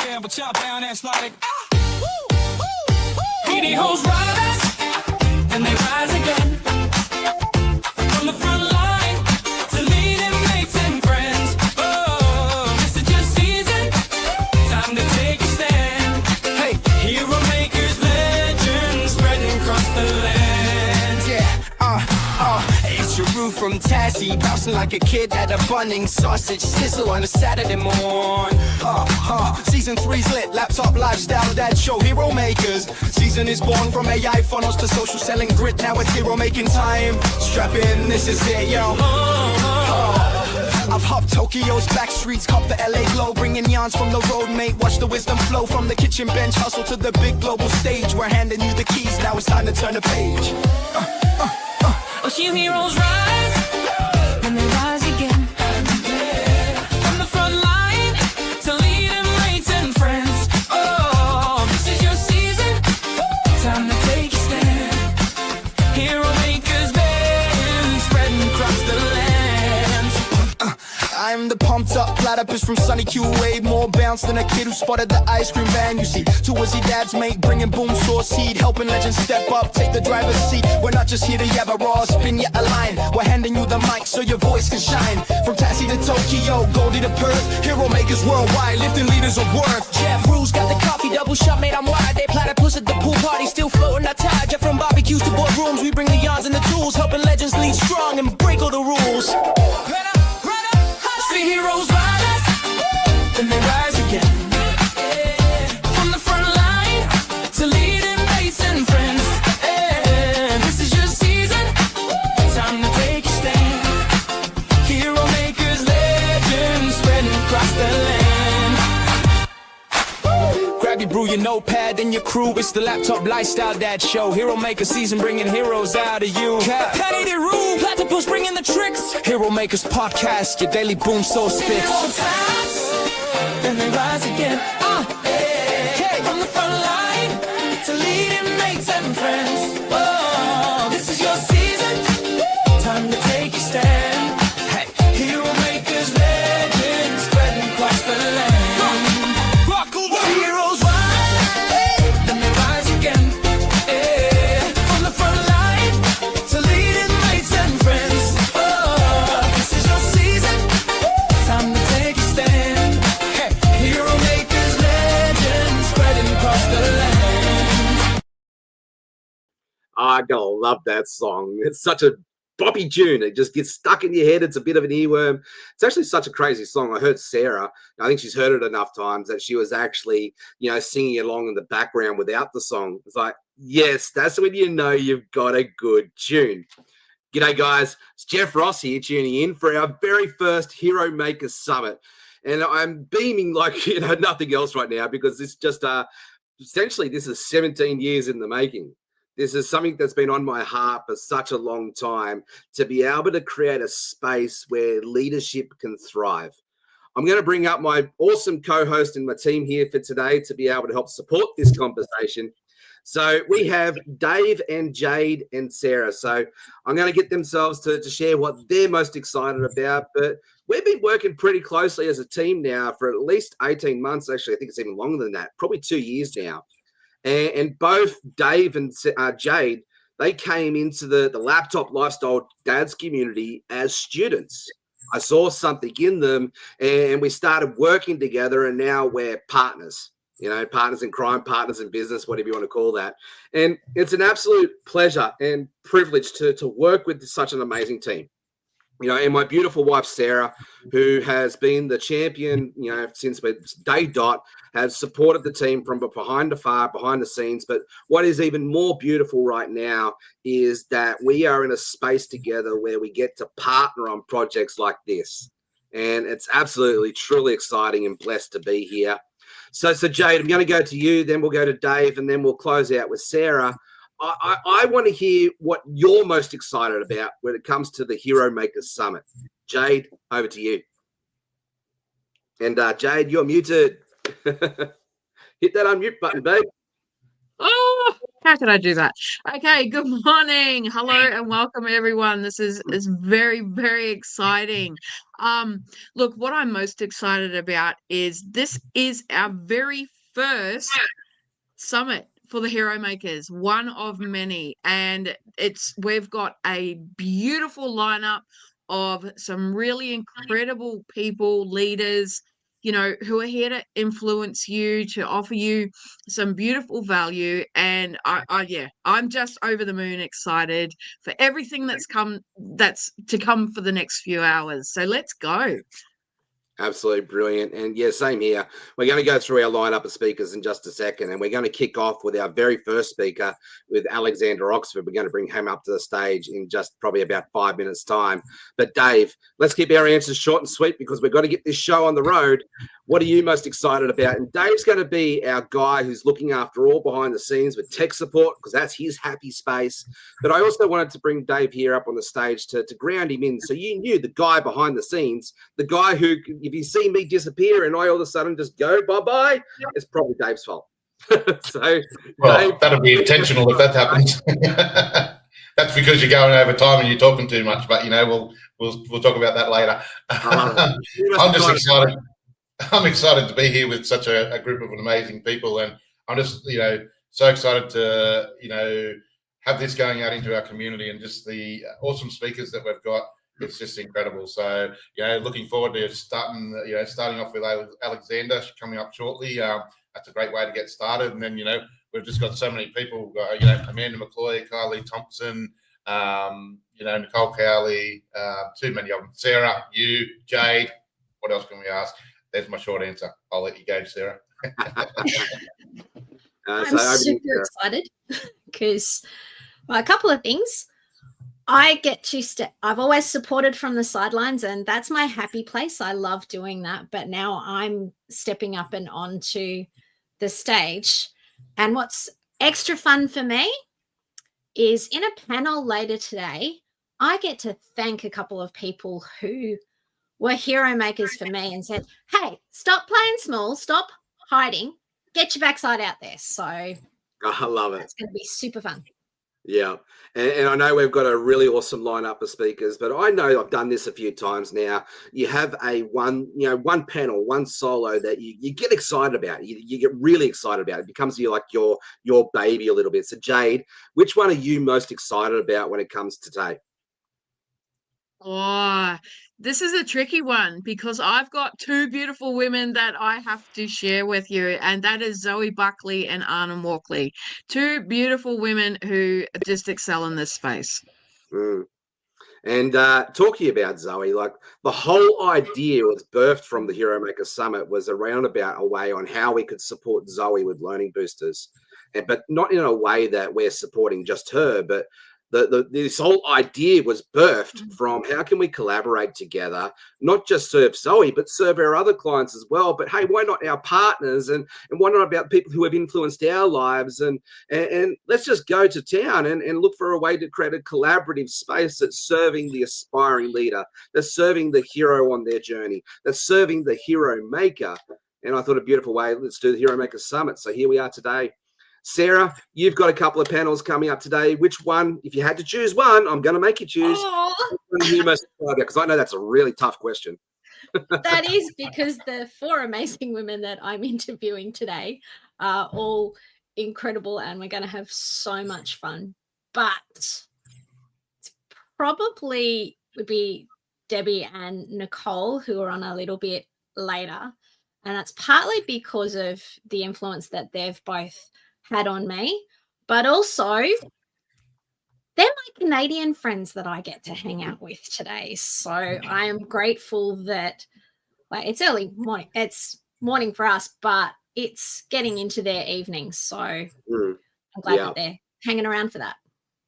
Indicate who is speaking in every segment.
Speaker 1: Yeah, but y'all down that's like PD hoes rise, and they rise again. From the front line to leading mates and friends. Oh, this is your season, time to take a stand. Hey, hero makers, legends spreading across the land.
Speaker 2: Yeah, it's your roof from Tassie, bouncing like a kid at a Bunning sausage sizzle on a Saturday morn. Season 3's lit, laptop lifestyle, that show hero makers. Season is born from AI funnels to social selling grit. Now it's hero making time. Strap in, this is it, yo. I've hopped Tokyo's back streets, cop the LA glow, bringing yarns from the road, mate. Watch the wisdom flow from the kitchen bench, hustle to the big global stage. We're handing you the keys, now it's time to turn the page.
Speaker 1: Watch you heroes rise, and they rise again. From the front line to leading mates and friends. Oh, this is your season, time to take a stand. Hero makers been spreading across the land.
Speaker 2: I I'm the pumped up platypus from Sunny Q, way more bounce than a kid who spotted the ice cream van. You see, two was your dad's mate, bringing boom sauce seed, helping legends step up, take the driver's seat. We're not just here to yabba raw, spin you a line. We're handing you the mic so your voice can shine. From Tassie to Tokyo, Goldie to Perth, hero makers worldwide, lifting leaders of worth. Jeff Rule's got the coffee, double shot made, I'm wide. They platypus at the pool party, still floating our tide. Jeff from barbecues to boardrooms, we bring the yarns and the tools, helping legends lead strong and break all the rules. See heroes rise, then they rise again. From the front line to leading mates and friends. This is your season, time to take a stand. Hero makers, legends, spreading across the land. Grab your brew, your notepad, and your crew. It's the Laptop Lifestyle Dad Show. Hero Maker season, bringing heroes out of you. Patty the Roo, Platypus bringing the tricks. Hero Makers podcast, your daily boom source fix. Then they rise again. From the front line to leading mates and friends. Oh, this is your season, time to take your stand. Hey, Hero Makers, legends, spreading across the land. Heroes rise, then they rise again. From the front line to leading mates and friends. Oh, this is your season, time to take a stand. Hey, Hero Makers, legends, spreading across the land.
Speaker 3: I'm gonna love that song. It's such a boppy tune. It just gets stuck in your head. It's a bit of an earworm. It's actually such a crazy song. I heard Sarah, I think she's heard it enough times that she was actually, singing along in the background without the song. It's like, yes, that's when you know you've got a good tune. G'day, guys. It's Jeff Ross here tuning in for our very first Hero Maker Summit. And I'm beaming like, nothing else right now because it's just, essentially, this is 17 years in the making. This is something that's been on my heart for such a long time, to be able to create a space where leadership can thrive. I'm going to bring up my awesome co-host and my team here for today to be able to help support this conversation. So we have Dave and Jade and Sarah. So I'm going to get themselves to share what they're most excited about. But we've been working pretty closely as a team now for at least 18 months. Actually, I think it's even longer than that, probably 2 years now. And both Dave and Jade, they came into the Laptop Lifestyle Dads community as students. I saw something in them and we started working together, and now we're partners, partners in crime, partners in business, whatever you want to call that. And it's an absolute pleasure and privilege to work with such an amazing team. And my beautiful wife, Sarah, who has been the champion, since day dot, has supported the team from behind the scenes. But what is even more beautiful right now is that we are in a space together where we get to partner on projects like this. And it's absolutely, truly exciting and blessed to be here. So Jade, I'm going to go to you, then we'll go to Dave, and then we'll close out with Sarah. I want to hear what you're most excited about when it comes to the Hero Makers Summit. Jade, over to you. And Jade, you're muted. Hit that unmute button, babe.
Speaker 4: Oh, how could I do that? Okay, good morning. Hello and welcome, everyone. This is very, very exciting. Look, what I'm most excited about is this is our very first summit for the Hero Makers, one of many, and we've got a beautiful lineup of some really incredible people, leaders, who are here to influence you, to offer you some beautiful value. And I'm just over the moon excited for everything that's to come for the next few hours. So let's go.
Speaker 3: Absolutely brilliant. And yeah, same here. We're going to go through our lineup of speakers in just a second, and we're going to kick off with our very first speaker, with Alexander Oxford. We're going to bring him up to the stage in just probably about 5 minutes time. But Dave, let's keep our answers short and sweet because we've got to get this show on the road. What are you most excited about? And Dave's going to be our guy who's looking after all behind the scenes with tech support, because that's his happy space. But I also wanted to bring Dave here up on the stage to ground him in, so you knew the guy behind the scenes, the guy who, if you see me disappear and I all of a sudden just go bye-bye, it's probably Dave's fault. So
Speaker 5: well,
Speaker 3: Dave,
Speaker 5: that'll be intentional if that happens. That's because you're going over time and you're talking too much. But we'll talk about that later.
Speaker 3: I love it.
Speaker 5: I'm just excited. I'm excited to be here with such a group of amazing people, and I'm just so excited to have this going out into our community and just the awesome speakers that we've got. It's just incredible. So looking forward to starting off with Alexander coming up shortly. That's a great way to get started, and then we've just got so many people. Amanda McCloy, Kylie Thompson, Nicole Cowley, too many of them. Sarah, you, Jade. What else can we ask? There's my short answer. I'll let you go, Sarah.
Speaker 6: I'm super excited because a couple of things. I get to I've always supported from the sidelines, and that's my happy place. I love doing that. But now I'm stepping up and onto the stage. And what's extra fun for me is in a panel later today, I get to thank a couple of people who were hero makers for me and said, hey, stop playing small, stop hiding, get your backside out there. So
Speaker 3: I love it.
Speaker 6: It's going to be super fun.
Speaker 3: Yeah. And I know we've got a really awesome lineup of speakers, but I know I've done this a few times now. You have one panel, one solo that you get excited about. You get really excited about. It becomes like your baby a little bit. So Jade, which one are you most excited about when it comes to today?
Speaker 4: Oh, this is a tricky one because I've got two beautiful women that I have to share with you, and that is Zoe Buckley and Anna Walkley. Two beautiful women who just excel in this space.
Speaker 3: Mm. And talking about Zoe, like the whole idea was birthed from the Hero Maker Summit was a roundabout a way on how we could support Zoe with learning boosters, but not in a way that we're supporting just her, but this whole idea was birthed from how can we collaborate together, not just serve Zoe, but serve our other clients as well. But hey, why not our partners and why not about people who have influenced our lives? And let's just go to town and look for a way to create a collaborative space that's serving the aspiring leader, that's serving the hero on their journey, that's serving the hero maker. And I thought a beautiful way, let's do the Hero Maker Summit. So here we are today. Sarah, you've got a couple of panels coming up today. Which one, if you had to choose one, I'm going to make you choose. Because I know that's a really tough question.
Speaker 6: That is because the four amazing women that I'm interviewing today are all incredible, and we're going to have so much fun. But it's probably would be Debbie and Nicole, who are on a little bit later. And that's partly because of the influence that they've both had on me, but also they're my Canadian friends that I get to hang out with today. So I am grateful that it's early morning. It's morning for us, but it's getting into their evening. So I'm glad that they're hanging around for that.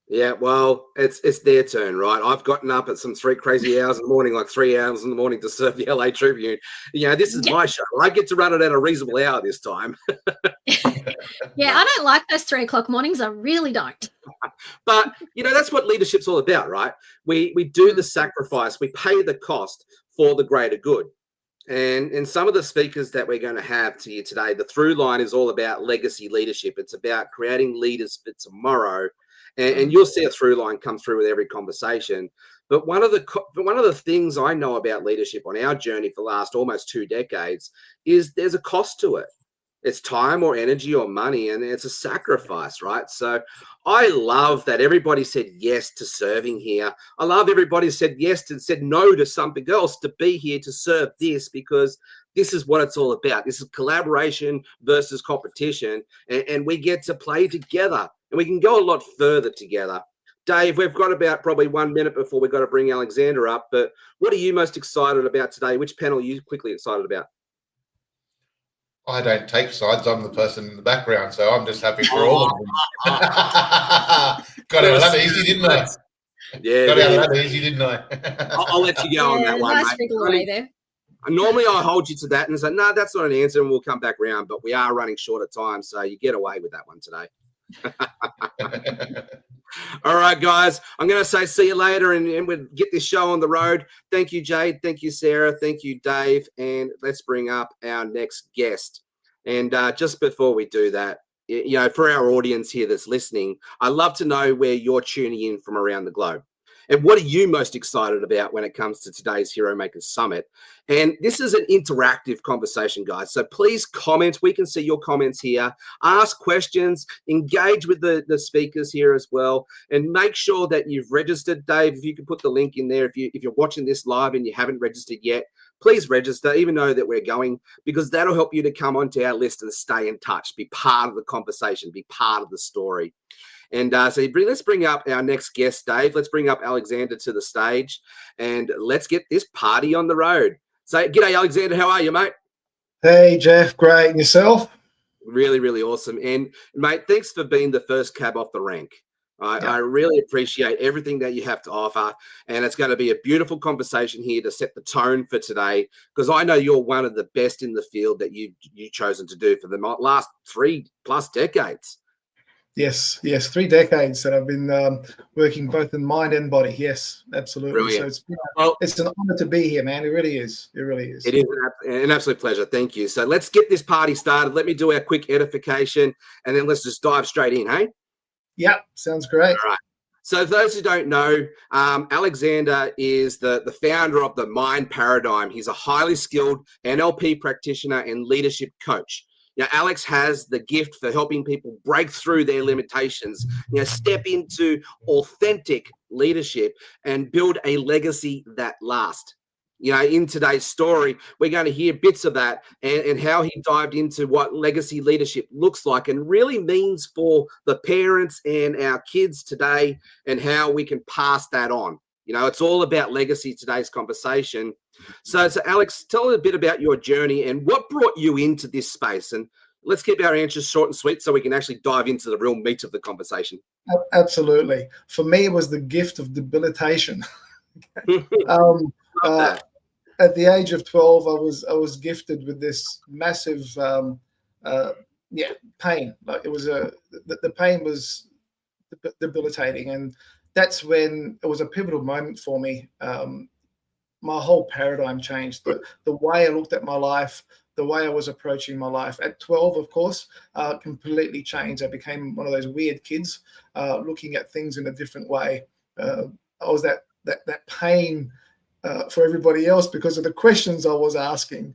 Speaker 3: Yeah, well, it's their turn, right? I've gotten up at some 3 crazy hours in the morning, like 3 hours in the morning to serve the LA Tribune. This is my show. I get to run it at a reasonable hour this time.
Speaker 6: Yeah, I don't like those 3 o'clock mornings. I really don't.
Speaker 3: But, that's what leadership's all about, right? We do the sacrifice. We pay the cost for the greater good. And some of the speakers that we're going to have to you today, the through line is all about legacy leadership. It's about creating leaders for tomorrow. And you'll see a through line come through with every conversation. But one of the things I know about leadership on our journey for the last almost 2 decades is there's a cost to it. It's time or energy or money, and it's a sacrifice, right? So I love that everybody said yes to serving here. I love everybody said yes and said no to something else to be here to serve this, because this is what it's all about. This is collaboration versus competition, and we get to play together, and we can go a lot further together. Dave, we've got about probably 1 minute before we've got to bring Alexander up, but what are you most excited about today? Which panel are you quickly excited about?
Speaker 5: I don't take sides. I'm the person in the background, so I'm just happy for all of them. Got out of that easy, didn't I?
Speaker 3: Yeah,
Speaker 5: got out of that easy, didn't I?
Speaker 3: I'll let you go on that one,
Speaker 6: nice
Speaker 3: mate.
Speaker 6: There.
Speaker 3: Normally, I hold you to that and say, no, that's not an answer, and we'll come back around. But we are running short of time, so you get away with that one today. All right, guys, I'm going to say see you later, and we'll get this show on the road. Thank you, Jade. Thank you, Sarah. Thank you, Dave. And let's bring up our next guest. And just before we do that, for our audience here that's listening, I'd love to know where you're tuning in from around the globe. And what are you most excited about when it comes to today's Hero Makers Summit? And this is an interactive conversation, guys. So please comment. We can see your comments here. Ask questions. Engage with the speakers here as well. And make sure that you've registered. Dave, if you could put the link in there. If you're watching this live and you haven't registered yet, please register, even though that we're going, because that'll help you to come onto our list and stay in touch, be part of the conversation, be part of the story. And let's bring up our next guest, Dave. Let's bring up Alexander to the stage, and let's get this party on the road. So, g'day, Alexander. How are you, mate?
Speaker 7: Hey, Jeff. Great. And yourself?
Speaker 3: Really, really awesome. And, mate, thanks for being the first cab off the rank. I really appreciate everything that you have to offer, and it's going to be a beautiful conversation here to set the tone for today, because I know you're one of the best in the field that you've chosen to do for the last 3+ decades.
Speaker 7: Yes, 3 decades that I've been working both in mind and body. Yes, absolutely.
Speaker 3: Brilliant.
Speaker 7: So it's an honor to be here, man. It really is. It really is.
Speaker 3: It is an absolute pleasure. Thank you. So let's get this party started. Let me do our quick edification, and then let's just dive straight in, hey?
Speaker 7: Yep, sounds great.
Speaker 3: All right. So for those who don't know, Alexander is the founder of the Mind Paradigm. He's a highly skilled NLP practitioner and leadership coach. Alex has the gift for helping people break through their limitations, step into authentic leadership and build a legacy that lasts. In today's story, we're going to hear bits of that and how he dived into what legacy leadership looks like and really means for the parents and our kids today, and how we can pass that on. It's all about legacy, today's conversation. So Alex, tell us a bit about your journey and what brought you into this space. And let's keep our answers short and sweet so we can actually dive into the real meat of the conversation.
Speaker 7: Absolutely. For me, it was the gift of debilitation. At the age of 12, I was gifted with this massive pain. Like it was the pain was debilitating, and that's when it was a pivotal moment for me. My whole paradigm changed. The way I looked at my life, the way I was approaching my life. At 12, of course, completely changed. I became one of those weird kids, looking at things in a different way. I was that pain for everybody else because of the questions I was asking,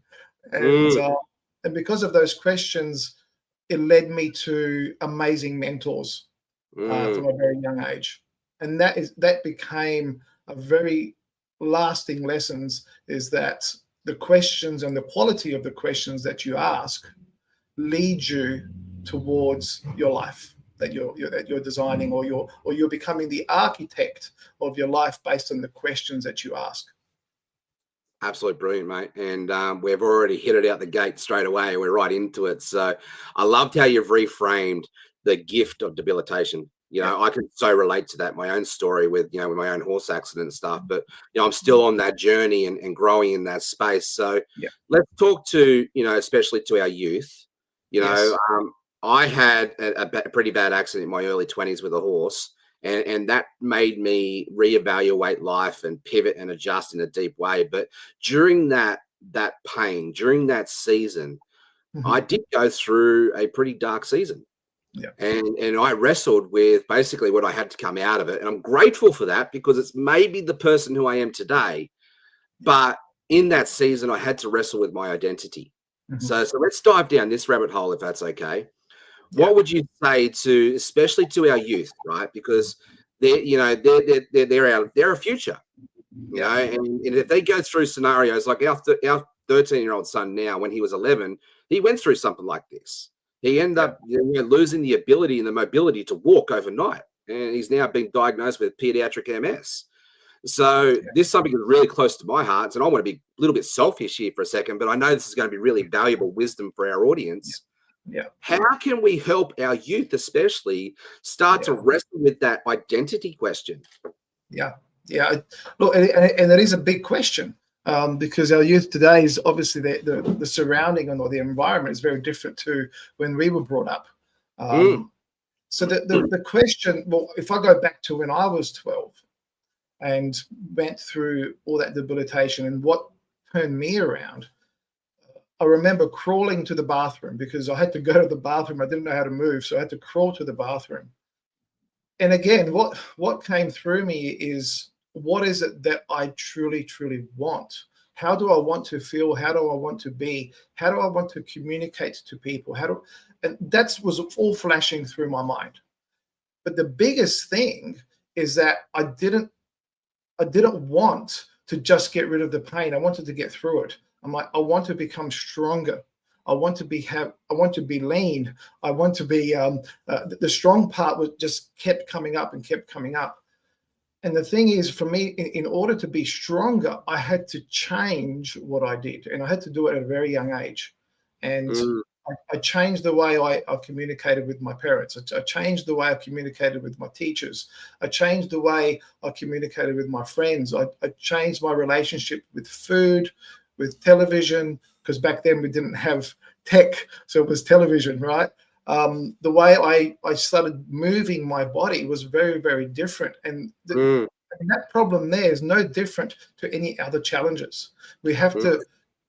Speaker 7: and because of those questions, it led me to amazing mentors from a very young age, and that became a very lasting lessons. Is that the questions and the quality of the questions that you ask lead you towards your life that you're designing, or you're becoming the architect of your life based on the questions that you ask.
Speaker 3: Absolutely brilliant, mate. And we've already hit it out the gate straight away. We're right into it. So I loved how you've reframed the gift of debilitation. I can so relate to that, my own story with my own horse accident and stuff, but I'm still on that journey and growing in that space. So let's talk to, especially to our youth. I had a pretty bad accident in my early 20s with a horse, and that made me reevaluate life and pivot and adjust in a deep way. But during that pain, during that season, I did go through a pretty dark season.
Speaker 7: Yeah.
Speaker 3: And I wrestled with basically what I had to come out of it. And I'm grateful for that because it's made me the person who I am today. But in that season, I had to wrestle with my identity. So let's dive down this rabbit hole, if that's okay. What would you say to, especially to our youth, right? Because they're our future, and if they go through scenarios like our 13-year-old son now, when he was 11, he went through something like this. He ended up losing the ability and the mobility to walk overnight, and he's now been diagnosed with pediatric MS. So this is something that's really close to my heart, and I want to be a little bit selfish here for a second, but I know this is going to be really valuable wisdom for our audience. How can we help our youth, especially, start to wrestle with that identity question?
Speaker 7: Look, and it is a big question. Because our youth today is obviously the surrounding or the environment is very different to when we were brought up. So the question, well, if I go back to when I was 12 and went through all that debilitation and what turned me around, I remember crawling to the bathroom because I had to go to the bathroom. I didn't know how to move, so I had to crawl to the bathroom. And again, what came through me is, what is it that I truly, truly want? How do I want to feel? How do I want to be? How do I want to communicate to people? And that was all flashing through my mind. But the biggest thing is that I didn't want to just get rid of the pain. I wanted to get through it. I'm like, I want to become stronger. I want to be lean. I want to be the strong part was just kept coming up and kept coming up. And the thing is, for me, in order to be stronger, I had to change what I did, and I had to do it at a very young age. And I changed the way I communicated with my parents. I changed the way I communicated with my teachers. I changed the way I communicated with my friends. I changed my relationship with food, with television, because back then we didn't have tech, so it was television, right? The way I started moving my body was very, very different. And that problem there is no different to any other challenges. We have to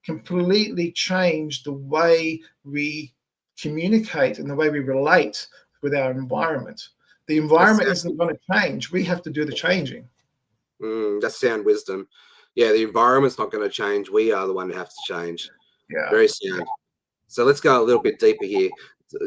Speaker 7: completely change the way we communicate and the way we relate with our environment. The environment isn't going to change. We have to do the changing.
Speaker 3: That's sound wisdom. Yeah, the environment's not going to change. We are the one who have to change.
Speaker 7: Yeah.
Speaker 3: Very sound. So let's go a little bit deeper here.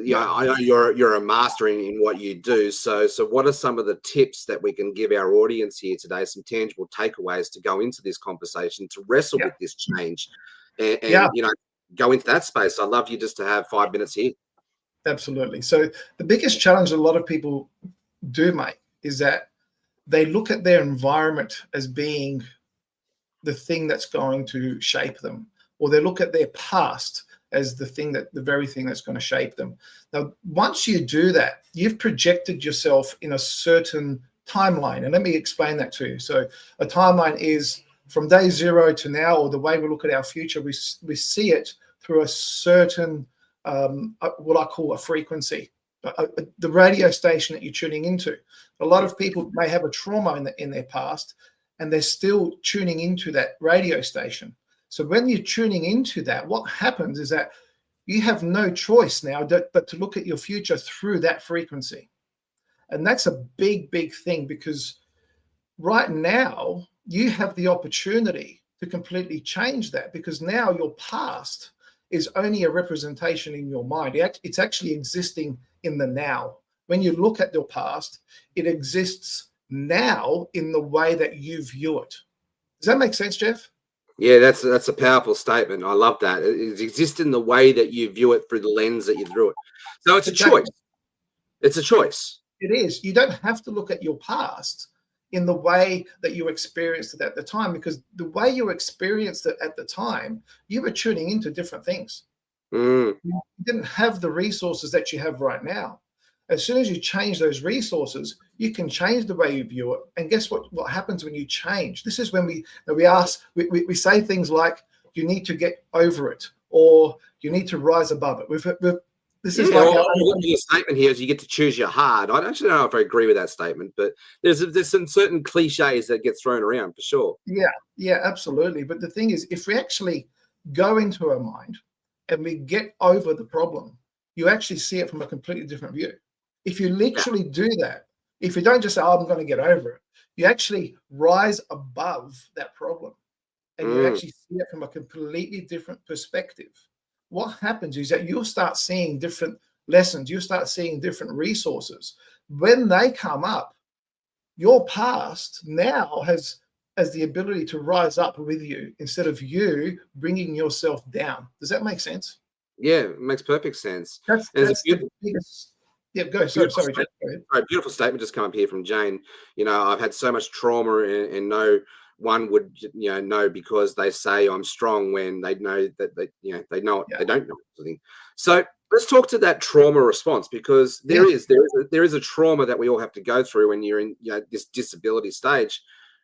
Speaker 3: Yeah, I know you're a master in what you do. So what are some of the tips that we can give our audience here today? Some tangible takeaways to go into this conversation, to wrestle with this change, and you know, go into that space. I'd love you just to have 5 minutes here.
Speaker 7: Absolutely. So the biggest challenge a lot of people do make is that they look at their environment as being the thing that's going to shape them, or they look at their past as the very thing that's going to shape them. Now, once you do that, you've projected yourself in a certain timeline. And let me explain that to you. So a timeline is from day zero to now, or the way we look at our future, we see it through a certain, what I call a frequency, the radio station that you're tuning into. A lot of people may have a trauma in their past, and they're still tuning into that radio station. So when you're tuning into that, what happens is that you have no choice now but to look at your future through that frequency. And that's a big, big thing, because right now you have the opportunity to completely change that, because now your past is only a representation in your mind. It's actually existing in the now. When you look at your past, it exists now in the way that you view it. Does that make sense, Jeff?
Speaker 3: Yeah, that's a powerful statement. I love that. It exists in the way that you view it through the lens that you threw it. So it's a choice. It's a choice.
Speaker 7: It is. You don't have to look at your past in the way that you experienced it at the time, because the way you experienced it at the time, you were tuning into different things. You didn't have the resources that you have right now. As soon as you change those resources, you can change the way you view it. And guess what happens when you change? This is when we say things like, you need to get over it, or you need to rise above it. This is like
Speaker 3: your statement here is you get to choose your hard. I don't know if I agree with that statement, but there's some certain cliches that get thrown around for sure.
Speaker 7: Yeah, absolutely. But the thing is, if we actually go into our mind and we get over the problem, you actually see it from a completely different view. If you literally do that, if you don't just say, oh, I'm going to get over it, you actually rise above that problem, and you actually see it from a completely different perspective. What happens is that you'll start seeing different lessons. You start seeing different resources. When they come up, your past now has the ability to rise up with you instead of you bringing yourself down. Does that make sense?
Speaker 3: Yeah, it makes perfect sense.
Speaker 7: That's the biggest. Yeah, go. Sorry.
Speaker 3: Beautiful statement just come up here from Jane. You know, I've had so much trauma, and no one would, know because they say I'm strong when they know that they know it, they don't know something. So let's talk to that trauma response, because there is a trauma that we all have to go through when you're in this disability stage.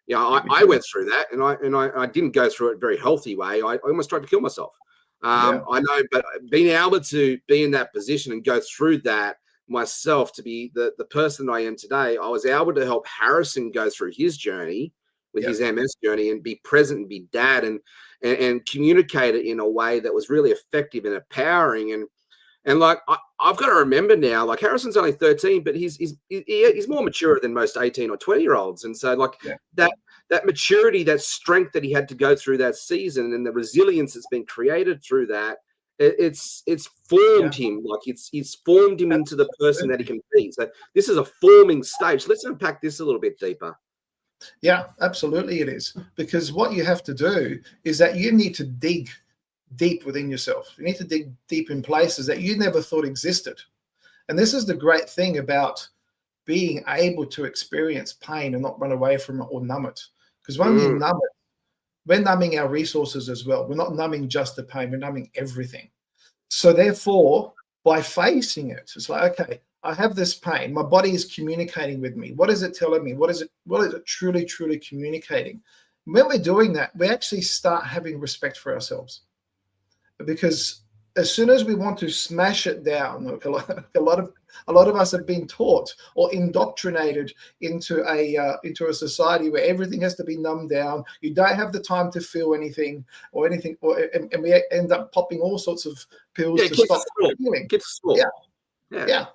Speaker 3: I went through that, and I didn't go through it very healthy way. I almost tried to kill myself. I know, but being able to be in that position and go through that myself, to be the person I am today, I was able to help Harrison go through his journey with
Speaker 7: Yeah.
Speaker 3: his MS journey and be present and be dad and communicate it in a way that was really effective and empowering. And like I've got to remember now, like Harrison's only 13, but he's more mature than most 18 or 20-year-olds. And so like that maturity, that strength that he had to go through that season, and the resilience that's been created through that, it's formed him. Like it's formed him into the person that he can be. So this is a forming stage. Let's unpack this a little bit deeper.
Speaker 7: Yeah, absolutely it is. Because what you have to do is that you need to dig deep within yourself. You need to dig deep in places that you never thought existed. And this is the great thing about being able to experience pain and not run away from it or numb it. Because when we numb it, we're numbing our resources as well. We're not numbing just the pain, we're numbing everything. So therefore, by facing it, it's like, okay, I have this pain. My body is communicating with me. What is it telling me? What is it truly, truly communicating? When we're doing that, we actually start having respect for ourselves. Because as soon as we want to smash it down, like a lot of us have been taught or indoctrinated into a society where everything has to be numbed down. You don't have the time to feel anything, and we end up popping all sorts of pills to stop feeling. Yeah,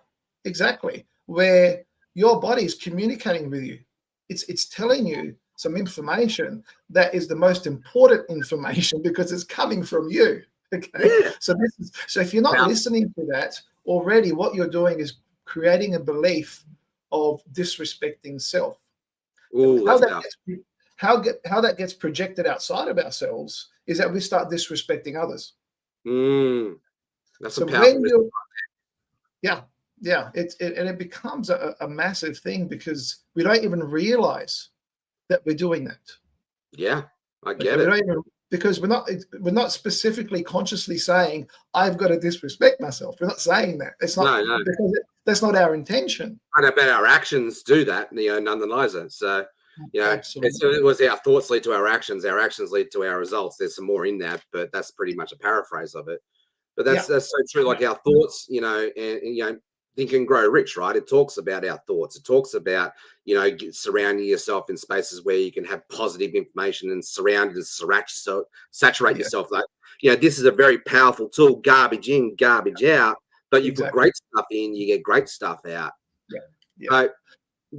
Speaker 7: exactly. Where your body is communicating with you, it's telling you some information that is the most important information because it's coming from you. Okay, so if you're not listening to that already, what you're doing is creating a belief of disrespecting self.
Speaker 3: Ooh,
Speaker 7: how that gets projected outside of ourselves is that we start disrespecting others.
Speaker 3: That's
Speaker 7: so
Speaker 3: a powerful
Speaker 7: when it becomes a massive thing because we don't even realize that we're doing that.
Speaker 3: Yeah, I get it.
Speaker 7: Because we're not specifically consciously saying I've got to disrespect myself. We're not saying that. It's not because that's not our intention.
Speaker 3: And I bet our actions do that, nonetheless. So, it was our thoughts lead to our actions lead to our results. There's some more in that, but that's pretty much a paraphrase of it. But that's so true. Like our thoughts, and Think and Grow Rich, right? It talks about our thoughts. It talks about, surrounding yourself in spaces where you can have positive information and saturate yourself. Like, this is a very powerful tool, garbage in, garbage out, but you put great stuff in, you get great stuff out. So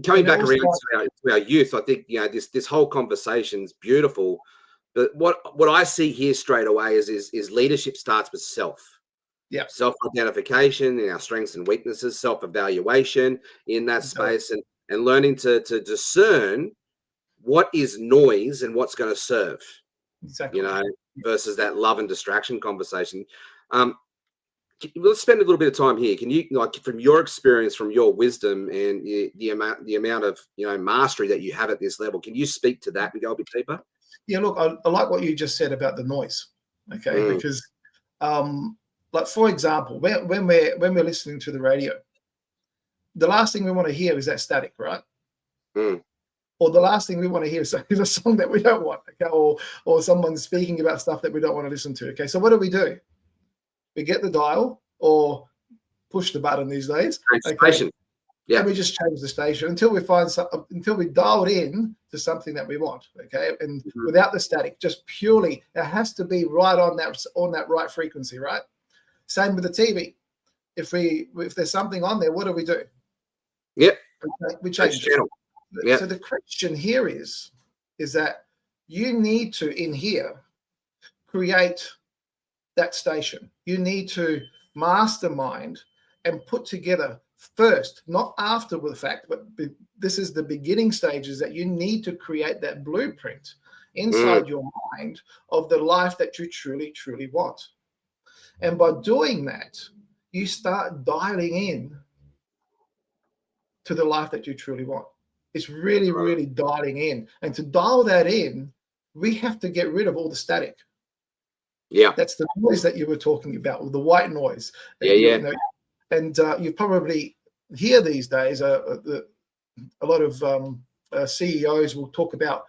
Speaker 3: coming back around to our youth, I think, this whole conversation is beautiful. But what I see here straight away is leadership starts with self. Self-identification in our strengths and weaknesses, self-evaluation in that space, and learning to discern what is noise and what's going to serve. Versus that love and distraction conversation. Let's spend a little bit of time here. Can you, like, from your experience, from your wisdom, and the amount of mastery that you have at this level, can you speak to that and go a bit deeper?
Speaker 7: Yeah, look, I like what you just said about the noise. Okay, because like, for example, when we're listening to the radio, the last thing we want to hear is that static, right? Or the last thing we want to hear is a song that we don't want, okay? Or someone speaking about stuff that we don't want to listen to. Okay, so what do? We get the dial or push the button these days.
Speaker 3: Station.
Speaker 7: And we just change the station until we find until we dial it in to something that we want. Okay, and without the static, just purely, it has to be right on that right frequency, right? Same with the TV. If there's something on there, what do? We change the channel. So the question here is that you need to, in here, create that station. You need to mastermind and put together first, not after the fact, but this is the beginning stages that you need to create that blueprint inside your mind of the life that you truly, truly want. And by doing that, you start dialing in to the life that you truly want. It's really, really dialing in. And to dial that in, we have to get rid of all the static. That's the noise that you were talking about, the white noise. And you probably hear these days a lot of CEOs will talk about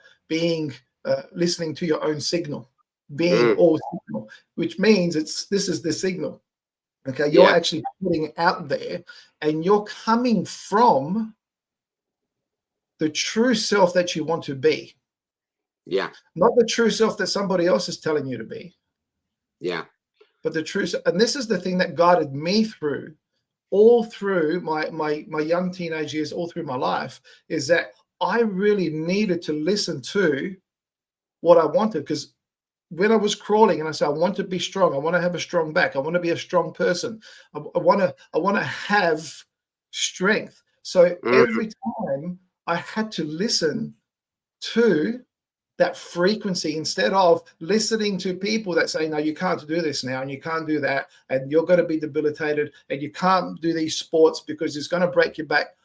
Speaker 7: listening to your own signal. Being all signal, which means this is the signal. Okay, you're actually putting it out there, and you're coming from the true self that you want to be.
Speaker 3: Yeah.
Speaker 7: Not the true self that somebody else is telling you to be,
Speaker 3: Yeah.
Speaker 7: but the true self. And this is the thing that guided me through all through my young teenage years, all through my life, is that I really needed to listen to what I wanted. Because when I was crawling and I said, I want to be strong, I want to have a strong back, I want to be a strong person, I want to have strength. So every time I had to listen to that frequency instead of listening to people that say, no, you can't do this now and you can't do that and you're going to be debilitated and you can't do these sports because it's going to break your back.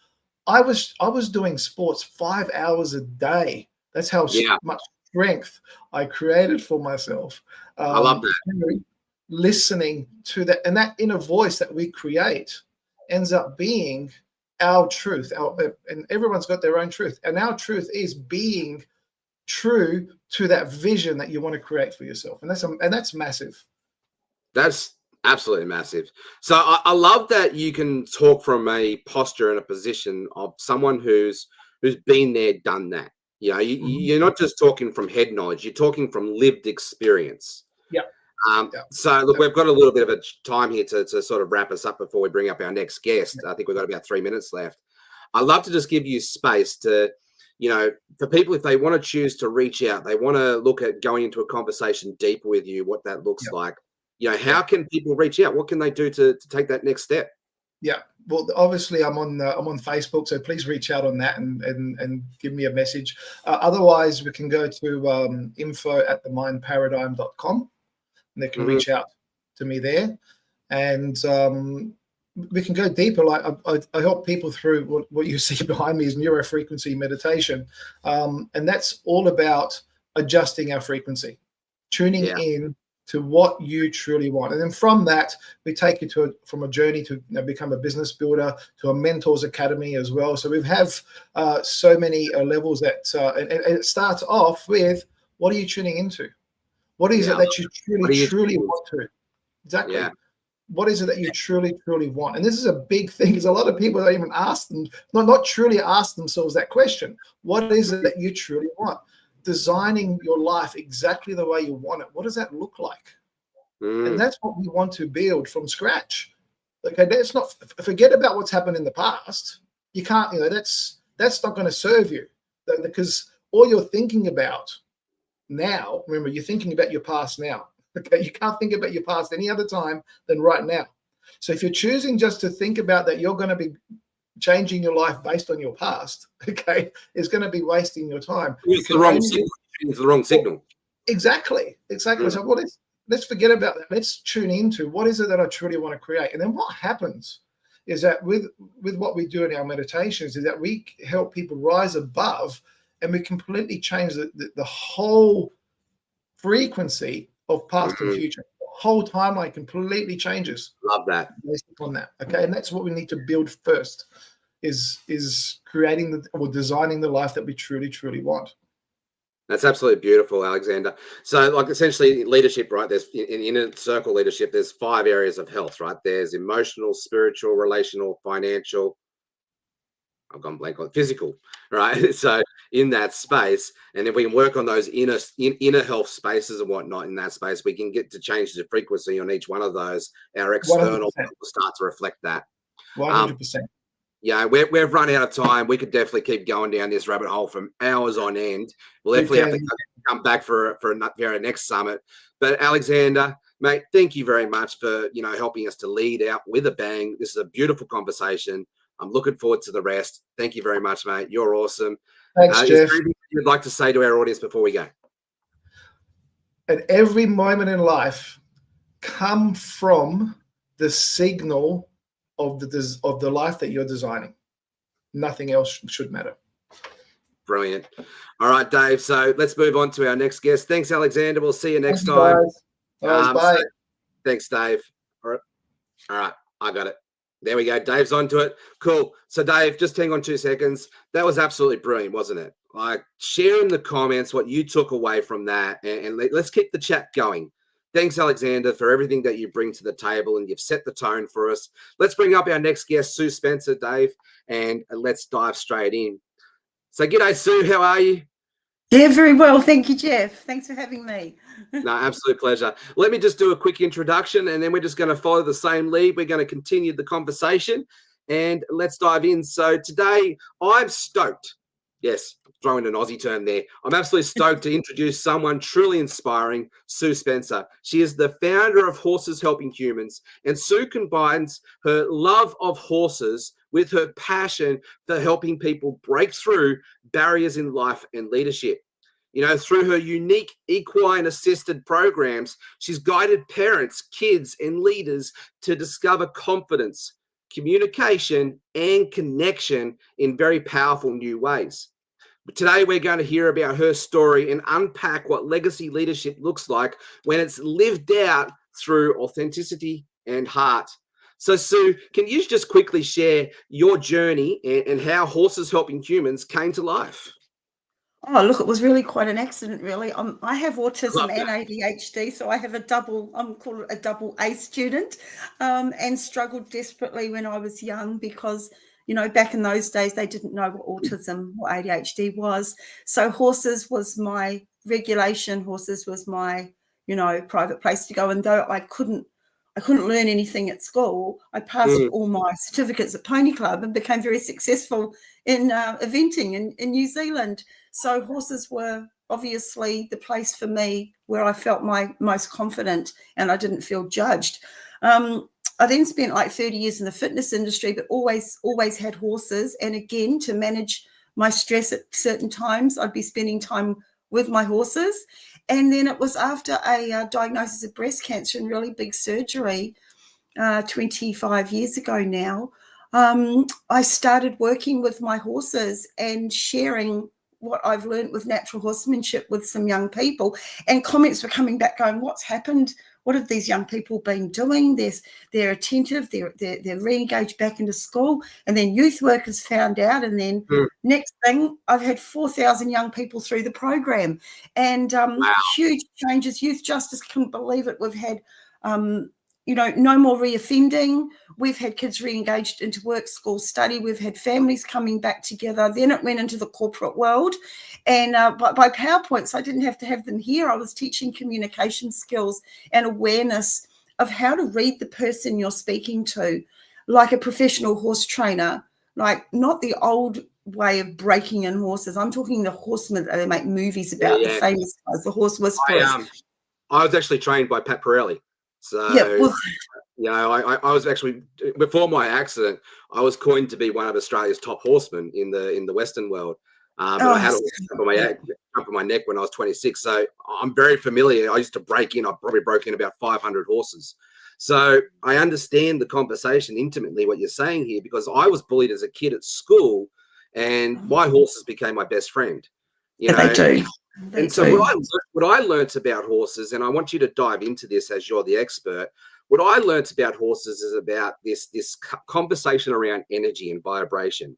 Speaker 7: I was doing sports 5 hours a day. That's how much strength I created for myself.
Speaker 3: I love that.
Speaker 7: Listening to that, and that inner voice that we create ends up being our truth. And everyone's got their own truth, and our truth is being true to that vision that you want to create for yourself, and that's massive.
Speaker 3: That's absolutely massive. So I love that you can talk from a posture and a position of someone who's been there, done that. You know, you're not just talking from head knowledge; you're talking from lived experience.
Speaker 7: Yeah.
Speaker 3: So look, we've got a little bit of a time here to sort of wrap us up before we bring up our next guest. I think we've got about 3 minutes left. I'd love to just give you space to, you know, for people, if they want to choose to reach out, they want to look at going into a conversation deeper with you, what that looks like. You know, how can people reach out? What can they do to take that next step?
Speaker 7: Yeah, well, obviously I'm on Facebook, so please reach out on that and give me a message. Otherwise, we can go to info@themindparadigm.com, and they can reach out to me there, and we can go deeper. Like I help people through what you see behind me is neurofrequency meditation, and that's all about adjusting our frequency, tuning in to what you truly want. And then from that, we take you from a journey to become a business builder, to a mentors academy as well. So we have so many levels that, and it starts off with, what are you tuning into? What is it that you truly want to? Exactly. Yeah. What is it that you truly want? And this is a big thing, because a lot of people don't even ask them, not truly ask themselves that question. What is it that you truly want? Designing your life exactly the way you want it. What does that look like? And that's what we want to build from scratch. Okay, let's not forget about what's happened in the past. You can't, that's not going to serve you, because all you're thinking about now, remember, you're thinking about your past now. Okay, you can't think about your past any other time than right now. So if you're choosing just to think about that you're going to be changing your life based on your past, okay, is going to be wasting your time.
Speaker 3: It's the wrong signal. It's the wrong signal. Exactly.
Speaker 7: So let's forget about that. Let's tune into what is it that I truly want to create. And then what happens is that with what we do in our meditations is that we help people rise above, and we completely change the whole frequency of past and future. The whole timeline completely changes.
Speaker 3: Love that.
Speaker 7: Based upon that. Okay. And that's what we need to build first, is creating or designing the life that we truly want.
Speaker 3: That's absolutely beautiful, Alexander. So, like, essentially leadership, right? There's in inner circle leadership, there's 5 areas of health, right? There's emotional, spiritual, relational, financial. I've gone blank on physical, right? So in that space, and if we can work on those inner health spaces and whatnot in that space, we can get to change the frequency on each one of those. Our external will start to reflect that.
Speaker 7: 100%.
Speaker 3: Yeah, we've run out of time. We could definitely keep going down this rabbit hole for hours on end. We'll definitely have to come back for our next summit. But Alexander, mate, thank you very much for helping us to lead out with a bang. This is a beautiful conversation. I'm looking forward to the rest. Thank you very much, mate. You're awesome.
Speaker 7: Thanks, Jeff.
Speaker 3: Is there anything you'd like to say to our audience before we go?
Speaker 7: At every moment in life, come from the signal of the life that you're designing. Nothing else should matter.
Speaker 3: Brilliant. All right, Dave. So let's move on to our next guest. Thanks, Alexander. We'll see you next time.
Speaker 7: Bye.
Speaker 3: So, thanks, Dave. All right. I got it. There we go. Dave's onto it. Cool. So, Dave, just hang on 2 seconds. That was absolutely brilliant, wasn't it? Like, share in the comments what you took away from that, and let's keep the chat going. Thanks, Alexander, for everything that you bring to the table, and you've set the tone for us. Let's bring up our next guest, Sue Spencer, Dave, and let's dive straight in. So, g'day, Sue. How are you?
Speaker 8: Yeah, very well. Thank you, Jeff. Thanks for having me.
Speaker 3: No, absolute pleasure. Let me just do a quick introduction and then we're just going to follow the same lead. We're going to continue the conversation and let's dive in. So today I'm stoked. Yes, throwing an Aussie term there. I'm absolutely stoked to introduce someone truly inspiring, Sue Spencer. She is the founder of Horses Helping Humans, and Sue combines her love of horses with her passion for helping people break through barriers in life and leadership. You know, through her unique equine assisted programs, she's guided parents, kids, and leaders to discover confidence, communication, and connection in very powerful new ways. But today, we're going to hear about her story and unpack what legacy leadership looks like when it's lived out through authenticity and heart. So, Sue, can you just quickly share your journey and how Horses Helping Humans came to life?
Speaker 8: Oh, look, it was really quite an accident, really. I have
Speaker 3: Love
Speaker 8: autism and
Speaker 3: that.
Speaker 8: ADHD, so I have a double, I'm called a double A student, and struggled desperately when I was young because, you know, back in those days, they didn't know what autism or ADHD was. So horses was my regulation, horses was my, you know, private place to go. And though I couldn't learn anything at school, I passed
Speaker 3: Mm,
Speaker 8: all my certificates at Pony Club and became very successful in eventing in New Zealand. So horses were obviously the place for me where I felt my most confident and I didn't feel judged. I then spent like 30 years in the fitness industry, but always had horses. And again, to manage my stress at certain times, I'd be spending time with my horses. And then it was after a diagnosis of breast cancer and really big surgery 25 years ago now, I started working with my horses and sharing what I've learned with natural horsemanship with some young people. And comments were coming back going, what's happened? What have these young people been doing? They're attentive, they're re-engaged back into school. And then youth workers found out. And then
Speaker 3: mm.
Speaker 8: next thing, I've had 4,000 young people through the program and
Speaker 3: Wow.
Speaker 8: huge changes. Youth Justice couldn't believe it. We've had you know, no more reoffending. We've had kids re-engaged into work, school, study. We've had families coming back together. Then it went into the corporate world. And by PowerPoints, I didn't have to have them here. I was teaching communication skills and awareness of how to read the person you're speaking to, like a professional horse trainer, like not the old way of breaking in horses. I'm talking the horsemen that they make movies about,
Speaker 3: Yeah,
Speaker 8: the
Speaker 3: yeah.
Speaker 8: famous guys, the horse whisperers.
Speaker 3: I was actually trained by Pat Pirelli. So,
Speaker 8: Yeah, well,
Speaker 3: you know, I was actually, before my accident, I was coined to be one of Australia's top horsemen in the Western world. But I had a horse jump on my neck when I was 26. So I'm very familiar. I used to break in. I probably broke in about 500 horses. So I understand the conversation intimately, what you're saying here, because I was bullied as a kid at school and my horses became my best friend. You
Speaker 8: yeah, they
Speaker 3: know,
Speaker 8: do. They
Speaker 3: and so
Speaker 8: do.
Speaker 3: what I learnt about horses, and I want you to dive into this as you're the expert. What I learnt about horses is about this conversation around energy and vibration.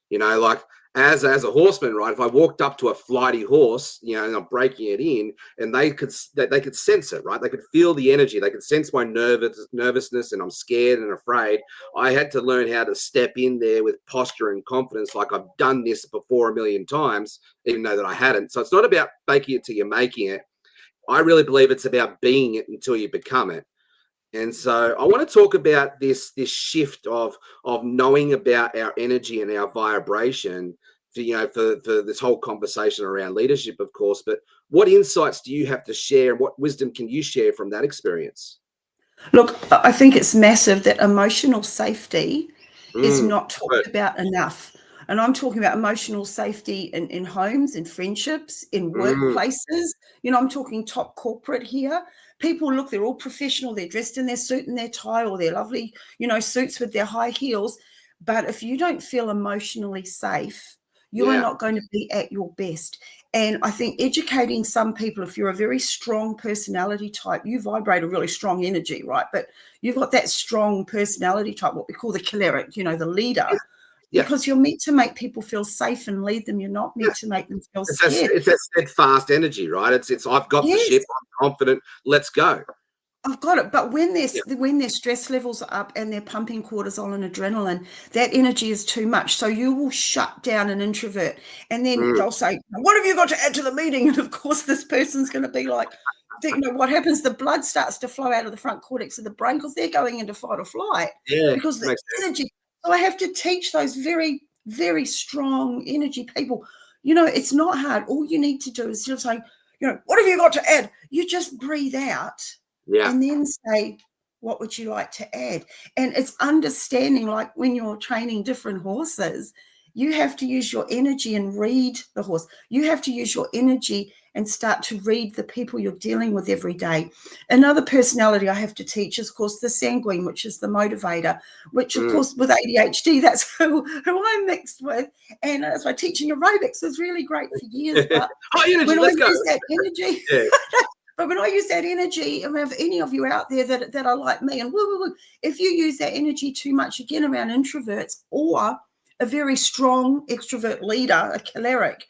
Speaker 3: You know, like as a horseman, right? If I walked up to a flighty horse, you know, and I'm breaking it in, and they could sense it, right? They could feel the energy. They could sense my nervousness, and I'm scared and afraid. I had to learn how to step in there with posture and confidence, like I've done this before a million times, even though that I hadn't. So it's not about faking it till you're making it. I really believe it's about being it until you become it. And so I want to talk about this shift of knowing about our energy and our vibration for, you know, for this whole conversation around leadership, of course. But what insights do you have to share, and what wisdom can you share from that experience?
Speaker 8: Look, I think it's massive that emotional safety is
Speaker 3: Mm,
Speaker 8: not
Speaker 3: good.
Speaker 8: talked about enough. And I'm talking about emotional safety in homes, in friendships, in
Speaker 3: Mm,
Speaker 8: workplaces. You know, I'm talking top corporate here. People look, they're all professional. They're dressed in their suit and their tie or their lovely, you know, suits with their high heels. But if you don't feel emotionally safe, you are
Speaker 3: yeah.
Speaker 8: not going to be at your best. And I think educating some people, if you're a very strong personality type, you vibrate a really strong energy, right? But you've got that strong personality type, what we call the choleric, you know, the leader,
Speaker 3: Yeah.
Speaker 8: because you're meant to make people feel safe and lead them. You're not
Speaker 3: Yeah.
Speaker 8: meant to make them feel scared.
Speaker 3: It's that steadfast energy, right? It's I've got the
Speaker 8: Yes.
Speaker 3: ship. I'm confident. Let's go.
Speaker 8: I've got it. But when
Speaker 3: Yeah.
Speaker 8: their stress levels are up and they're pumping cortisol and adrenaline, that energy is too much. So you will shut down an introvert, and then they'll say, "What have you got to add to the meeting?" And of course, this person's going to be like, what happens? The blood starts to flow out of the front cortex of the brain because they're going into fight or flight
Speaker 3: Yeah,
Speaker 8: because the
Speaker 3: makes sense.
Speaker 8: energy. So I have to teach those very, very strong energy people. It's not hard. All you need to do is just say, "What have you got to add?" You just breathe out.
Speaker 3: Yeah.
Speaker 8: And then say, what would you like to add? And it's understanding, like when you're training different horses, you have to use your energy and read the horse. You have to use your energy and start to read the people you're dealing with every day. Another personality I have to teach is, of course, the sanguine, which is the motivator, which, of course, with ADHD, that's who I'm mixed with. And that's why teaching aerobics was really great for years. But
Speaker 3: energy,
Speaker 8: when
Speaker 3: let's
Speaker 8: I
Speaker 3: go.
Speaker 8: use that energy,
Speaker 3: Yeah.
Speaker 8: but when I use that energy, and if any of you out there that are like me, and if you use that energy too much, again, around introverts or a very strong extrovert leader, a choleric,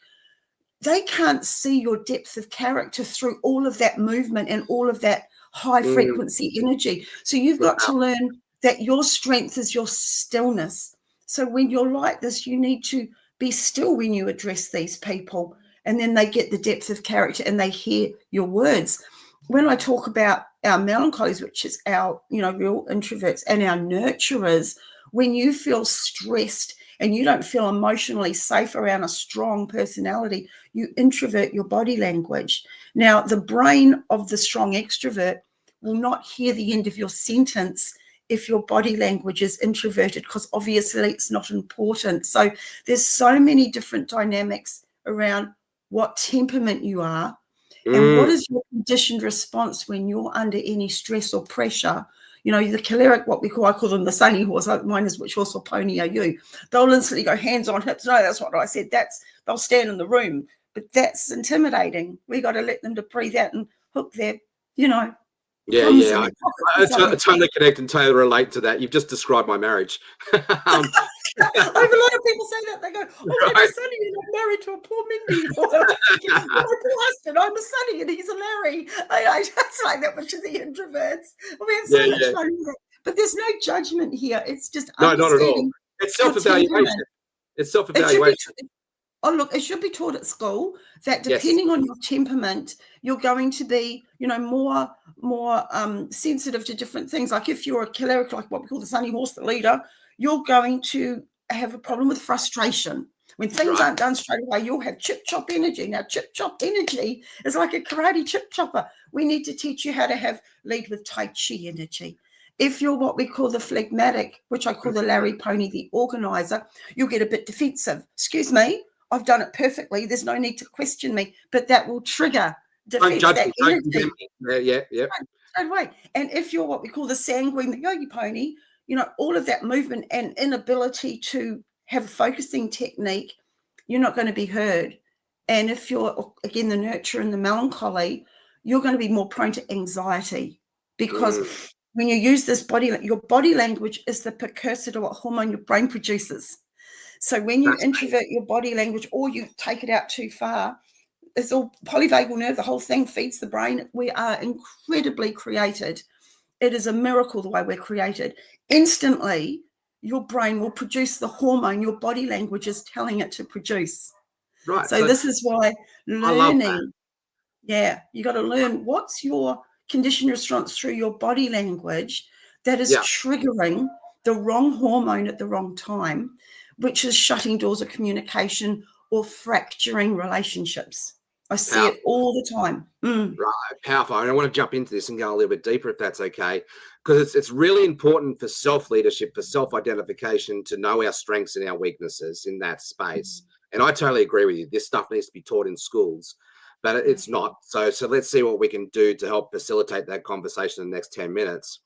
Speaker 8: they can't see your depth of character through all of that movement and all of that high frequency energy. So you've got to learn that your strength is your stillness. So when you're like this, you need to be still when you address these people, and then they get the depth of character and they hear your words. When I talk about our melancholies, which is our, real introverts, and our nurturers, when you feel stressed and you don't feel emotionally safe around a strong personality, you introvert your body language. Now, the brain of the strong extrovert will not hear the end of your sentence if your body language is introverted, because obviously it's not important. So there's so many different dynamics around what temperament you are and what is your conditioned response when you're under any stress or pressure. The choleric, I call them the sunny horse. Mine is which horse or pony are you? They'll instantly go hands on hips. No, that's what I said. They'll stand in the room, but that's intimidating. We got to let them to breathe out and hook their,
Speaker 3: Yeah,
Speaker 8: thumbs in
Speaker 3: yeah.
Speaker 8: their
Speaker 3: I
Speaker 8: pockets or something.
Speaker 3: totally connect and totally relate to that. You've just described my marriage.
Speaker 8: I have a lot of people say that. They go, "Oh, I'm a
Speaker 3: Right.
Speaker 8: Sunny and I'm married to a poor Mindy." Or, my poor husband, I'm a Sunny and he's a Larry. I just like that, which is the introverts. We have so
Speaker 3: Yeah,
Speaker 8: much
Speaker 3: yeah.
Speaker 8: fun with it. But there's no judgment here. It's just
Speaker 3: No, not at all.
Speaker 8: understanding
Speaker 3: It's
Speaker 8: your
Speaker 3: self-evaluation.
Speaker 8: temperament.
Speaker 3: It's
Speaker 8: It should
Speaker 3: self-evaluation.
Speaker 8: be. Look, it should be taught at school that
Speaker 3: Yes.
Speaker 8: depending on your temperament, you're going to be, more sensitive to different things. Like if you're a choleric, like what we call the sunny horse, the leader, you're going to have a problem with frustration. When things
Speaker 3: Right.
Speaker 8: aren't done straight away, you'll have chip chop energy. Now, chip chop energy is like a karate chip chopper. We need to teach you how to lead with Tai Chi energy. If you're what we call the phlegmatic, which I call the Larry Pony, the organizer, you'll get a bit defensive. Excuse me, I've done it perfectly. There's no need to question me, but that will trigger
Speaker 3: Don't
Speaker 8: defense,
Speaker 3: judge
Speaker 8: that
Speaker 3: me. Don't
Speaker 8: energy
Speaker 3: condemn me. Yeah.
Speaker 8: straight away. And if you're what we call the sanguine, the yogi pony, all of that movement and inability to have a focusing technique, you're not going to be heard. And if you're, again, the nurture and the melancholy, you're going to be more prone to anxiety because when you use this your body language is the precursor to what hormone your brain produces. So when you introvert your body language or you take it out too far, it's all polyvagal nerve. The whole thing feeds the brain. We are incredibly created. It is a miracle the way we're created. Instantly, your brain will produce the hormone your body language is telling it to produce.
Speaker 3: Right.
Speaker 8: So this is why learning, you got to learn what's your conditioned response through your body language that is triggering the wrong hormone at the wrong time, which is shutting doors of communication or fracturing relationships. I see it all the time.
Speaker 3: Right, powerful. And I want to jump into this and go a little bit deeper, if that's okay, because it's really important for self-leadership, for self-identification, to know our strengths and our weaknesses in that space. And I totally agree with you. This stuff needs to be taught in schools, but it's not. So let's see what we can do to help facilitate that conversation in the next 10 minutes.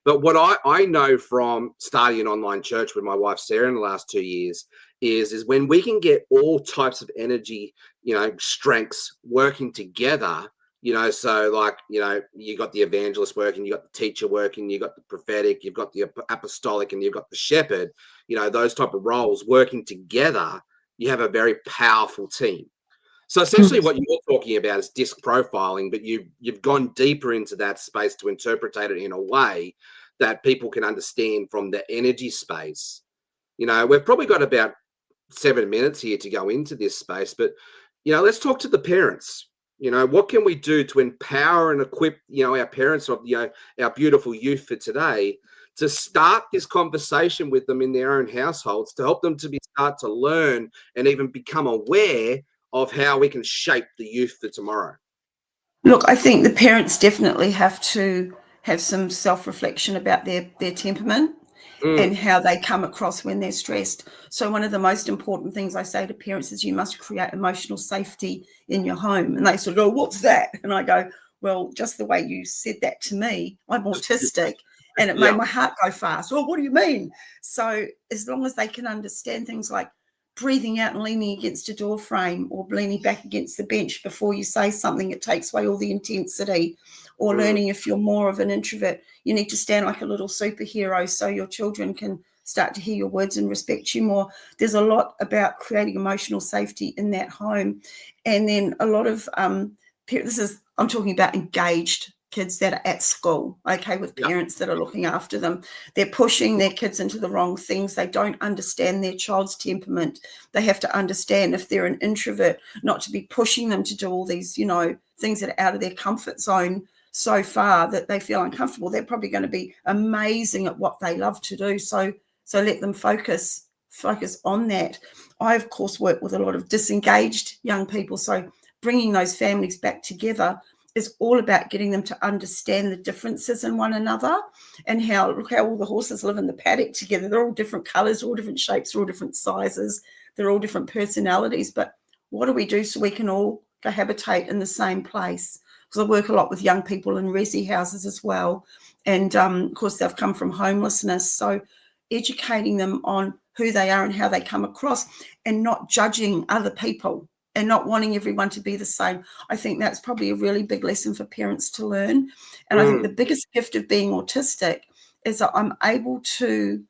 Speaker 3: But what I know from starting an online church with my wife, Sarah, in the last 2 years is when we can get all types of energy, strengths working together, so like, you got the evangelist working, you got the teacher working, you got the prophetic, you've got the apostolic, and you've got the shepherd, those type of roles working together, you have a very powerful team. So essentially what you're talking about is disc profiling, but you've gone deeper into that space to interpret it in a way that people can understand from the energy space. You know, we've probably got about 7 minutes here to go into this space, but, you know, let's talk to the parents. You know, what can we do to empower and equip, you know, our parents of, you know, our beautiful youth for today to start this conversation with them in their own households, to help them to start to learn and even become aware of how we can shape the youth for tomorrow?
Speaker 8: Look, I think the parents definitely have to have some self-reflection about their temperament and how they come across when they're stressed. So one of the most important things I say to parents is you must create emotional safety in your home. And they sort of go, what's that? And I go, well, just the way you said that to me, I'm autistic. And it made my heart go fast. Oh, what do you mean? So as long as they can understand things like breathing out and leaning against a door frame or leaning back against the bench before you say something, it takes away all the intensity. Or learning, if you're more of an introvert, you need to stand like a little superhero so your children can start to hear your words and respect you more. There's a lot about creating emotional safety in that home. And then a lot of I'm talking about engaged kids that are at school, okay, with parents that are looking after them. They're pushing their kids into the wrong things. They don't understand their child's temperament. They have to understand, if they're an introvert, not to be pushing them to do all these, you know, things that are out of their comfort zone so far that they feel uncomfortable. They're probably going to be amazing at what they love to do. So let them focus on that. I, of course, work with a lot of disengaged young people. So bringing those families back together is all about getting them to understand the differences in one another, and look how all the horses live in the paddock together. They're all different colors, all different shapes, all different sizes. They're all different personalities. But what do we do so we can all cohabitate in the same place? Because I work a lot with young people in resi houses as well. And of course, they've come from homelessness. So educating them on who they are and how they come across, and not judging other people and not wanting everyone to be the same. I think that's probably a really big lesson for parents to learn. And I think the biggest gift of being autistic is that I'm able to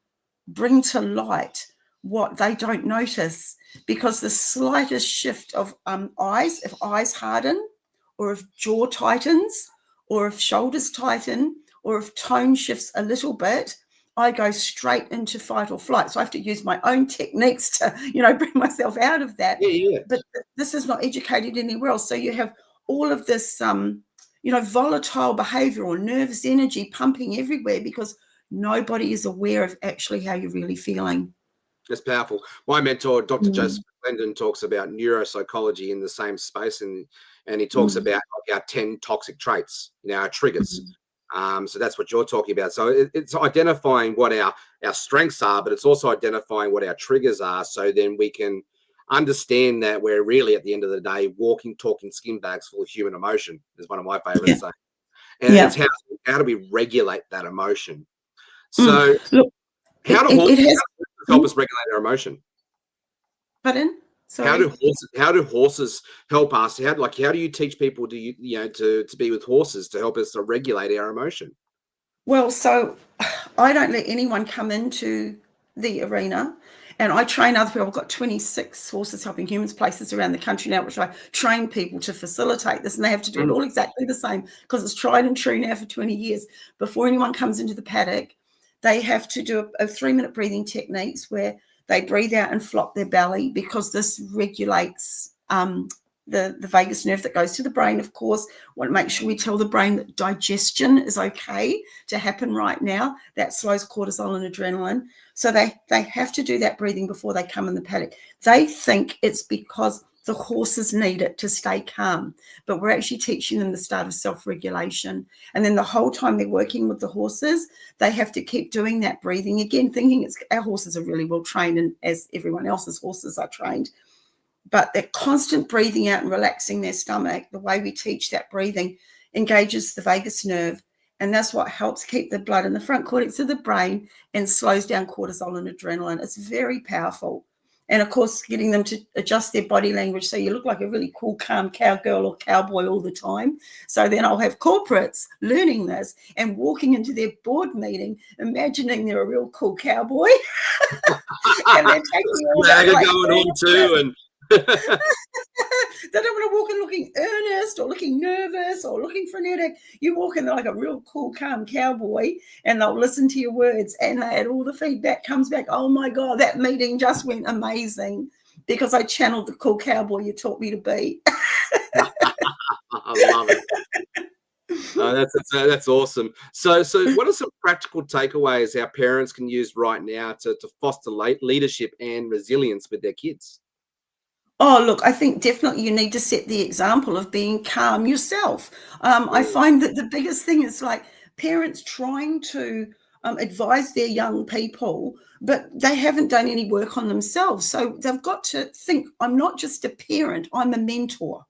Speaker 8: bring to light what they don't notice, because the slightest shift of eyes, if eyes harden, or if jaw tightens, or if shoulders tighten, or if tone shifts a little bit, I go straight into fight or flight. So I have to use my own techniques to, you know, bring myself out of that. But this is not educated anywhere else. So you have all of this, you know, volatile behavior or nervous energy pumping everywhere, because nobody is aware of actually how you're really feeling.
Speaker 3: It's powerful. My mentor, Dr. Joseph Glendon, talks about neuropsychology in the same space, and he talks about our 10 toxic traits, you know, our triggers. So that's what you're talking about. So it's identifying what our strengths are, but it's also identifying what our triggers are, so then we can understand that we're really, at the end of the day, walking, talking skin bags full of human emotion, is one of my favorite sayings. And it's how do we regulate that emotion? So
Speaker 8: Look,
Speaker 3: how do horses help us regulate our emotion?
Speaker 8: Pardon? Sorry.
Speaker 3: How do horses help us? How do you teach people to be with horses to help us to regulate our emotion?
Speaker 8: Well, so I don't let anyone come into the arena, and I train other people. I've got 26 Horses Helping Humans places around the country now, which I train people to facilitate this, and they have to do it all exactly the same, because it's tried and true now for 20 years. Before anyone comes into the paddock, they have to do a 3-minute breathing techniques where they breathe out and flop their belly, because this regulates the vagus nerve that goes to the brain. Of course, want to make sure we tell the brain that digestion is okay to happen right now. That slows cortisol and adrenaline. So they have to do that breathing before they come in the paddock. They think it's because the horses need it to stay calm, but we're actually teaching them the start of self-regulation. And then the whole time they're working with the horses, they have to keep doing that breathing again, thinking our horses are really well trained, and as everyone else's horses are trained. But that constant breathing out and relaxing their stomach, the way we teach that breathing, engages the vagus nerve. And that's what helps keep the blood in the front cortex of the brain and slows down cortisol and adrenaline. It's very powerful. And of course, getting them to adjust their body language so you look like a really cool, calm cowgirl or cowboy all the time. So then I'll have corporates learning this and walking into their board meeting, imagining they're a real cool cowboy. And they're taking all that,
Speaker 3: going on too, and
Speaker 8: They don't want to walk in looking earnest or looking nervous or looking frenetic. You walk in like a real cool, calm cowboy, and they'll listen to your words, and all the feedback comes back. Oh my God, that meeting just went amazing because I channeled the cool cowboy you taught me to be.
Speaker 3: I love it. That's awesome. So what are some practical takeaways our parents can use right now to foster leadership and resilience with their kids?
Speaker 8: Oh, look, I think definitely you need to set the example of being calm yourself. I find that the biggest thing is like parents trying to advise their young people, but they haven't done any work on themselves. So they've got to think, I'm not just a parent, I'm a mentor.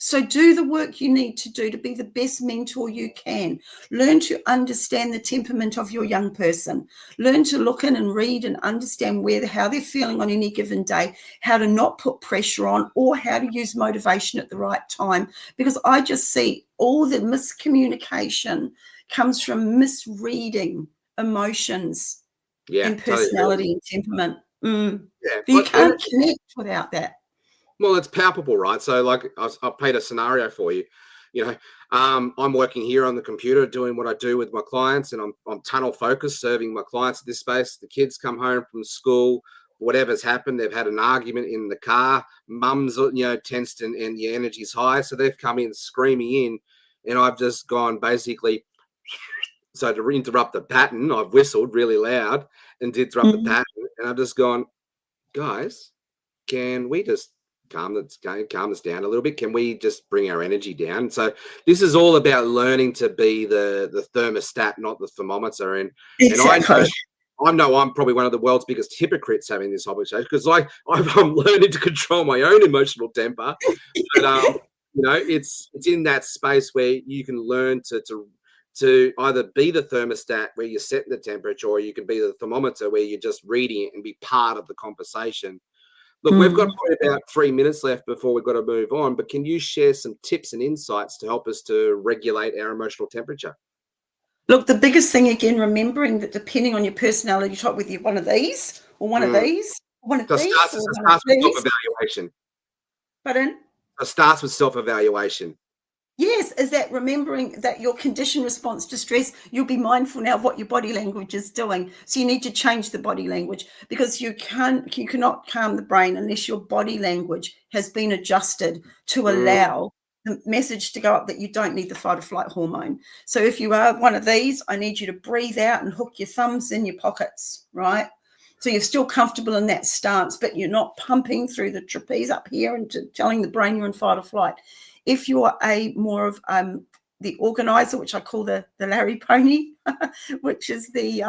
Speaker 8: So do the work you need to do to be the best mentor you can. Learn to understand the temperament of your young person. Learn to look in and read and understand how they're feeling on any given day, how to not put pressure on, or how to use motivation at the right time. Because I just see all the miscommunication comes from misreading emotions and personality and temperament.
Speaker 3: Yeah,
Speaker 8: You can't connect without that.
Speaker 3: well, it's palpable, right? So, like, I'll paint a scenario for you. You know, I'm working here on the computer doing what I do with my clients, and I'm tunnel focused, serving my clients at this space. The kids come home from school, whatever's happened, they've had an argument in the car. Mum's, tensed and the energy's high, so they've come in screaming in, and I've just gone basically. So to interrupt the pattern, I've whistled really loud and to interrupt the pattern, and I've just gone, guys, can we just calm this down a little bit? Can we just bring our energy down? So this is all about learning to be the thermostat, not the thermometer. And I know I'm probably one of the world's biggest hypocrites having this conversation because I'm learning to control my own emotional temper. But it's in that space where you can learn to either be the thermostat where you're setting the temperature, or you can be the thermometer where you're just reading it and be part of the conversation. Look, we've got probably about 3 minutes left before we've got to move on, but can you share some tips and insights to help us to regulate our emotional temperature?
Speaker 8: Look, the biggest thing, again, remembering that depending on your personality type, whether you're one of these or one of these, one of
Speaker 3: So
Speaker 8: these,
Speaker 3: it
Speaker 8: or one
Speaker 3: starts
Speaker 8: of
Speaker 3: with
Speaker 8: these.
Speaker 3: self-evaluation.
Speaker 8: Pardon?
Speaker 3: It starts with self-evaluation.
Speaker 8: Yes, is that remembering that your conditioned response to stress, you'll be mindful now of what your body language is doing. So you need to change the body language because you cannot calm the brain unless your body language has been adjusted to allow the message to go up that you don't need the fight or flight hormone. So if you are one of these, I need you to breathe out and hook your thumbs in your pockets, right? So you're still comfortable in that stance, but you're not pumping through the trapeze up here and telling the brain you're in fight or flight. If you're a more of the organizer, which I call the Larry Pony, which is the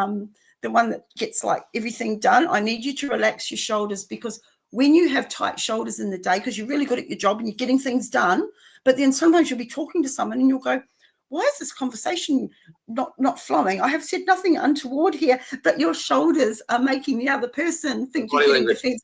Speaker 8: one that gets like everything done, I need you to relax your shoulders, because when you have tight shoulders in the day, because you're really good at your job and you're getting things done, but then sometimes you'll be talking to someone and you'll go, why is this conversation not flowing? I have said nothing untoward here, but your shoulders are making the other person think you're getting defensive.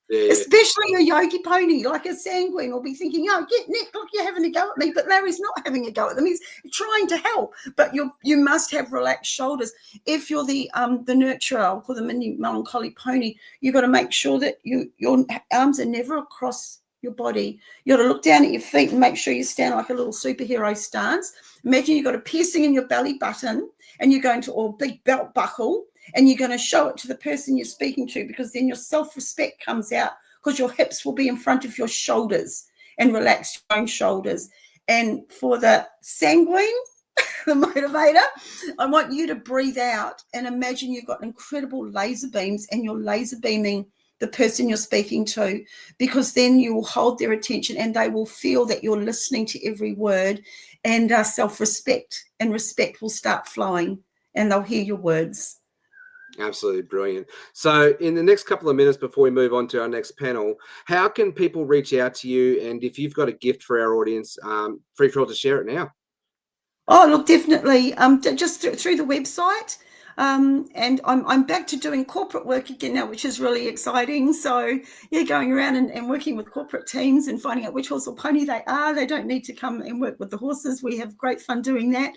Speaker 8: Yeah. Especially a yogi pony, like a sanguine, will be thinking, oh, get Nick, look, you're having a go at me. But Larry's not having a go at them. He's trying to help. But you must have relaxed shoulders. If you're the nurturer, I'll call the mini melancholic pony, you've got to make sure that your arms are never across your body. You got to look down at your feet and make sure you stand like a little superhero stance. Imagine you've got a piercing in your belly button and you're going to, or big belt buckle, and you're going to show it to the person you're speaking to, because then your self-respect comes out, because your hips will be in front of your shoulders, and relax your own shoulders. And for the sanguine, the motivator, I want you to breathe out and imagine you've got incredible laser beams and you're laser beaming the person you're speaking to, because then you will hold their attention and they will feel that you're listening to every word, and self-respect and respect will start flowing and they'll hear your words.
Speaker 3: Absolutely brilliant. So in the next couple of minutes before we move on to our next panel, how can people reach out to you? And if you've got a gift for our audience, free for all to share it now.
Speaker 8: Oh, look, definitely. Just through the website. And I'm back to doing corporate work again now, which is really exciting. So yeah, going around and working with corporate teams and finding out which horse or pony they are. They don't need to come and work with the horses. We have great fun doing that.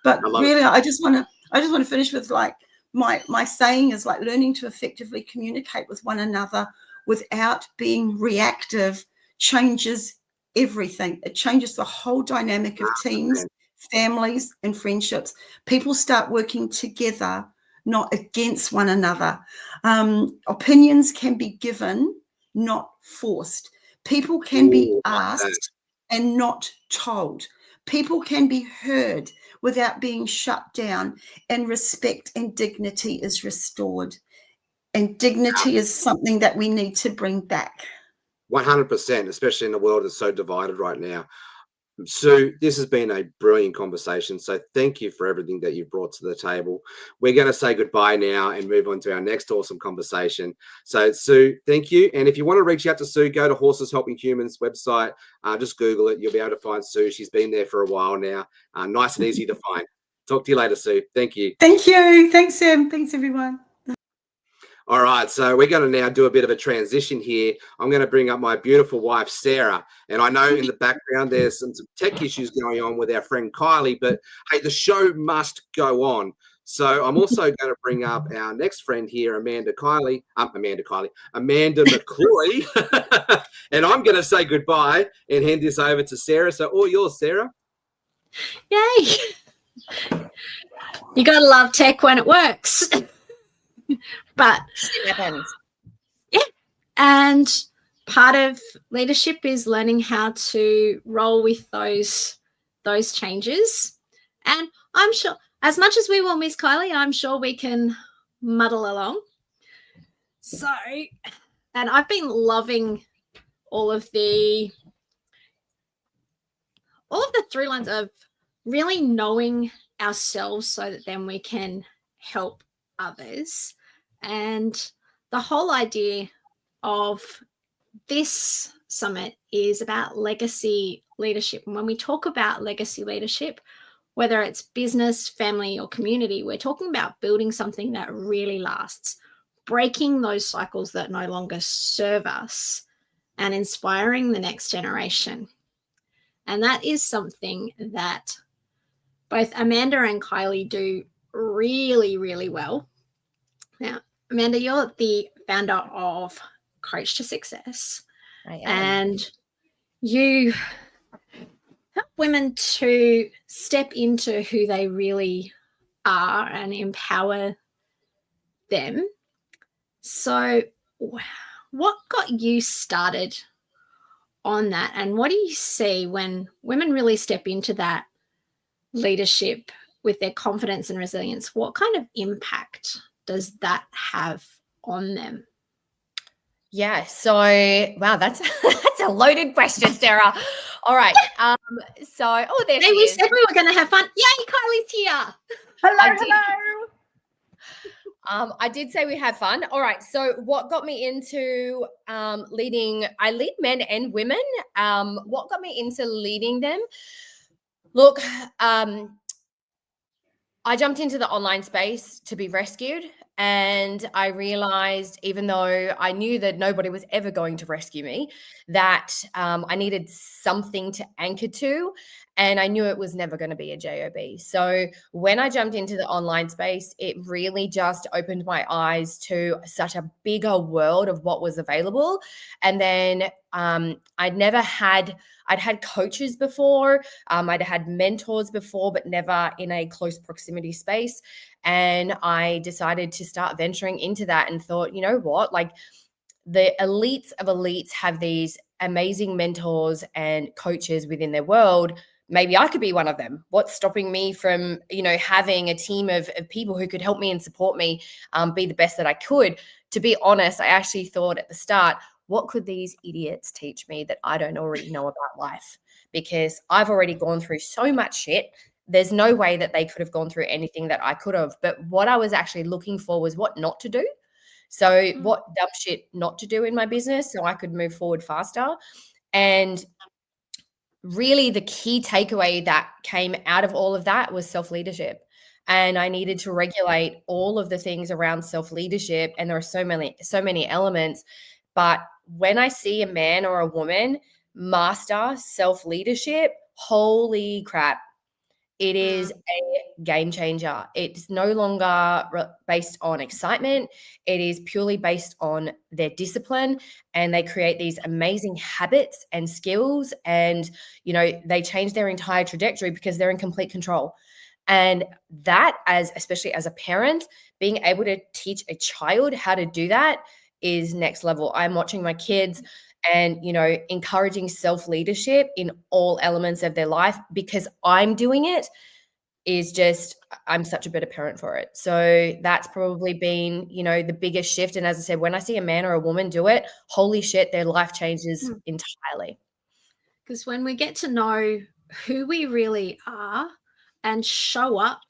Speaker 8: But really, I just want to finish with like, my saying is like learning to effectively communicate with one another without being reactive changes everything. It changes the whole dynamic of teams, families, and friendships. People start working together, not against one another. Opinions can be given, not forced. People can be
Speaker 3: Ooh, like that.
Speaker 8: asked and not told. People can be heard without being shut down, and respect and dignity is restored. And dignity is something that we need to bring back.
Speaker 3: 100%, especially in a world that's so divided right now. Sue, this has been a brilliant conversation. So thank you for everything that you've brought to the table. We're going to say goodbye now and move on to our next awesome conversation. So Sue, thank you. And if you want to reach out to Sue, go to Horses Helping Humans website. Just Google it. You'll be able to find Sue. She's been there for a while now. Nice and easy to find. Talk to you later, Sue. Thank you.
Speaker 8: Thank you. Thanks, Sam. Thanks, everyone.
Speaker 3: All right, so we're going to now do a bit of a transition here. I'm going to bring up my beautiful wife, Sarah. And I know in the background there's some tech issues going on with our friend Kylie, but hey, the show must go on. So I'm also going to bring up our next friend here, Amanda McCloy. And I'm going to say goodbye and hand this over to Sarah. So all yours, Sarah.
Speaker 6: Yay. You got to love tech when it works. But
Speaker 9: It happens.
Speaker 6: yeah, and part of leadership is learning how to roll with those changes. And I'm sure, as much as we will miss Kylie, I'm sure we can muddle along. So, and I've been loving all of the through lines of really knowing ourselves so that then we can help others. And the whole idea of this summit is about legacy leadership. And when we talk about legacy leadership, whether it's business, family, or community, we're talking about building something that really lasts, breaking those cycles that no longer serve us, and inspiring the next generation. And that is something that both Amanda and Kylie do really, really well. Now, Amanda, you're the founder of Coach to Success.
Speaker 9: I am.
Speaker 6: And you help women to step into who they really are and empower them. So what got you started on that? And what do you see when women really step into that leadership with their confidence and resilience? What kind of impact does that have on them?
Speaker 9: Yeah. So, wow, that's a loaded question, Sarah. All right. There
Speaker 6: Hey,
Speaker 9: she
Speaker 6: we
Speaker 9: is.
Speaker 6: said we were going to have fun. Yay, Kylie's here.
Speaker 9: Hello. I did say we had fun. All right. So what got me into leading? I lead men and women. What got me into leading them? Look, I jumped into the online space to be rescued. And I realized, even though I knew that nobody was ever going to rescue me, that I needed something to anchor to. And I knew it was never going to be a job. So when I jumped into the online space, it really just opened my eyes to such a bigger world of what was available. And then I'd had coaches before, I'd had mentors before, but never in a close proximity space. And I decided to start venturing into that and thought, you know what, like the elites of elites have these amazing mentors and coaches within their world. Maybe I could be one of them. What's stopping me from, having a team of people who could help me and support me be the best that I could? To be honest, I actually thought at the start, what could these idiots teach me that I don't already know about life? Because I've already gone through so much shit. There's no way that they could have gone through anything that I could have. But what I was actually looking for was what not to do. So what dumb shit not to do in my business so I could move forward faster. And really the key takeaway that came out of all of that was self-leadership. And I needed to regulate all of the things around self-leadership. And there are so many elements. But when I see a man or a woman master self-leadership, holy crap, It is a game changer. It's no longer based on excitement. It is purely based on their discipline, and they create these amazing habits and skills, and they change their entire trajectory because they're in complete control. And that, especially as a parent, being able to teach a child how to do that is next level. I'm watching my kids and encouraging self-leadership in all elements of their life because I'm doing it is just, I'm such a better parent for it. So that's probably been the biggest shift. And as I said, when I see a man or a woman do it, holy shit, their life changes entirely.
Speaker 6: Because when we get to know who we really are and show up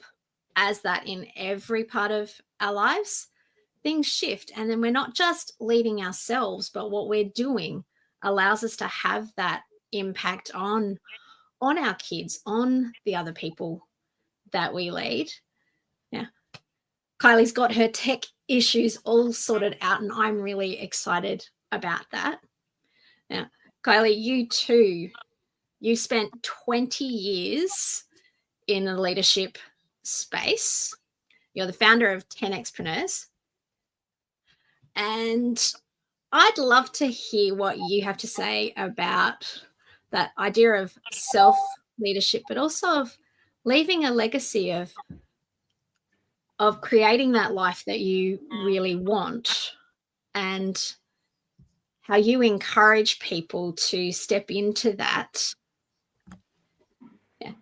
Speaker 6: as that in every part of our lives, things shift. And then we're not just leading ourselves, but what we're doing allows us to have that impact on our kids, on the other people that we lead. Yeah. Kylie's got her tech issues all sorted out, and I'm really excited about that. Now, Kylie, you too, you spent 20 years in the leadership space. You're the founder of 10xpreneurs. And I'd love to hear what you have to say about that idea of self-leadership, but also of leaving a legacy of creating that life that you really want, and how you encourage people to step into that. Yeah.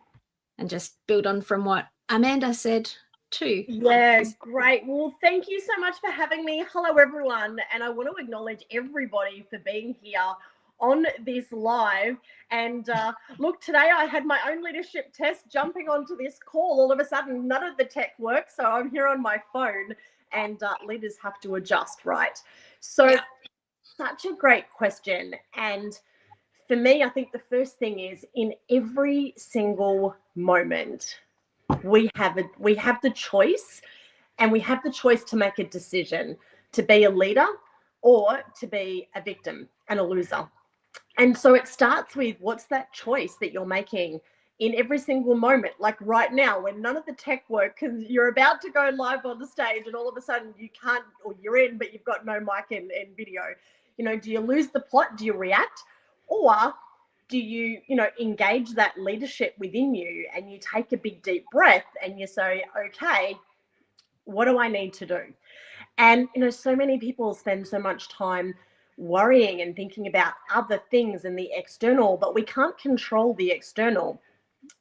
Speaker 6: And just build on from what Amanda said too.
Speaker 10: Yeah, great. Well, thank you so much for having me. Hello, everyone. And I want to acknowledge everybody for being here on this live. And look, today I had my own leadership test jumping onto this call. All of a sudden, none of the tech works. So I'm here on my phone, and leaders have to adjust, right? So such a great question. And for me, I think the first thing is, in every single moment, we have the choice, and we have the choice to make a decision to be a leader or to be a victim and a loser. And so it starts with, what's that choice that you're making in every single moment? Like right now, when none of the tech work, because you're about to go live on the stage and all of a sudden you can't, or you're in, but you've got no mic and video. Do you lose the plot? Do you react? Or do you, engage that leadership within you, and you take a big deep breath and you say, okay, what do I need to do? And, so many people spend so much time worrying and thinking about other things in the external, but we can't control the external.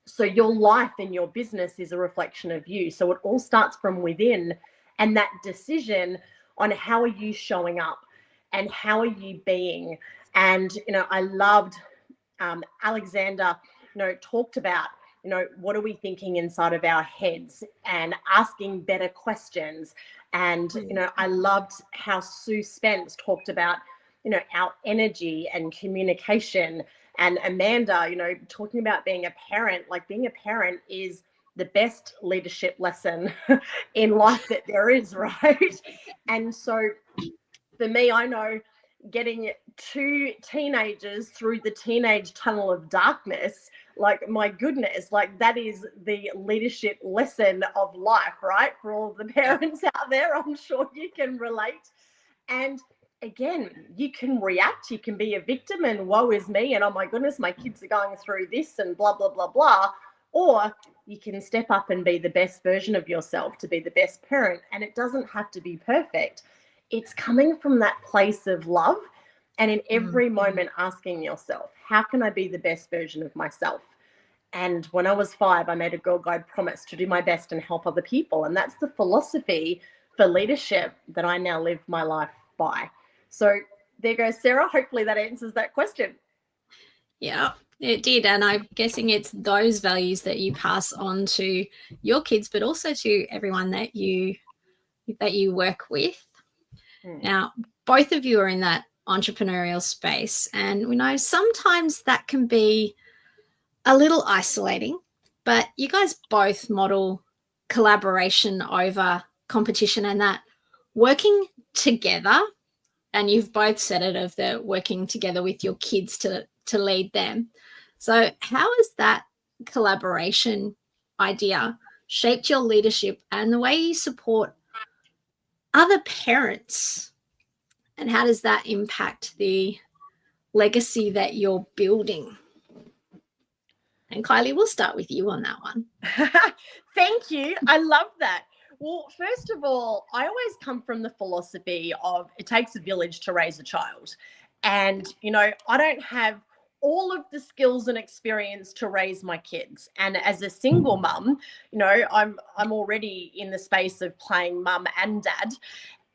Speaker 10: So your life and your business is a reflection of you. So it all starts from within, and that decision on how are you showing up and how are you being. And, I loved Alexander, talked about, what are we thinking inside of our heads, and asking better questions. And, I loved how Sue Spence talked about, our energy and communication. And Amanda, talking about being a parent. Like, being a parent is the best leadership lesson in life that there is, right? And so for me, I know getting 2 teenagers through the teenage tunnel of darkness, like, my goodness, like, that is the leadership lesson of life, right? For all the parents out there, I'm sure you can relate. And again, you can react, you can be a victim and woe is me, and oh my goodness, my kids are going through this and blah, blah, blah, blah. Or you can step up and be the best version of yourself, to be the best parent. And it doesn't have to be perfect. It's coming from that place of love, and in every moment asking yourself, how can I be the best version of myself? And when I was 5, I made a Girl Guide promise to do my best and help other people. And that's the philosophy for leadership that I now live my life by. So there goes Sarah. Hopefully that answers that question.
Speaker 6: Yeah, it did. And I'm guessing it's those values that you pass on to your kids, but also to everyone that you work with. Now, both of you are in that entrepreneurial space, and we know sometimes that can be a little isolating, but you guys both model collaboration over competition, and that working together, and you've both said it, of the working together with your kids to lead them. So how has that collaboration idea shaped your leadership and the way you support other parents? And how does that impact the legacy that you're building? And Kylie, we'll start with you on that one.
Speaker 10: Thank you. I love that. Well, first of all, I always come from the philosophy of it takes a village to raise a child. And, you know, I don't have all of the skills and experience to raise my kids. And as a single mum, you know, I'm already in the space of playing mum and dad.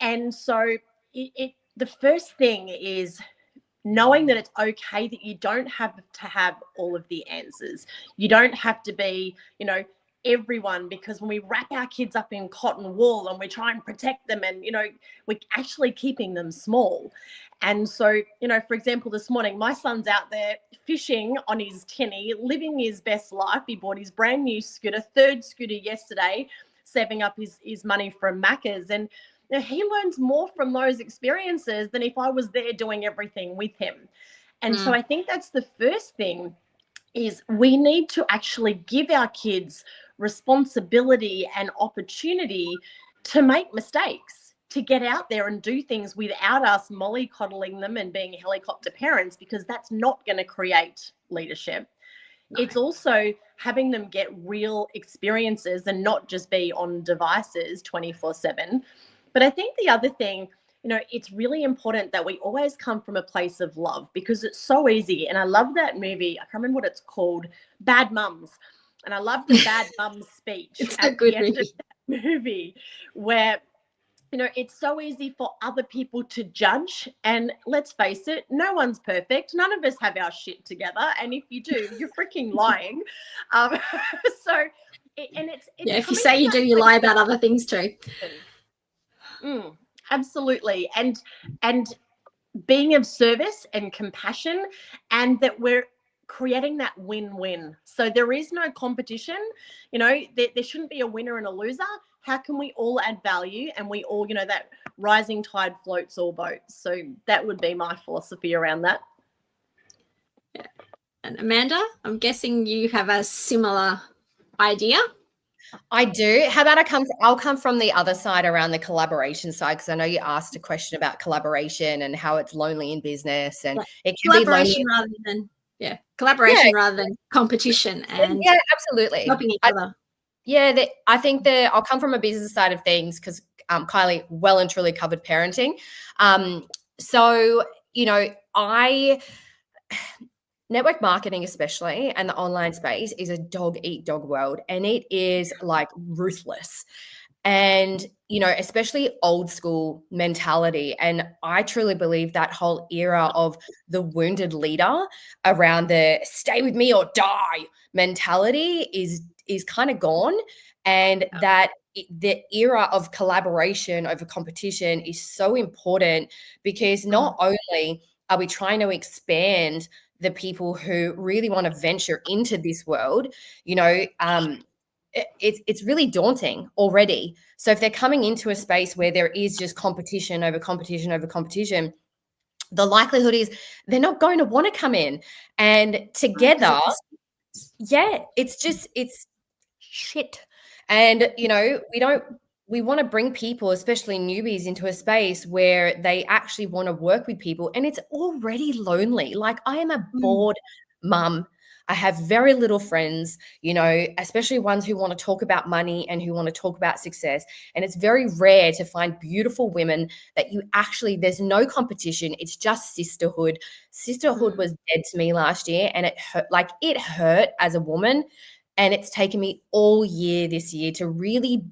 Speaker 10: And so the first thing is knowing that it's okay that you don't have to have all of the answers. You don't have to be, you know, everyone, because when we wrap our kids up in cotton wool and we try and protect them, and, you know, we're actually keeping them small. And so, you know, for example, this morning, my son's out there fishing on his tinny, living his best life. He bought his brand new scooter, third scooter yesterday, saving up his money from Macca's. And now he learns more from those experiences than if I was there doing everything with him. And so I think that's the first thing, is we need to actually give our kids responsibility and opportunity to make mistakes, to get out there and do things without us mollycoddling them and being helicopter parents, because that's not going to create leadership. No. It's also having them get real experiences and not just be on devices 24/7. But I think the other thing, you know, it's really important that we always come from a place of love, because it's so easy. And I love that movie. I can't remember what it's called, Bad Mums. And I love the Bad Mums speech
Speaker 6: It's
Speaker 10: at
Speaker 6: a good
Speaker 10: the end
Speaker 6: movie.
Speaker 10: of that movie, where, you know, it's so easy for other people to judge. And let's face it, no one's perfect. None of us have our shit together. And if you do, you're freaking lying. It's
Speaker 6: If you say you do, you lie about other things too.
Speaker 10: Absolutely. And being of service and compassion, and that we're creating that win-win. So there is no competition. You know, there shouldn't be a winner and a loser. How can we all add value, and we all, you know, that rising tide floats all boats? So that would be my philosophy around that.
Speaker 6: Yeah. And Amanda, I'm guessing you have a similar idea.
Speaker 9: I do. How about I'll come from the other side, around the collaboration side, because I know you asked a question about collaboration and how it's lonely in business, and it can be lonely
Speaker 6: rather than competition, and
Speaker 9: absolutely
Speaker 6: helping each other.
Speaker 9: I think that I'll come from a business side of things, because Kylie well and truly covered parenting. So, you know, network marketing, especially, and the online space, is a dog eat dog world, and it is like ruthless. And, you know, especially old school mentality. And I truly believe that whole era of the wounded leader around the stay with me or die mentality is kind of gone. And that the era of collaboration over competition is so important, because not only are we trying to expand the people who really want to venture into this world, you know, it's really daunting already. So if they're coming into a space where there is just competition over competition over competition, the likelihood is they're not going to want to come in. And together, it's shit. And, you know, we want to bring people, especially newbies, into a space where they actually want to work with people, and it's already lonely. Like, I am a bored mum. I have very little friends, you know, especially ones who want to talk about money and who want to talk about success. And it's very rare to find beautiful women that there's no competition. It's just sisterhood. Sisterhood was dead to me last year, and it hurt as a woman. And it's taken me all year this year to really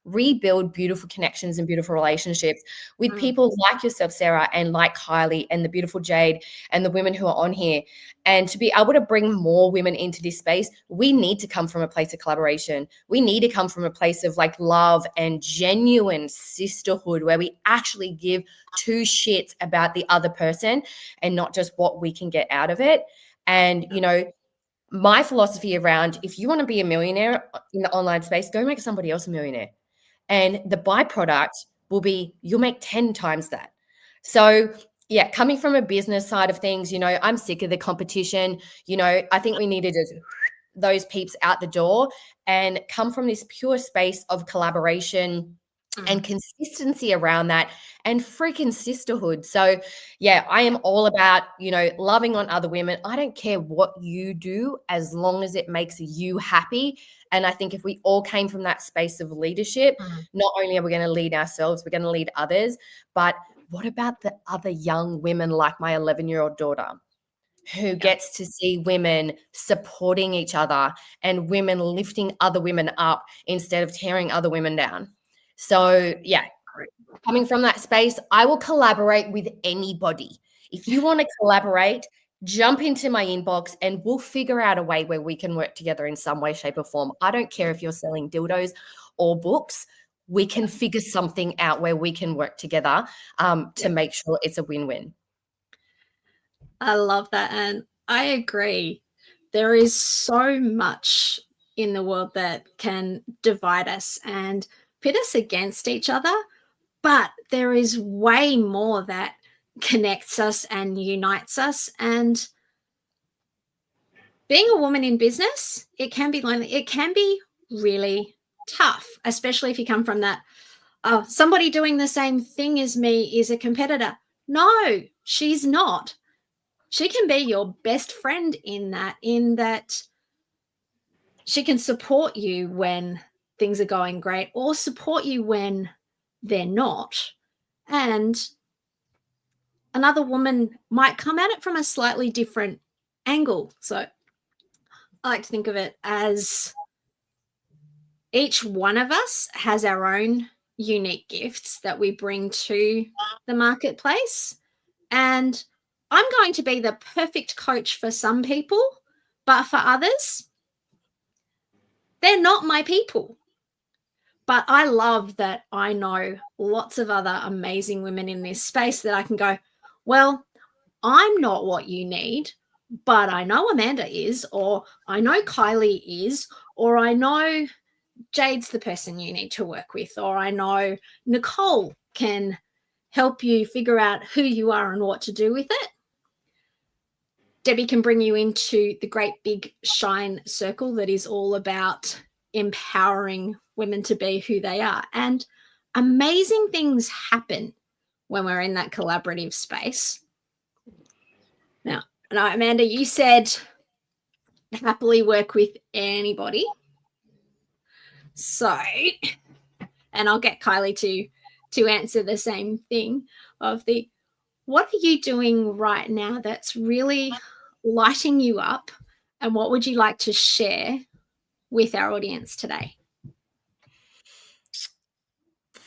Speaker 9: rebuild beautiful connections and beautiful relationships with people like yourself, Sarah, and like Kylie, and the beautiful Jade, and the women who are on here. And to be able to bring more women into this space, we need to come from a place of collaboration. We need to come from a place of like love and genuine sisterhood, where we actually give two shits about the other person and not just what we can get out of it. And, you know, my philosophy around, if you want to be a millionaire in the online space, go make somebody else a millionaire. And the byproduct will be you'll make 10 times that. So, yeah, coming from a business side of things, you know, I'm sick of the competition. You know, I think we need to just those peeps out the door and come from this pure space of collaboration and consistency around that and freaking sisterhood. So yeah, I am all about, loving on other women. I don't care what you do as long as it makes you happy. And I think if we all came from that space of leadership, not only are we going to lead ourselves, we're going to lead others, but what about the other young women like my 11-year-old daughter who gets to see women supporting each other and women lifting other women up instead of tearing other women down? So yeah, coming from that space, I will collaborate with anybody. If you want to collaborate, jump into my inbox and we'll figure out a way where we can work together in some way, shape, or form. I don't care if you're selling dildos or books. We can figure something out where we can work together to make sure it's a win-win.
Speaker 6: I love that. And I agree. There is so much in the world that can divide us and pit us against each other, but there is way more that connects us and unites us. And being a woman in business, it can be lonely. It can be really tough, especially if you come from that, somebody doing the same thing as me is a competitor. No, she's not. She can be your best friend in that she can support you when things are going great or support you when they're not. And another woman might come at it from a slightly different angle. So I like to think of it as each one of us has our own unique gifts that we bring to the marketplace. And I'm going to be the perfect coach for some people, but for others, they're not my people. But I love that I know lots of other amazing women in this space that I can go, well, I'm not what you need, but I know Amanda is, or I know Kylie is, or I know Jade's the person you need to work with, or I know Nicole can help you figure out who you are and what to do with it. Debbie can bring you into the great big shine circle that is all about empowering women to be who they are. And amazing things happen when we're in that collaborative space. Now, Amanda, you said happily work with anybody. So, and I'll get Kylie to answer the same thing of what are you doing right now that's really lighting you up, and what would you like to share with our audience today?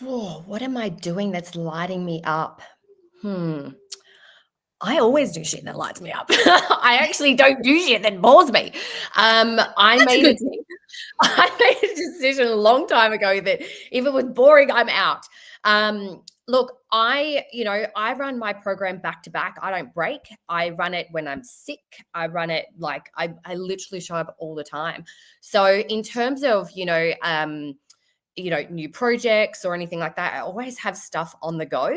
Speaker 9: Oh, what am I doing that's lighting me up? I always do shit that lights me up. I actually don't do shit that bores me. I made a decision a long time ago that if it was boring, I'm out. Look, I run my program back to back. I don't break. I run it when I'm sick. I run it like I literally show up all the time. So in terms of, new projects or anything like that, I always have stuff on the go.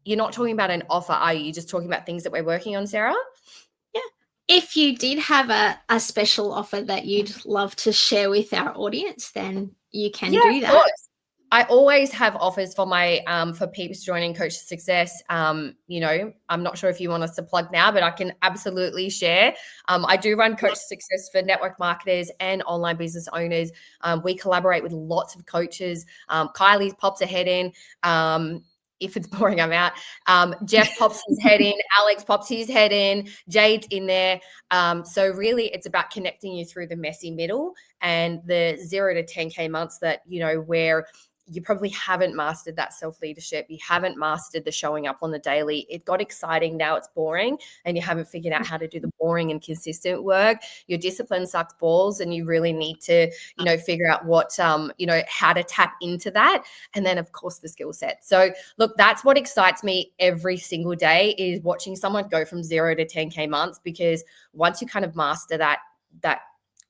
Speaker 9: You're not talking about an offer, are you? You're just talking about things that we're working on, Sarah?
Speaker 6: Yeah. If you did have a special offer that you'd love to share with our audience, then you can do that.
Speaker 9: I always have offers for my for peeps joining Coach to Success. I'm not sure if you want us to plug now, but I can absolutely share. I do run Coach to Success for network marketers and online business owners. We collaborate with lots of coaches. Kylie pops her head in. If it's boring, I'm out. Jeff pops his head in. Alex pops his head in. Jade's in there. So really, it's about connecting you through the messy middle and the 0 to 10K months that, where you probably haven't mastered that self-leadership. You haven't mastered the showing up on the daily. It got exciting. Now it's boring and you haven't figured out how to do the boring and consistent work. Your discipline sucks balls and you really need to, figure out what, how to tap into that. And then of course the skill set. So look, that's what excites me every single day is watching someone go from 0 to 10K months, because once you kind of master that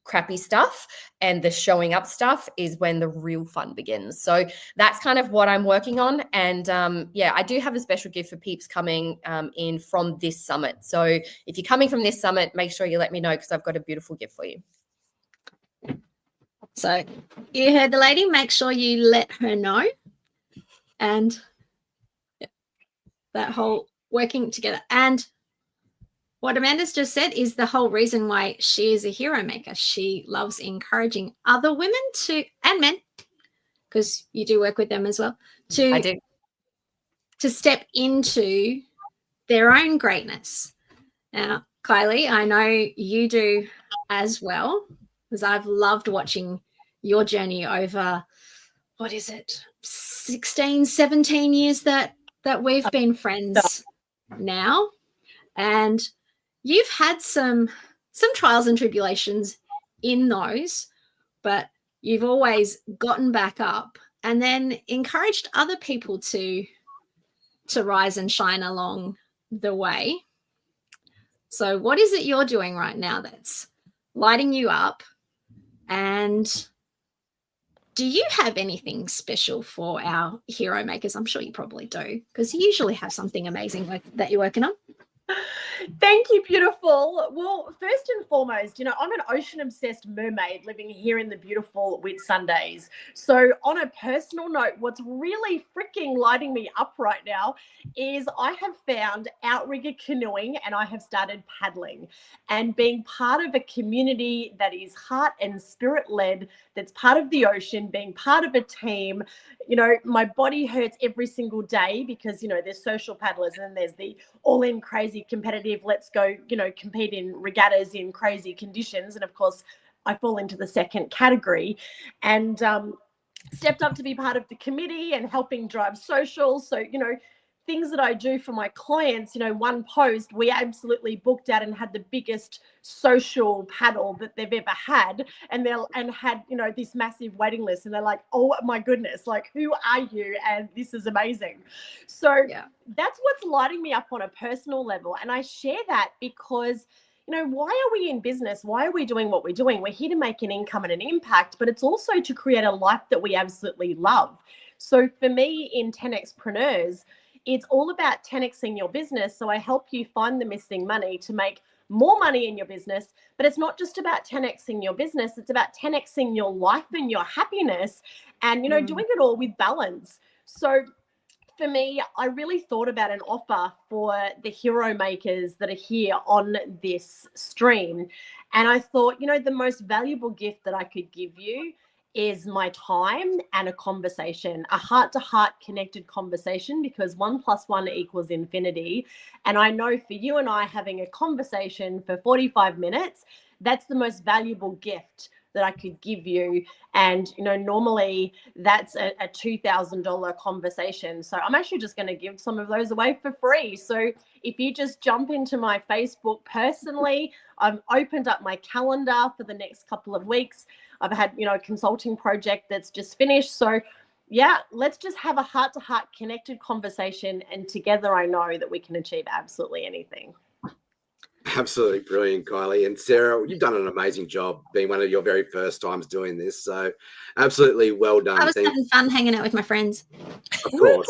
Speaker 9: crappy stuff and the showing up stuff is when the real fun begins. So that's kind of what I'm working on. And yeah, I do have a special gift for peeps coming in from this summit. So if you're coming from this summit, make sure you let me know, because I've got a beautiful gift for you.
Speaker 6: So you heard the lady, make sure you let her know. And that whole working together. And what Amanda's just said is the whole reason why she is a hero maker. She loves encouraging other women and men, because you do work with them as well,
Speaker 9: I do.
Speaker 6: to step into their own greatness. Now, Kylie, I know you do as well, because I've loved watching your journey over, what is it, 16, 17 years that we've been friends now. And you've had some trials and tribulations in those, but you've always gotten back up and then encouraged other people to rise and shine along the way. So what is it you're doing right now that's lighting you up? And do you have anything special for our hero makers? I'm sure you probably do, because you usually have something amazing that you're working on.
Speaker 10: Thank you, beautiful. Well, first and foremost, I'm an ocean-obsessed mermaid living here in the beautiful Whitsundays. So on a personal note, what's really freaking lighting me up right now is I have found outrigger canoeing and I have started paddling. And being part of a community that is heart and spirit-led, that's part of the ocean, being part of a team, my body hurts every single day because, there's social paddlers and there's the all-in crazy competitive, let's go, compete in regattas in crazy conditions. And of course, I fall into the second category, and stepped up to be part of the committee and helping drive social. So, things that I do for my clients, one post, we absolutely booked out and had the biggest social paddle that they've ever had. And had, this massive waiting list. And they're like, oh my goodness, like, who are you? And this is amazing. So that's what's lighting me up on a personal level. And I share that because, why are we in business? Why are we doing what we're doing? We're here to make an income and an impact, but it's also to create a life that we absolutely love. So for me in 10Xpreneurs, it's all about 10Xing your business. So I help you find the missing money to make more money in your business. But it's not just about 10Xing your business. It's about 10Xing your life and your happiness and, doing it all with balance. So for me, I really thought about an offer for the hero makers that are here on this stream. And I thought, the most valuable gift that I could give you is my time and a conversation, a heart-to-heart connected conversation, because 1 + 1 = infinity. And I know for you and I having a conversation for 45 minutes, that's the most valuable gift that I could give you. And, normally that's a $2,000 conversation. So I'm actually just going to give some of those away for free. So if you just jump into my Facebook personally, I've opened up my calendar for the next couple of weeks. I've had, a consulting project that's just finished. So yeah, let's just have a heart-to-heart connected conversation. And together I know that we can achieve absolutely anything.
Speaker 3: Absolutely brilliant, Kylie. And Sarah, you've done an amazing job being one of your very first times doing this. So absolutely well done.
Speaker 6: I was having fun hanging out with my friends.
Speaker 3: Of course.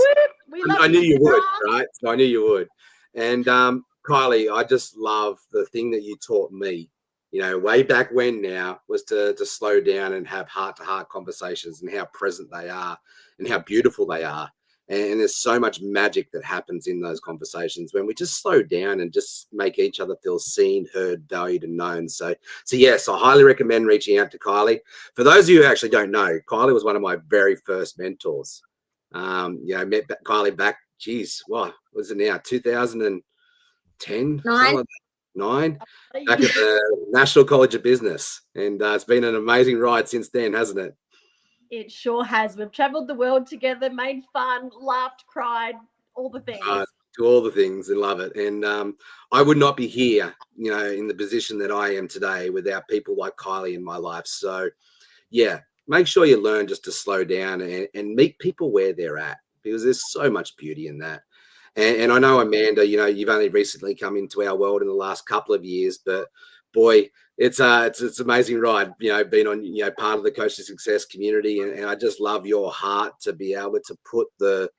Speaker 3: I knew you would, right? So I knew you would. And Kylie, I just love the thing that you taught me, way back when now, was to slow down and have heart-to-heart conversations, and how present they are and how beautiful they are. And there's so much magic that happens in those conversations when we just slow down and just make each other feel seen, heard, valued, and known. So yes, I highly recommend reaching out to Kylie. For those of you who actually don't know, Kylie was one of my very first mentors. I met Kylie back, what was it now? 2010? 9, back at the National College of Business. And it's been an amazing ride since then, hasn't it?
Speaker 10: It sure has. We've traveled the world together, made fun, laughed, cried, all the things.
Speaker 3: Do all the things and love it. And I would not be here, in the position that I am today without people like Kylie in my life. So yeah, make sure you learn just to slow down and meet people where they're at, because there's so much beauty in that. And I know, Amanda, you've only recently come into our world in the last couple of years, but boy, it's amazing ride, being on, part of the Coach to Success community, and I just love your heart to be able to put the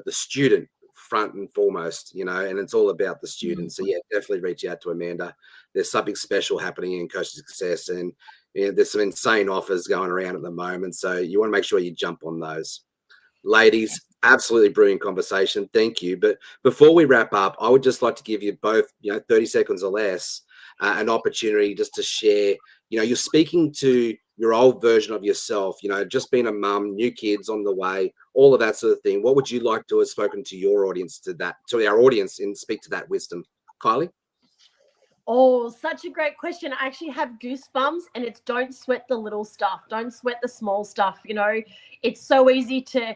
Speaker 3: student front and foremost, and it's all about the student. So yeah, definitely reach out to Amanda. There's something special happening in Coach to Success, and there's some insane offers going around at the moment. So you want to make sure you jump on those. Ladies, absolutely brilliant conversation. Thank you. But before we wrap up, I would just like to give you both, 30 seconds or less, an opportunity just to share. You're speaking to your old version of yourself, just being a mum, new kids on the way, all of that sort of thing. What would you like to have spoken to your audience, to our audience, and speak to that wisdom? Kylie?
Speaker 10: Oh, such a great question. I actually have goosebumps, and it's don't sweat the little stuff. Don't sweat the small stuff. It's so easy to,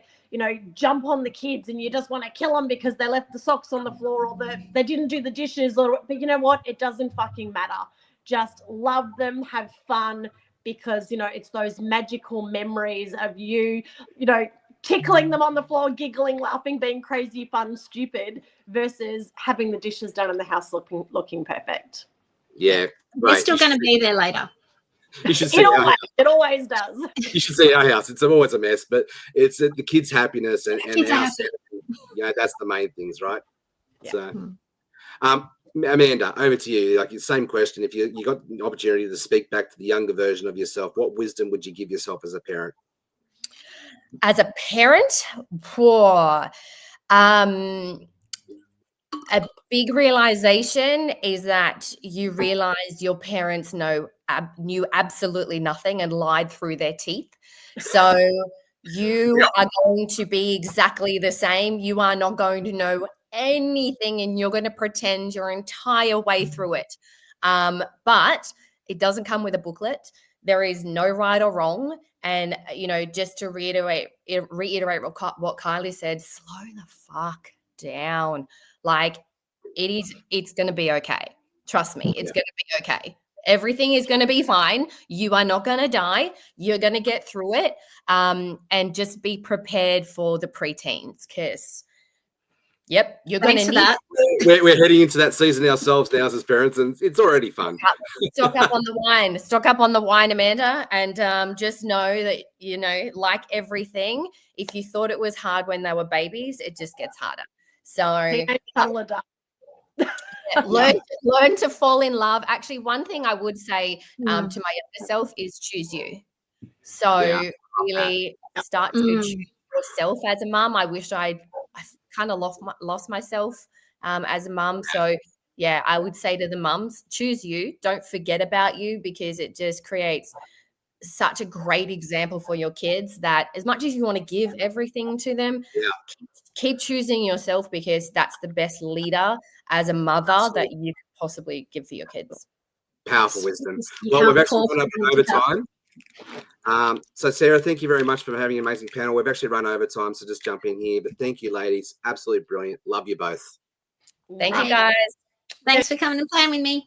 Speaker 10: jump on the kids and you just want to kill them because they left the socks on the floor or they didn't do the dishes. But you know what? It doesn't fucking matter. Just love them, have fun, because, it's those magical memories of you, tickling them on the floor, giggling, laughing, being crazy, fun, stupid, versus having the dishes done in the house looking perfect.
Speaker 3: Yeah,
Speaker 6: They're still going to be there later.
Speaker 3: You should see
Speaker 10: It always does.
Speaker 3: You should see our house. It's always a mess, but it's the kids' happiness and our that's the main things, right?
Speaker 10: Yeah.
Speaker 3: So, Amanda, over to you. Like, the same question. If you got the opportunity to speak back to the younger version of yourself, what wisdom would you give yourself as a parent?
Speaker 9: As a parent, poor. A big realization is that you realize your parents knew absolutely nothing and lied through their teeth. So you are going to be exactly the same. You are not going to know anything, and you're going to pretend your entire way through it. But it doesn't come with a booklet. There is no right or wrong. And, just to reiterate what Kylie said, slow the fuck down. Like, it's going to be okay. Trust me, it's going to be okay. Everything is going to be fine. You are not going to die. You're going to get through it. And just be prepared for the preteens, because yep, you're going to need
Speaker 6: that.
Speaker 3: We're heading into that season ourselves now as parents, and it's already fun.
Speaker 9: Stock up on the wine. Stock up on the wine, Amanda. And just know that, like everything, if you thought it was hard when they were babies, it just gets harder. So learn to fall in love. Actually, one thing I would say to my younger self is choose you. So really start to choose yourself as a mum. I wish I kind of lost myself as a mum. So yeah, I would say to the mums, choose you. Don't forget about you, because it just creates such a great example for your kids that as much as you want to give everything to them, keep choosing yourself, because that's the best leader as a mother that you could possibly give for your kids.
Speaker 3: Powerful wisdom. Well, we've actually gone up over time. So Sarah, thank you very much for having an amazing panel. We've actually run over time, so just jump in here. But thank you, ladies. Absolutely brilliant. Love you both.
Speaker 9: Thank you, guys.
Speaker 6: Thanks for coming and playing with me.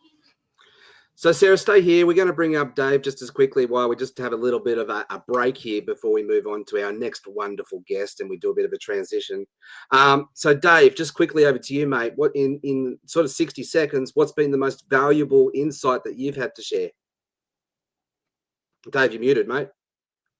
Speaker 3: So Sarah, stay here. We're going to bring up Dave just as quickly while we just have a little bit of a break here before we move on to our next wonderful guest and we do a bit of a transition. So Dave, just quickly over to you, mate. What in sort of 60 seconds, what's been the most valuable insight that you've had to share? Dave, you're muted, mate.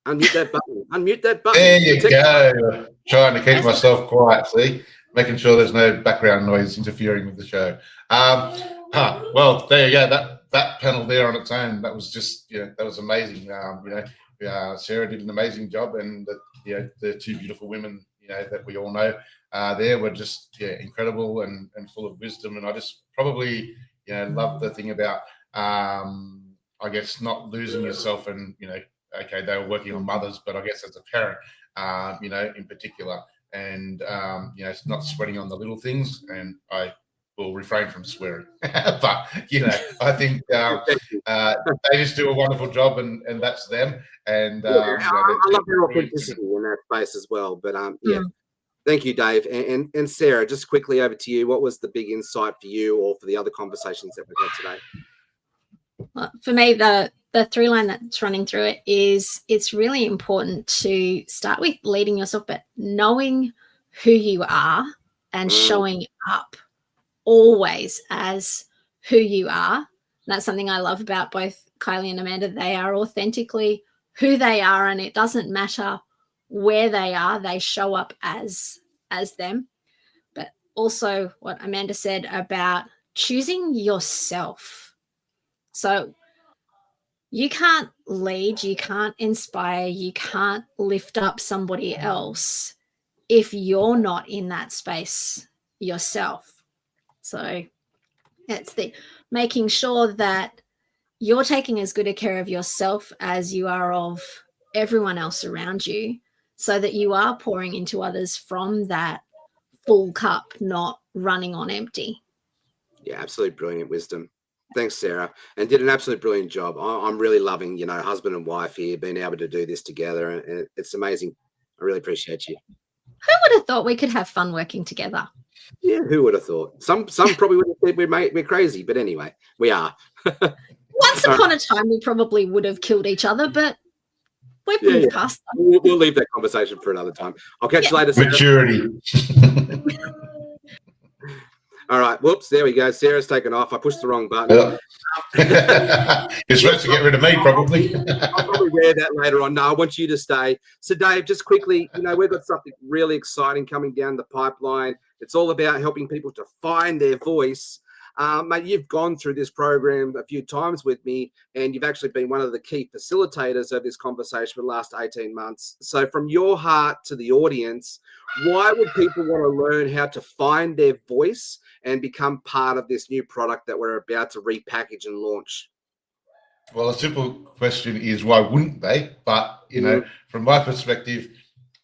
Speaker 3: Unmute that button. Unmute that button.
Speaker 5: There you go. Trying to keep myself quiet, see? Making sure there's no background noise interfering with the show. Well, there you go. That panel there on its own, that was just, that was amazing. Sarah did an amazing job, and the two beautiful women, that we all know there were just incredible and full of wisdom. And I just probably, love the thing about, I guess, not losing yourself. And okay, they were working on mothers, but I guess as a parent, in particular, and not sweating on the little things. And I will refrain from swearing, but I think they just do a wonderful job, and that's them. And
Speaker 3: I love your authenticity in that space as well. But thank you, Dave. And Sarah, just quickly over to you. What was the big insight for you, or for the other conversations that we've had today?
Speaker 6: Well, for me, the through line that's running through it is it's really important to start with leading yourself, but knowing who you are and showing up always as who you are, That's something I love about both Kylie and Amanda. They are authentically who they are, and it doesn't matter where they are, they show up as them. But also what Amanda said about choosing yourself. So you can't lead, you can't inspire, you can't lift up somebody else if you're not in that space yourself. So it's the making sure that you're taking as good a care of yourself as you are of everyone else around you, so that you are pouring into others from that full cup, not running on empty.
Speaker 3: Yeah, absolutely brilliant wisdom. Thanks, Sarah, and did an absolute brilliant job. I'm really loving, husband and wife here, being able to do this together, and it's amazing. I really appreciate you.
Speaker 6: Who would have thought we could have fun working together?
Speaker 3: Yeah, who would have thought? Some probably would have said we're crazy, but anyway, we are.
Speaker 6: Once upon a time, we probably would have killed each other, but we've moved past that.
Speaker 3: We'll leave that conversation for another time. I'll catch you later, Sarah.
Speaker 5: Maturity.
Speaker 3: All right. Whoops. There we go. Sarah's taken off. I pushed the wrong button.
Speaker 5: You're supposed to get rid of me, probably.
Speaker 3: I'll probably wear that later on. No, I want you to stay. So, Dave, just quickly, we've got something really exciting coming down the pipeline. It's all about helping people to find their voice. Mate, you've gone through this program a few times with me, and you've actually been one of the key facilitators of this conversation for the last 18 months. So from your heart to the audience, why would people want to learn how to find their voice and become part of this new product that we're about to repackage and launch?
Speaker 5: Well, a simple question is, why wouldn't they? But, from my perspective,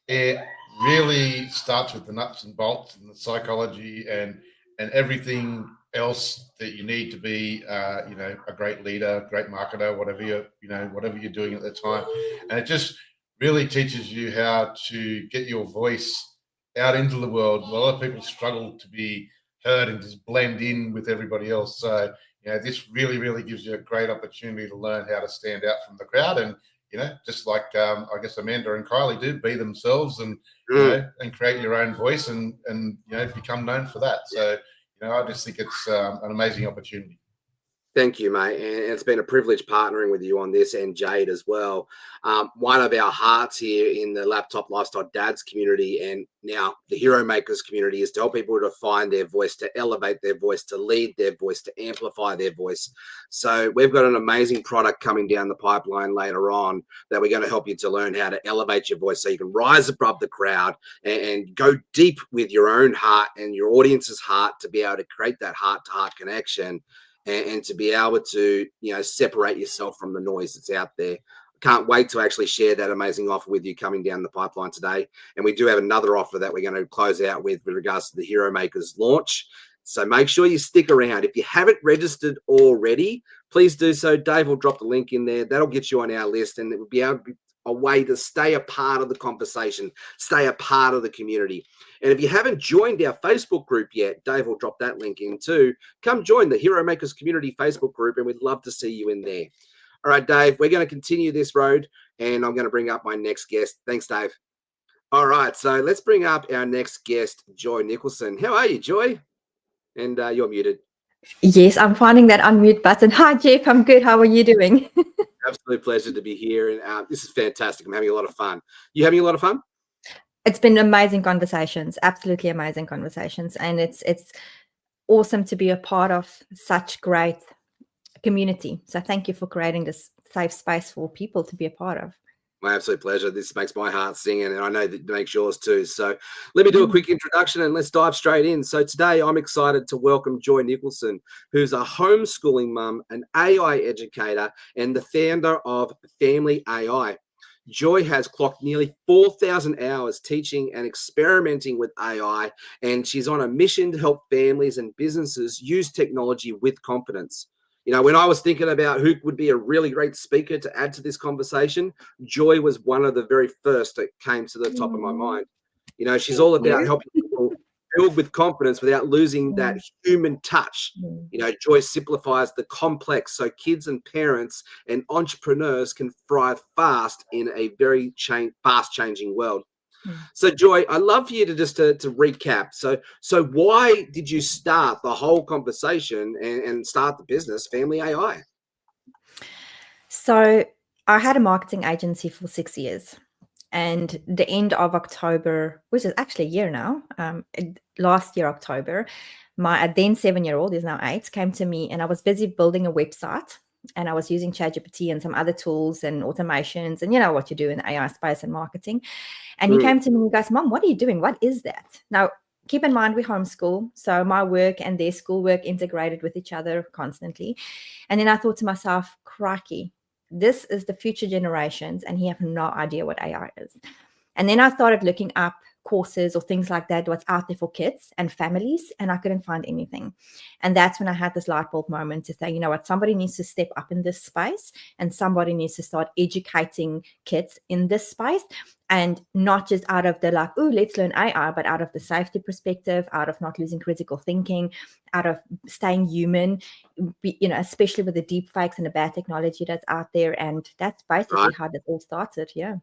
Speaker 5: it really starts with the nuts and bolts and the psychology and everything else that you need to be, a great leader, great marketer, whatever you're doing at the time. And it just really teaches you how to get your voice out into the world. A lot of people struggle to be heard and just blend in with everybody else. So, this really, really gives you a great opportunity to learn how to stand out from the crowd and, just like I guess Amanda and Kylie do, be themselves and and create your own voice and become known for that. So, I just think it's an amazing opportunity.
Speaker 3: Thank you, mate. And it's been a privilege partnering with you on this, and Jade as well. One of our hearts here in the Laptop Lifestyle Dads community and now the Hero Makers community is to help people to find their voice, to elevate their voice, to lead their voice, to amplify their voice. So we've got an amazing product coming down the pipeline later on that we're going to help you to learn how to elevate your voice so you can rise above the crowd and go deep with your own heart and your audience's heart to be able to create that heart-to-heart connection. And to be able to, separate yourself from the noise that's out there. Can't wait to actually share that amazing offer with you coming down the pipeline today. And we do have another offer that we're going to close out with regards to the Hero Makers launch. So make sure you stick around. If you haven't registered already, please do so. Dave will drop the link in there. That'll get you on our list, and it will be able to be a way to stay a part of the conversation, stay a part of the community. And if you haven't joined our Facebook group yet, Dave will drop that link in too. Come join the Hero Makers Community Facebook group, and we'd love to see you in there. All right, Dave, we're going to continue this road, and I'm going to bring up my next guest. Thanks, Dave. All right, so let's bring up our next guest, Joy Nicholson. How are you, Joy? And you're muted.
Speaker 11: Yes, I'm finding that unmute button. Hi, Jeff. I'm good. How are you doing?
Speaker 3: Absolute pleasure to be here. And this is fantastic. I'm having a lot of fun. You having a lot of fun?
Speaker 11: It's been amazing conversations, absolutely amazing conversations. And it's awesome to be a part of such great community. So thank you for creating this safe space for people to be a part of.
Speaker 3: My absolute pleasure. This makes my heart sing, and I know that it makes yours too. So let me do a quick introduction and let's dive straight in. So today I'm excited to welcome Joy Nicholson, who's a homeschooling mum, an AI educator, and the founder of Family AI. Joy has clocked nearly 4,000 hours teaching and experimenting with AI, and she's on a mission to help families and businesses use technology with confidence. When I was thinking about who would be a really great speaker to add to this conversation, Joy was one of the very first that came to the top of my mind. She's all about helping people build with confidence without losing that human touch. Joy simplifies the complex so kids and parents and entrepreneurs can thrive fast in a very fast changing world. So Joy, I'd love for you to just to recap. So why did you start the whole conversation and start the business Family AI?
Speaker 11: So I had a marketing agency for 6 years, and the end of October, which is actually a year now, last year October, my then 7-year-old, is now 8, came to me, and I was busy building a website, and I was using ChatGPT and some other tools and automations, and you know what you do in the AI space and marketing. And he came to me and he goes, "Mom, what are you doing? What is that?" Now, keep in mind we homeschool, so my work and their schoolwork integrated with each other constantly. And then I thought to myself, crikey, this is the future generations, and he have no idea what AI is. And then I started looking up courses or things like that, what's out there for kids and families, and I couldn't find anything. And that's when I had this light bulb moment to say, you know what, somebody needs to step up in this space, and somebody needs to start educating kids in this space, and not just out of the like, oh, let's learn AI, but out of the safety perspective, out of not losing critical thinking, out of staying human, you know, especially with the deep fakes and the bad technology that's out there. And that's basically how that all started. Yeah.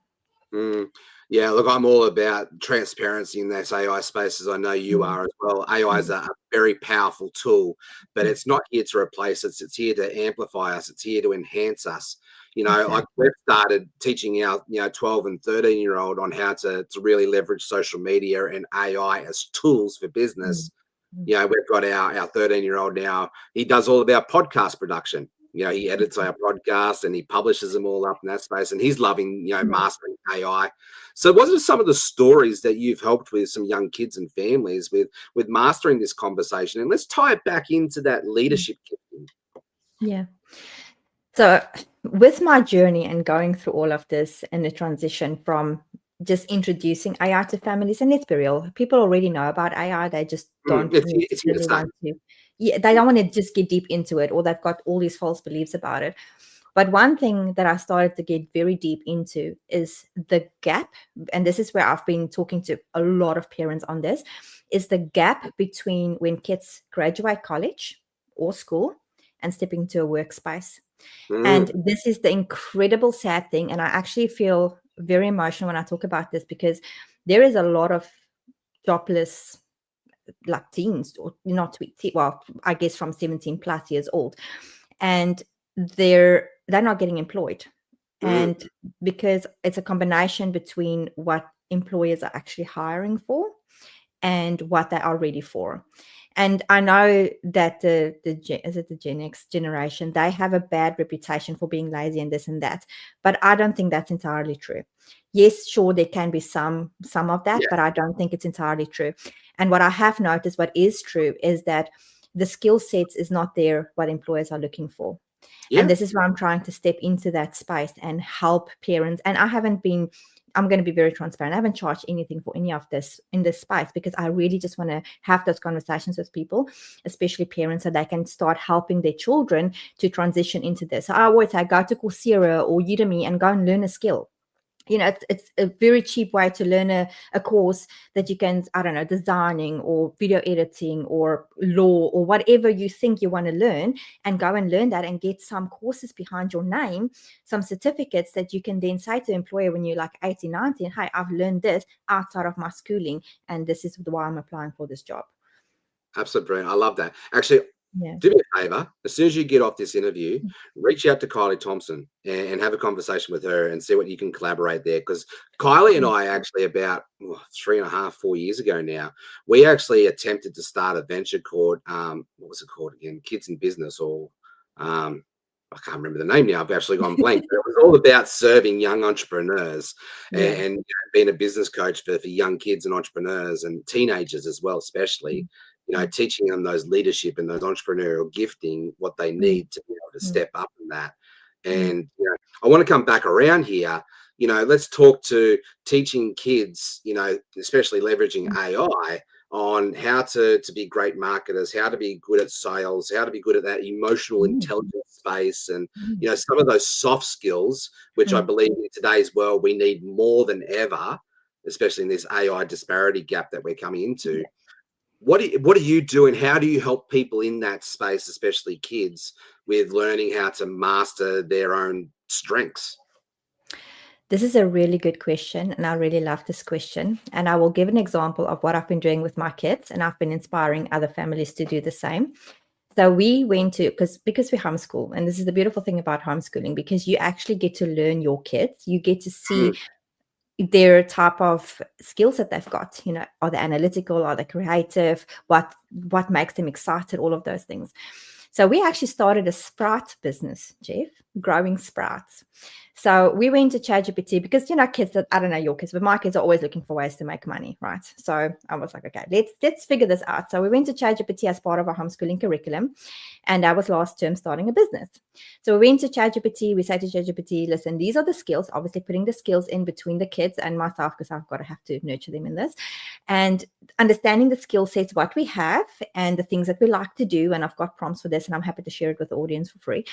Speaker 3: Yeah, look, I'm all about transparency in this AI space, as I know you are as well. AI is a very powerful tool, but it's not here to replace us. It's here to amplify us. It's here to enhance us. You know, like we've started teaching our 12 and 13-year-old on how to really leverage social media and AI as tools for business. You know, we've got our 13-year-old now. He does all of our podcast production. You know, he edits our podcast and he publishes them all up in that space, and he's loving, mastering AI. So what are some of the stories that you've helped with some young kids and families with mastering this conversation? And let's tie it back into that leadership.
Speaker 11: Yeah. So with my journey and going through all of this and the transition from just introducing AI to families, and let's be real, people already know about AI. They just don't necessarily want to. Yeah, they don't want to just get deep into it, or they've got all these false beliefs about it. But one thing that I started to get very deep into is the gap, and this is where I've been talking to a lot of parents on this, is the gap between when kids graduate college or school and step into a workspace. And this is the incredible sad thing. And I actually feel very emotional when I talk about this, because there is a lot of jobless like teens, or not well, I guess from 17 plus years old, and they're not getting employed. And because it's a combination between what employers are actually hiring for and what they are ready for. And I know that the Gen X generation, they have a bad reputation for being lazy and this and that, but I don't think that's entirely true. Yes, sure, there can be some of that, but I don't think it's entirely true. And what I have noticed, what is true, is that the skill sets is not there what employers are looking for. And this is where I'm trying to step into that space and help parents. And I'm going to be very transparent. I haven't charged anything for any of this in this space, because I really just want to have those conversations with people, especially parents, so they can start helping their children to transition into this. So I always say, go to Coursera or Udemy and go and learn a skill. You know, it's a very cheap way to learn a course that you can, I don't know, designing or video editing or law or whatever you think you want to learn, and go and learn that and get some courses behind your name, some certificates that you can then say to the employer when you're like 18, 19, hey, I've learned this outside of my schooling, and this is why I'm applying for this job.
Speaker 3: Absolutely brilliant. I love that. Actually, do me a favor. As soon as you get off this interview, reach out to Kylie Thompson and have a conversation with her and see what you can collaborate there. Because Kylie and I actually, about 3.5, 4 years ago now, we actually attempted to start a venture called, what was it called again? Kids in Business, or I can't remember the name now. I've actually gone blank. But it was all about serving young entrepreneurs and being a business coach for young kids and entrepreneurs and teenagers as well, especially. You know, teaching them those leadership and those entrepreneurial gifting, what they need to be able to step up in that. And I want to come back around here. Let's talk to teaching kids, especially leveraging AI, on how to be great marketers, how to be good at sales, how to be good at that emotional intelligence space, and some of those soft skills, which I believe in today's world we need more than ever, especially in this AI disparity gap that we're coming into. What do you do, and how do you help people in that space, especially kids, with learning how to master their own strengths?
Speaker 11: This is a really good question, and I really love this question. And I will give an example of what I've been doing with my kids, and I've been inspiring other families to do the same. So we went to, because we homeschool, and this is the beautiful thing about homeschooling, because you actually get to learn your kids. You get to see their type of skills that they've got. You know, are they analytical? Are they creative? What makes them excited? All of those things. So we actually started a sprout business, Jeff, growing sprouts. So we went to ChatGPT because, you know, kids, I don't know your kids, but my kids are always looking for ways to make money, right? So I was like, okay, let's figure this out. So we went to ChatGPT as part of our homeschooling curriculum, and that was last term starting a business. So we went to ChatGPT. We said to ChatGPT, listen, these are the skills, obviously putting the skills in between the kids and myself, because I've got to have to nurture them in this, and understanding the skill sets, what we have, and the things that we like to do. And I've got prompts for this, and I'm happy to share it with the audience for free.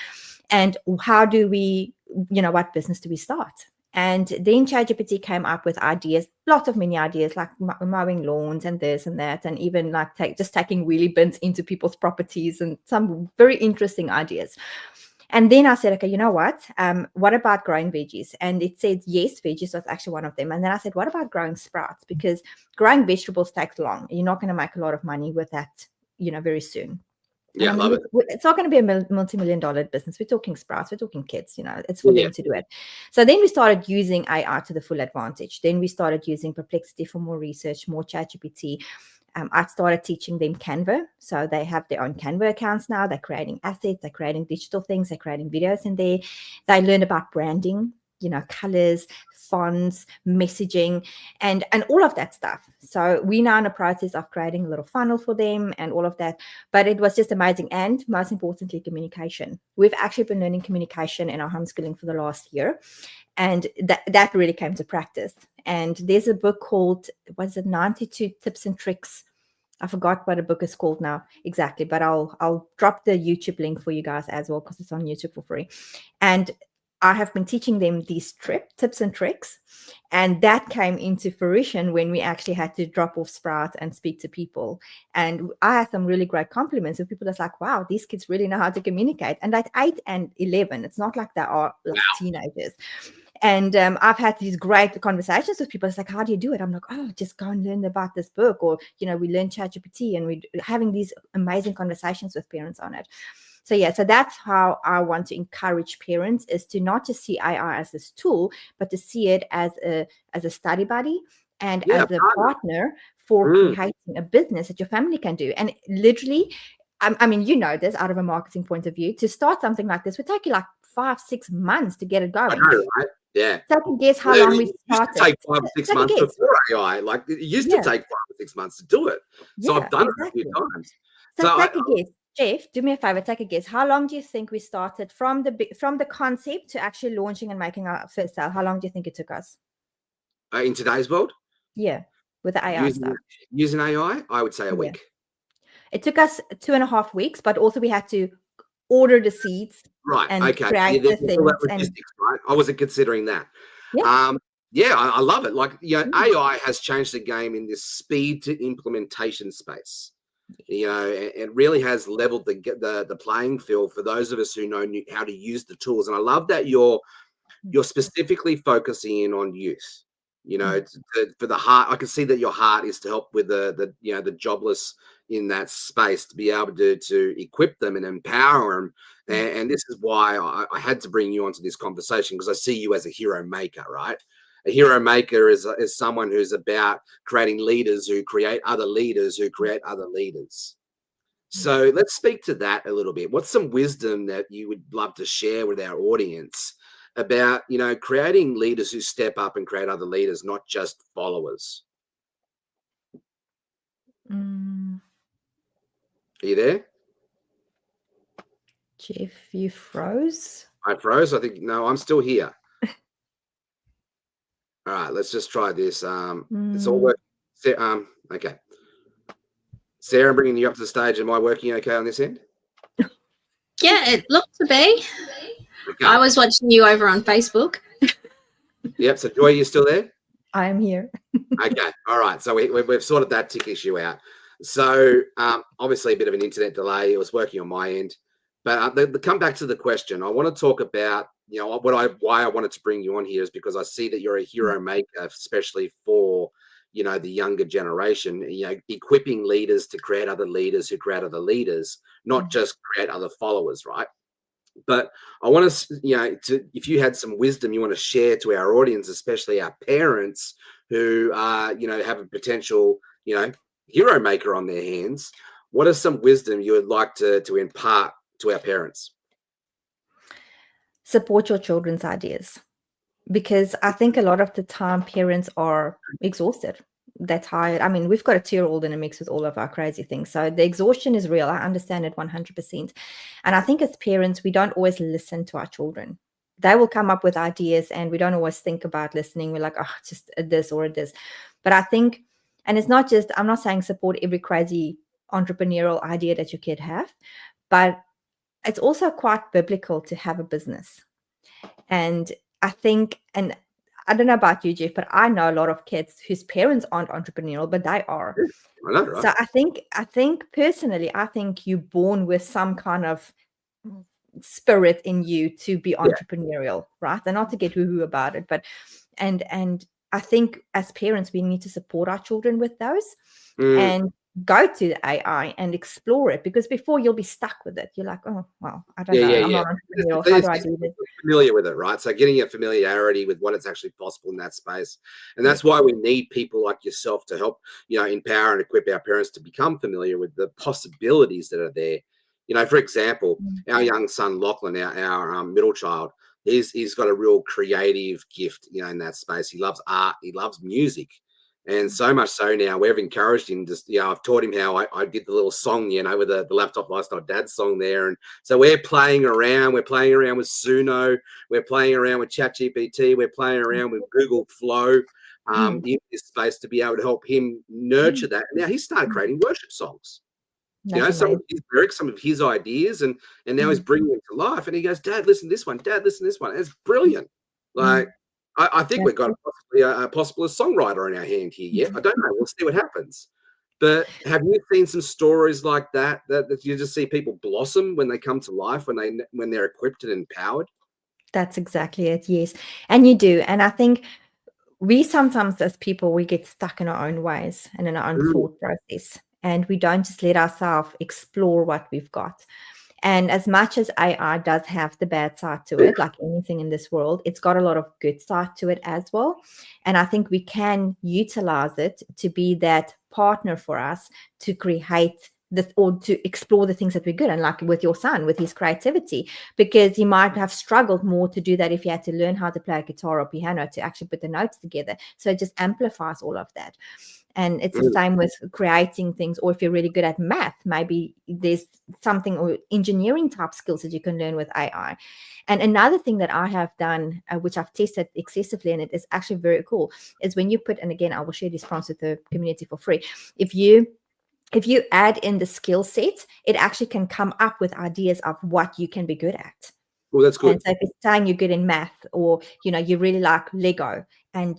Speaker 11: And how do we, you know, what business do we start? And then ChatGPT came up with ideas, lots of mini ideas, like mowing lawns and this and that, and even like just taking wheelie bins into people's properties, and some very interesting ideas. And then I said, okay, you know what about growing veggies? And it said, yes, veggies was actually one of them. And then I said, what about growing sprouts? Because growing vegetables takes long. You're not going to make a lot of money with that, you know, very soon.
Speaker 3: Yeah, I love it.
Speaker 11: It's not going to be a multi-million-dollar business. We're talking sprouts. We're talking kids. You know, it's for them to do it. So then we started using AI to the full advantage. Then we started using Perplexity for more research, more ChatGPT. I started teaching them Canva. So they have their own Canva accounts now. They're creating assets. They're creating digital things. They're creating videos in there. They learn about branding, you know, colors, fonts, messaging, and all of that stuff. So we're now in the process of creating a little funnel for them and all of that. But it was just amazing. And most importantly, communication. We've actually been learning communication in our homeschooling for the last year. And that really came to practice. And there's a book called, was it 92 Tips and Tricks? I forgot what the book is called now exactly, but I'll drop the YouTube link for you guys as well, because it's on YouTube for free. And I have been teaching them these tips and tricks, and that came into fruition when we actually had to drop off Sprout and speak to people. And I had some really great compliments of people that's like, wow, these kids really know how to communicate. And like 8 and 11, it's not like they are like teenagers. And I've had these great conversations with people. It's like, how do you do it? I'm like, oh, just go and learn about this book. Or, you know, we learn ChatGPT, and we're having these amazing conversations with parents on it. So yeah, so that's how I want to encourage parents, is to not just see AI as this tool, but to see it as a study buddy and as a partner for creating a business that your family can do. And literally, I mean, you know this, out of a marketing point of view, to start something like this would take you like 5-6 months to get it going.
Speaker 3: I know, right? Yeah.
Speaker 11: So I can guess how long we started.
Speaker 3: It used to take 5 or 6 months before AI. Like, it used to take 5 or 6 months to do it. So I've done it a few times.
Speaker 11: So take a guess. Jeff, do me a favor, take a guess. How long do you think we started from the concept to actually launching and making our first sale? How long do you think it took us?
Speaker 3: In today's world?
Speaker 11: Yeah, with the AI stuff.
Speaker 3: Using AI, I would say a week.
Speaker 11: It took us 2.5 weeks, but also we had to order the seeds.
Speaker 3: Right.
Speaker 11: And
Speaker 3: okay.
Speaker 11: create the things.
Speaker 3: Right. I wasn't considering that.
Speaker 11: Yeah.
Speaker 3: I love it. Like, you know, AI has changed the game in this speed to implementation space. You know, it really has leveled the playing field for those of us who know how to use the tools. And I love that you're specifically focusing in on youth. You know, for the heart, I can see that your heart is to help with the you know, the jobless in that space, to be able to equip them and empower them. And this is why I had to bring you onto this conversation, because I see you as a hero maker, right? A hero maker is someone who's about creating leaders who create other leaders who create other leaders. So let's speak to that a little bit. What's some wisdom that you would love to share with our audience about, you know, creating leaders who step up and create other leaders, not just followers? Are you there?
Speaker 11: Jeff, you froze.
Speaker 3: I froze. I think, no, I'm still here. All right, let's just try this. It's all working. Okay. Sarah, I'm bringing you up to the stage. Am I working okay on this end?
Speaker 6: Yeah, it looked to be.
Speaker 3: Okay.
Speaker 6: I was watching you over on Facebook.
Speaker 3: Yep. So Joy, you still there?
Speaker 11: I am here.
Speaker 3: Okay. All right. So we've sorted that tick issue out. So obviously a bit of an internet delay. It was working on my end. But come back to the question. I want to talk about you know, why I wanted to bring you on here is because I see that you're a hero maker, especially for, you know, the younger generation, you know, equipping leaders to create other leaders who create other leaders, not just create other followers, right? But I want to, you know, if you had some wisdom you want to share to our audience, especially our parents who, you know, have a potential, you know, hero maker on their hands, what is some wisdom you would like to impart to our parents?
Speaker 11: Support your children's ideas, because I think a lot of the time parents are exhausted. They're tired. I mean, we've got a 2-year-old in a mix with all of our crazy things. So the exhaustion is real. I understand it 100%. And I think as parents, we don't always listen to our children. They will come up with ideas and we don't always think about listening. We're like, oh, just this or this. But I think, and it's not just, I'm not saying support every crazy entrepreneurial idea that your kid have, but it's also quite biblical to have a business. And I think, and I don't know about you, Jeff, but I know a lot of kids whose parents aren't entrepreneurial, but they are.
Speaker 3: I know, right?
Speaker 11: So I think personally, I think you're born with some kind of spirit in you to be entrepreneurial, right? And not to get woo-hoo about it, but and I think as parents, we need to support our children with those and go to the AI and explore it, because before you'll be stuck with it. You're like, oh, well, I don't know. I'm not entrepreneurial. How do I do this?
Speaker 3: Familiar with it, right? So getting a familiarity with what is actually possible in that space. And that's why we need people like yourself to help, you know, empower and equip our parents to become familiar with the possibilities that are there. You know, for example, our young son, Lachlan, our middle child, he's got a real creative gift, you know, in that space. He loves art. He loves music. And so much so now we've encouraged him to, you know, I've taught him how I did the little song, you know, with the Laptop Lifestyle Dad song there. And so we're playing around with Suno. We're playing around with ChatGPT. We're playing around with Google Flow in this space to be able to help him nurture that. And now he's started creating worship songs.
Speaker 11: That's
Speaker 3: You know, some of his ideas, and now he's bringing them to life. And he goes, Dad, listen to this one. Dad, listen to this one. It's brilliant. Like, I think we've got possibly a songwriter in our hand here yet. I don't know. We'll see what happens. But have you seen some stories like that you just see people blossom when they come to life, when they're equipped and empowered?
Speaker 11: That's exactly it. Yes. And you do. And I think we sometimes as people, we get stuck in our own ways and in our own thought process. And we don't just let ourselves explore what we've got. And as much as AI does have the bad side to it, like anything in this world, it's got a lot of good side to it as well. And I think we can utilize it to be that partner for us to create or to explore the things that we're good. And like with your son, with his creativity, because he might have struggled more to do that if he had to learn how to play a guitar or piano to actually put the notes together. So it just amplifies all of that. And it's the same with creating things, or if you're really good at math, maybe there's something or engineering type skills that you can learn with AI. And another thing that I have done, which I've tested excessively, and it is actually very cool, is when you put, and again, I will share these prompts with the community for free. If you add in the skill set, it actually can come up with ideas of what you can be good at.
Speaker 3: Well, that's good.
Speaker 11: And so if it's saying you're good in math, or, you know, you really like Lego, and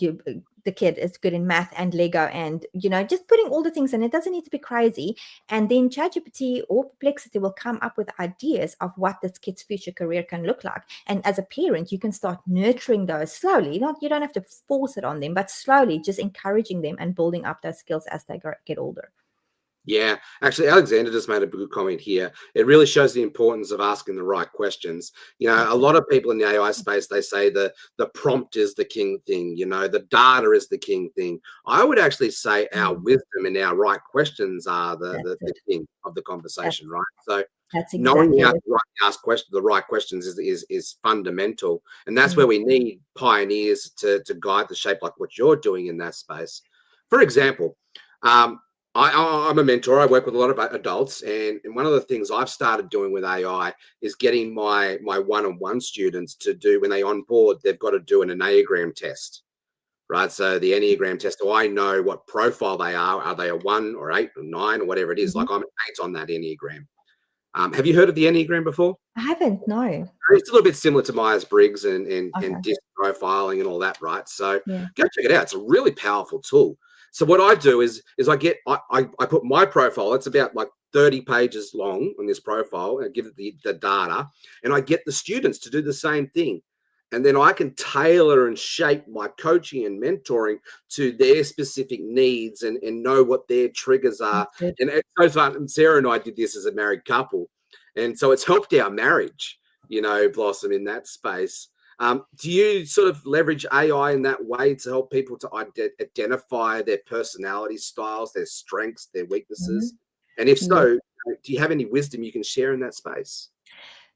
Speaker 11: the kid is good in math and Lego, and, you know, just putting all the things in, it doesn't need to be crazy. And then ChatGPT or Perplexity will come up with ideas of what this kid's future career can look like. And as a parent, you can start nurturing those slowly. You don't have to force it on them, but slowly just encouraging them and building up those skills as they get older.
Speaker 3: Yeah, actually, Alexander just made a good comment here. It really shows the importance of asking the right questions. You know, a lot of people in the AI space, they say the prompt is the king thing, you know, the data is the king thing. I would actually say our wisdom and our right questions are the king of the conversation, right? So knowing how to ask the right questions is fundamental. And that's where we need pioneers to guide the shape, like what you're doing in that space. For example, I'm a mentor. I work with a lot of adults, and one of the things I've started doing with AI is getting my one-on-one students to do, when they onboard, they've got to do an Enneagram test, right? So the Enneagram test, so I know what profile they are. Are they a 1 or 8 or 9 or whatever it is? Like I'm an 8 on that Enneagram. Have you heard of the Enneagram before?
Speaker 11: I haven't, no.
Speaker 3: It's a little bit similar to Myers-Briggs and disc profiling and all that, right? So go check it out. It's a really powerful tool. So what I do is I put my profile, it's about like 30 pages long on this profile, and I give it the data, and I get the students to do the same thing. and then I can tailor and shape my coaching and mentoring to their specific needs and know what their triggers are.
Speaker 11: Good.
Speaker 3: And it's so fun. Sarah and I did this as a married couple, and so it's helped our marriage, blossom in that space. Do you sort of leverage AI in that way to help people to identify their personality styles, their strengths, their weaknesses? And if
Speaker 11: Yes.
Speaker 3: so, do you have any wisdom you can share in that space?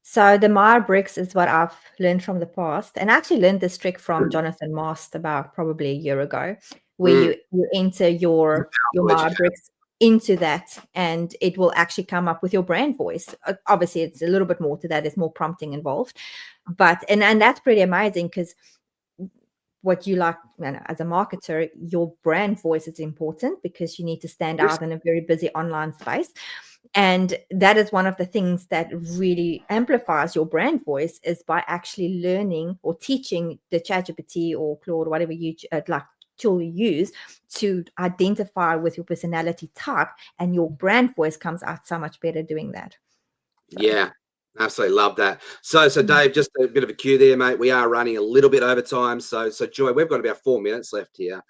Speaker 11: So the Myers-Briggs is what I've learned from the past, and I actually learned this trick from Jonathan Mast about probably a year ago, where you enter your Myers-Briggs into that, and it will actually come up with your brand voice. Obviously, it's a little bit more to that. There's more prompting involved, but and that's pretty amazing because what you like, as a marketer, your brand voice is important because you need to stand out in a very busy online space. And that is one of the things that really amplifies your brand voice, is by actually learning or teaching the ChatGPT or Claude, whatever you like tool you use, to identify with your personality type, and your brand voice comes out so much better doing that. So.
Speaker 3: Yeah, absolutely love that. So Dave, just a bit of a cue there, mate. We are running a little bit over time. So Joy, we've got about 4 minutes left here.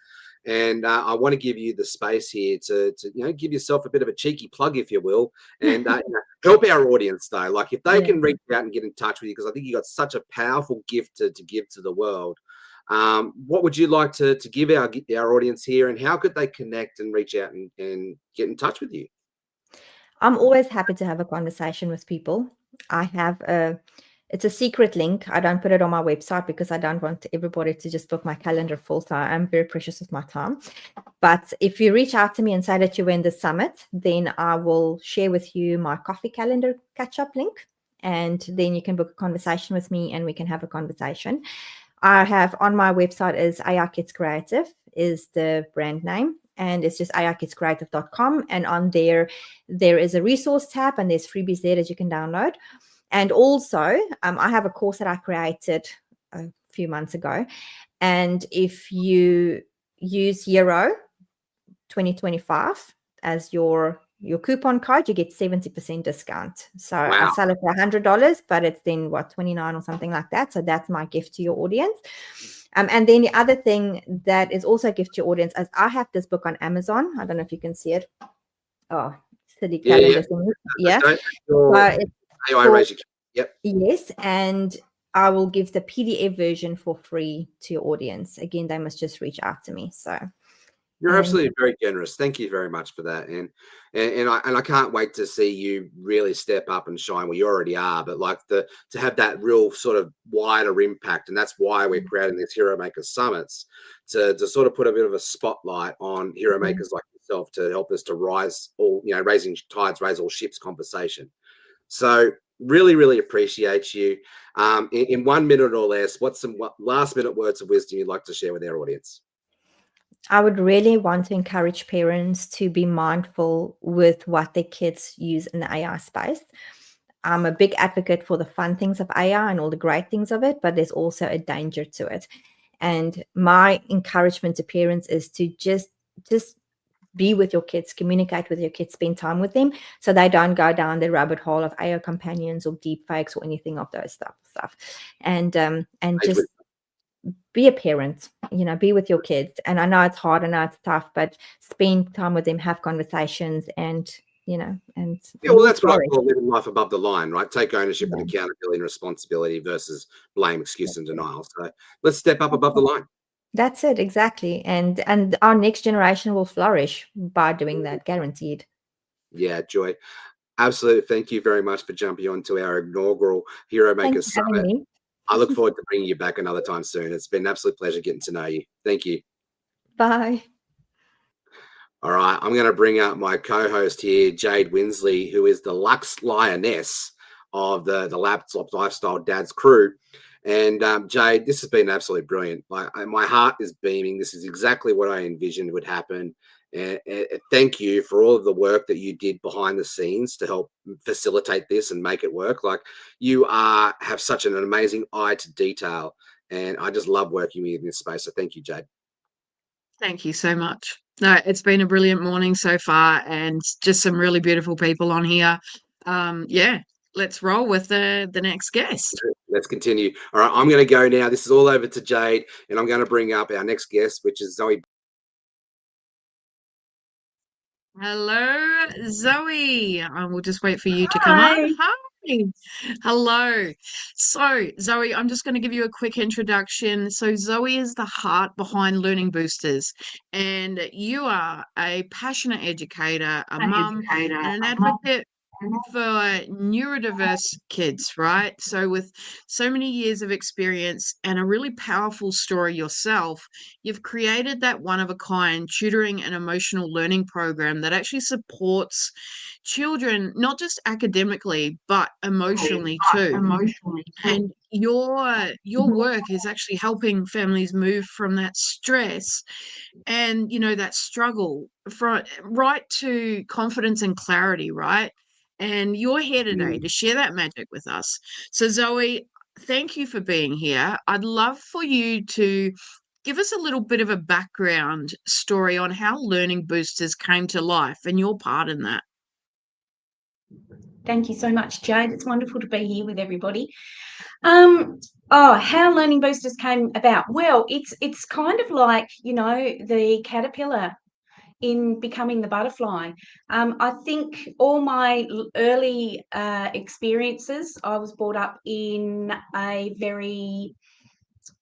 Speaker 3: And I want to give you the space here to give yourself a bit of a cheeky plug, if you will, and help our audience though. Like if they can reach out and get in touch with you, because I think you got such a powerful gift to give to the world. What would you like to give our audience here, and how could they connect and reach out and get in touch with you?
Speaker 11: I'm always happy to have a conversation with people. I have it's a secret link. I don't put it on my website because I don't want everybody to just book my calendar full. So I'm very precious with my time. But if you reach out to me and say that you were in the summit, then I will share with you my coffee calendar catch-up link. And then you can book a conversation with me and we can have a conversation. I have on my website is AI Kids Creative is the brand name. And it's just aikidscreative.com. And on there is a resource tab, and there's freebies there that you can download. And also, I have a course that I created a few months ago. And if you use Euro 2025 as your coupon code, you get 70% discount. So I sell it for $100, but it's then $29 or something like that. So that's my gift to your audience. And then the other thing that is also a gift to your audience is I have this book on Amazon. I don't know if you can see it. Oh, city calendar. Yeah.
Speaker 3: Yep.
Speaker 11: Yes, and I will give the PDF version for free to your audience. Again, they must just reach out to me. So
Speaker 3: you're absolutely very generous. Thank you very much for that. And I can't wait to see you really step up and shine. Well, you already are, but like to have that real sort of wider impact. And that's why we're creating these Hero Makers Summits, to sort of put a bit of a spotlight on hero makers like yourself, to help us to rise all, raising tides, raise all ships conversation. So really, really appreciate you. In 1 minute or less, what's some last minute words of wisdom you'd like to share with our audience?
Speaker 11: I would really want to encourage parents to be mindful with what their kids use in the AI space. I'm a big advocate for the fun things of AI and all the great things of it, but there's also a danger to it. And my encouragement to parents is to just be with your kids, communicate with your kids, spend time with them, so they don't go down the rabbit hole of AI companions or deep fakes or anything of those stuff. And just be a parent, be with your kids. And I know it's hard, I know it's tough, but spend time with them, have conversations, and
Speaker 3: that's what I call living life above the line, right? Take ownership and accountability and responsibility versus blame, excuse, and denial. So let's step up above the line.
Speaker 11: That's it, exactly. And our next generation will flourish by doing that, guaranteed.
Speaker 3: Yeah, Joy. Absolutely. Thank you very much for jumping on to our inaugural Hero Makers Summit. I look forward to bringing you back another time soon. It's been an absolute pleasure getting to know you. Thank you.
Speaker 11: Bye.
Speaker 3: All right. I'm going to bring up my co-host here, Jade Winsley, who is the Lux Lioness of the Laptop Lifestyle Dads crew. And Jade, this has been absolutely brilliant. My heart is beaming. This is exactly what I envisioned would happen. And thank you for all of the work that you did behind the scenes to help facilitate this and make it work. Like, you have such an amazing eye to detail, and I just love working with you in this space. So thank you, Jade.
Speaker 4: Thank you so much. No, it's been a brilliant morning so far, and just some really beautiful people on here. let's roll with the next guest.
Speaker 3: Let's continue. All right, I'm going to go now. This is all over to Jade, and I'm going to bring up our next guest, which is Zoe.
Speaker 4: Hello, Zoe. I will just wait for you to come
Speaker 6: Hi.
Speaker 4: on. Hi. Hello. So, Zoe, I'm just going to give you a quick introduction. So, Zoe is the heart behind Learning Boosters, and you are a passionate educator, a mum, and an advocate for neurodiverse kids, right? So, with so many years of experience and a really powerful story yourself, you've created that one of a kind tutoring and emotional learning program that actually supports children, not just academically, but emotionally too. And your work is actually helping families move from that stress and that struggle right to confidence and clarity, right? And you're here today to share that magic with us. So, Zoe, thank you for being here. I'd love for you to give us a little bit of a background story on how Learning Boosters came to life and your part in that.
Speaker 12: Thank you so much, Jade. It's wonderful to be here with everybody. How Learning Boosters came about. Well, it's kind of like, the caterpillar in becoming the butterfly. I think all my early experiences, I was brought up in a very,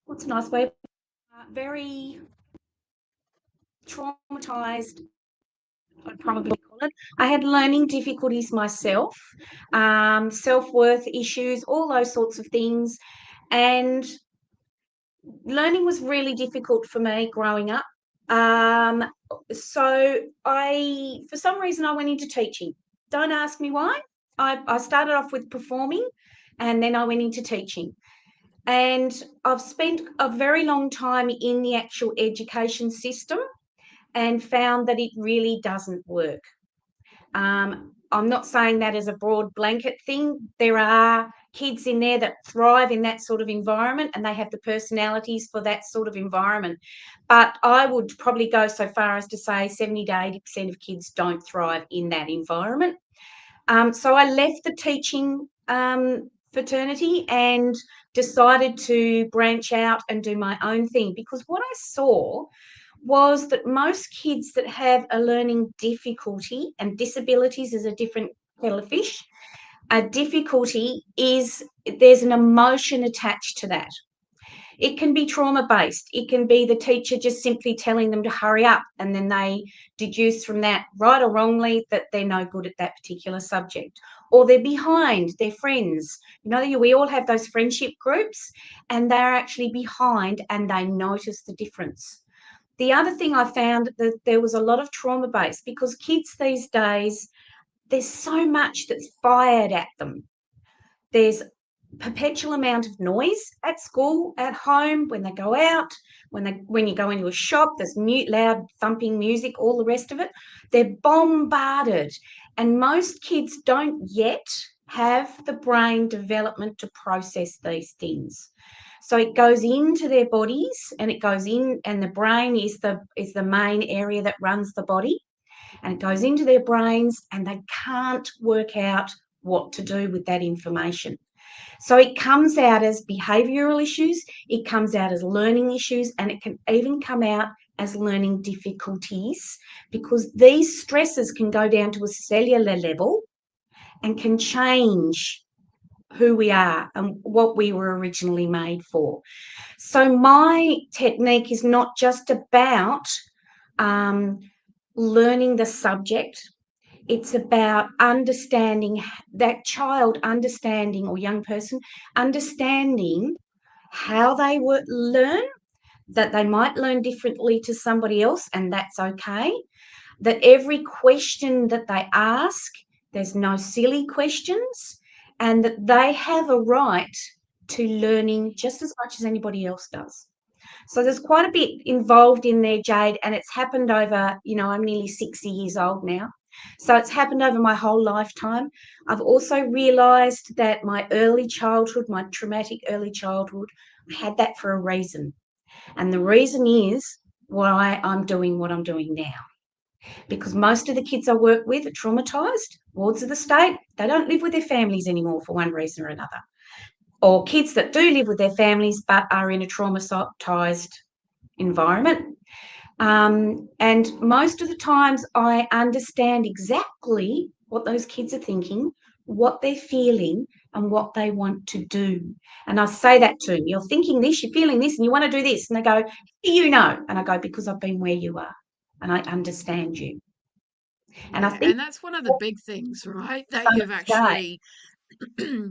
Speaker 12: what's a nice way, very traumatized, I'd probably call it. I had learning difficulties myself, self-worth issues, all those sorts of things. And learning was really difficult for me growing up. So for some reason, I went into teaching. Don't ask me why. I started off with performing and then I went into teaching. And I've spent a very long time in the actual education system and found that it really doesn't work. I'm not saying that as a broad blanket thing. There are kids in there that thrive in that sort of environment and they have the personalities for that sort of environment. But I would probably go so far as to say 70 to 80% of kids don't thrive in that environment. So I left the teaching fraternity and decided to branch out and do my own thing, because what I saw was that most kids that have a learning difficulty, and disabilities is a different kettle of fish, a difficulty is there's an emotion attached to that. It can be trauma based. It can be the teacher just simply telling them to hurry up, and then they deduce from that, right or wrongly, that they're no good at that particular subject, or they're behind their friends. We all have those friendship groups, and they're actually behind and they notice the difference. The other thing I found that there was a lot of trauma based, because kids these days, there's so much that's fired at them. There's perpetual amount of noise at school, at home, when they go out, when you go into a shop, there's loud thumping music, all the rest of it. They're bombarded, and most kids don't yet have the brain development to process these things. So it goes into their bodies, and it goes in, and the brain is the main area that runs the body, and it goes into their brains, and they can't work out what to do with that information. So it comes out as behavioural issues, it comes out as learning issues, and it can even come out as learning difficulties, because these stresses can go down to a cellular level and can change who we are and what we were originally made for. So my technique is not just about learning the subject. It's about understanding that child, understanding, or young person, understanding how they would learn, that they might learn differently to somebody else, and that's okay. That every question that they ask, there's no silly questions, and that they have a right to learning just as much as anybody else does. So there's quite a bit involved in there, Jade, and it's happened over, I'm nearly 60 years old now. So it's happened over my whole lifetime. I've also realised that my early childhood, my traumatic early childhood, I had that for a reason. And the reason is why I'm doing what I'm doing now. Because most of the kids I work with are traumatised, wards of the state, They don't live with their families anymore for one reason or another. Or kids that do live with their families but are in a traumatized environment. And most of the times I understand exactly what those kids are thinking, what they're feeling, and what they want to do. And I say that to them, you're thinking this, you're feeling this, and you want to do this. And they go, you know. And I go, because I've been where you are and I understand you. And I
Speaker 4: Yeah,
Speaker 12: think
Speaker 4: and that's one of the big things, right? That
Speaker 12: so
Speaker 4: you've
Speaker 12: today,
Speaker 4: actually,